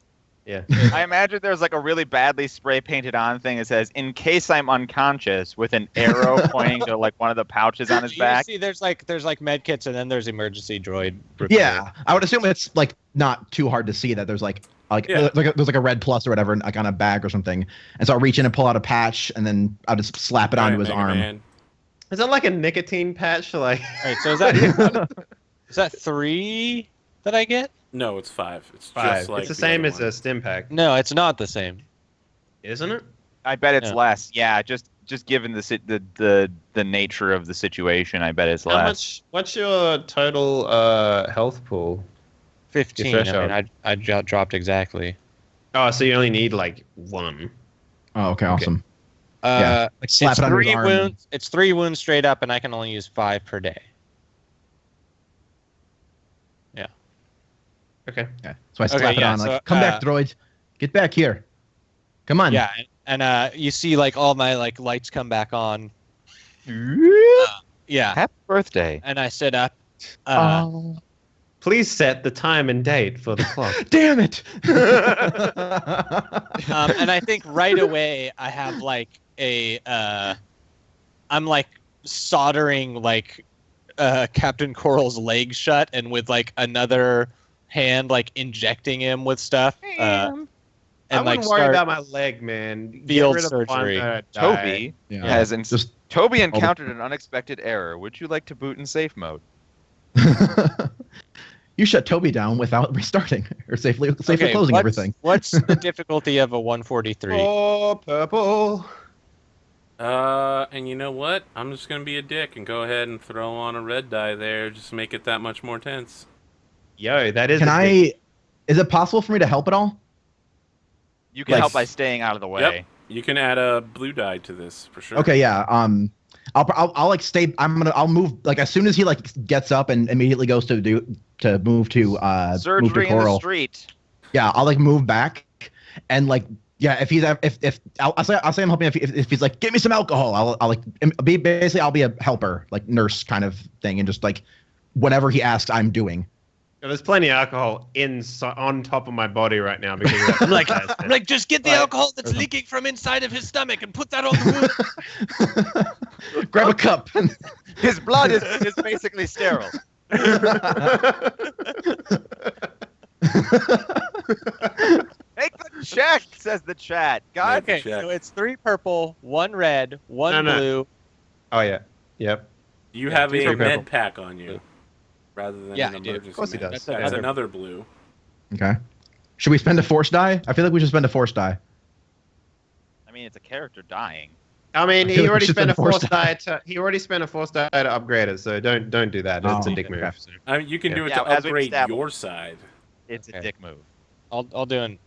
Yeah. I imagine there's like a really badly spray painted on thing that says "In case I'm unconscious" with an arrow pointing to like one of the pouches on his you back. see, there's like med kits, and then there's emergency droid. yeah. I would assume it's like not too hard to see that there's Yeah. there's like a red plus or whatever like on a bag or something, and so I'll reach in and pull out a patch and then I'll just slap it onto his Mega arm. Man. Is that like a nicotine patch? Like, All right, so is that 3 that I get? No, it's 5. It's five. just like It's the same other as one. a stim pack, No, it's not the same. isn't it? I bet it's Yeah. less. Yeah, just given the nature of the situation, I bet it's How less. much? What's your total health pool? 15. Your I threshold. mean, I dropped exactly. Oh, so you only need like 1. Oh, okay, awesome. Uh, Yeah, like slap it's it onto 3 his arm. wounds. It's 3 wounds straight up, and I can only use 5 per day. Okay. Yeah. So I slap Okay, it yeah, on like, so, come back, droid, get back here, come on. Yeah, and you see like all my like lights come back on. Yeah, Happy birthday. and I sit up. Oh, Please set the time and date for the clock. damn it! And I think right away I have like a I'm like soldering like Captain Coral's leg shut, and with like another hand like injecting him with stuff. I And wouldn't like worry start about my leg, man. Get field rid of one surgery. that died. Toby Yeah. has Just Toby encountered an unexpected error. Would you like to boot in safe mode? you shut Toby down without restarting or safely Okay, closing what's- everything. What's the difficulty of a 143? Oh, purple. And you know what? I'm just gonna be a dick and go ahead and throw on a red die there, just to make it that much more tense. Yo, that is. Can a big- Is it possible for me to help at all? You can Like- help by staying out of the way. Yep. You can add a blue die to this for sure. Okay, yeah. I'll like stay. I'll move like as soon as he like gets up and immediately goes to move to Surgery in the Coral. street. Yeah, I'll like move back and like yeah. If he's if I'll say I'm helping if he's like give me some alcohol. I'll like be basically I'll be a helper like nurse kind of thing and just like whatever he asks I'm doing. Yo, there's plenty of alcohol on top of my body right now because of that. I'm like, just get the Right. alcohol that's leaking from inside of his stomach and put that on the wound. Grab a cup. His blood is basically sterile. Make the check, says the chat. God, Make Okay, check. so it's 3 purple, 1 red, 1 No, no. blue. Oh yeah. Yep. You Yeah, have please a be careful. med pack on you, rather than Yeah, an I do. emergency Of course he med. does. That's another blue. Okay. Should we spend a force die? I feel like we should spend a force die. I mean, it's a character dying. I mean, I feel he like we already should spent a spend force force die. He already spent a force die to upgrade it. So don't do that. It's a Oh, dick move. okay. I mean, you can do it Yeah, to as we've upgrade established. your side. It's a Okay. dick move. I'll do an.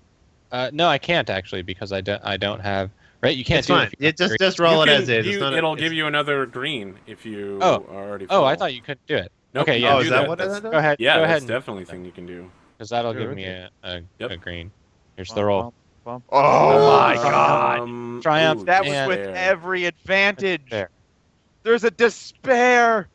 No, I can't actually because I don't have. Right, you can't It's do fine. it. If you Just roll it You as can- is. It's not it'll it's- give you another green if you Oh. are already. Oh, I full. thought you couldn't do it. Nope, Okay, you yeah. can Oh, do is that that. what That's- it is? Go ahead. Yeah, go ahead. that's definitely a thing you can do. Because that'll Oh, give okay. me a Yep. green. Here's the roll. Oh my god! Triumph. ooh, That was And- with despair. every advantage. There. There's a despair.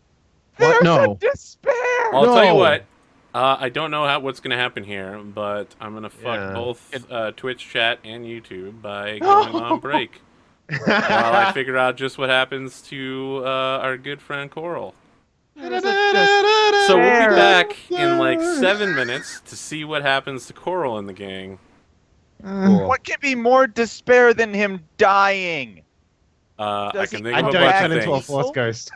What? There's No. a despair. I'll tell you No. what. I don't know what's going to happen here, but I'm going to fuck Yeah. both Twitch chat and YouTube by going on break while I figure out just what happens to our good friend Coral. There's a So we'll be Despair. back in like 7 minutes to see what happens to Coral and the gang. Cool. What can be more despair than him dying? I Does can he think I of a don't bunch turn of into a things. force ghost.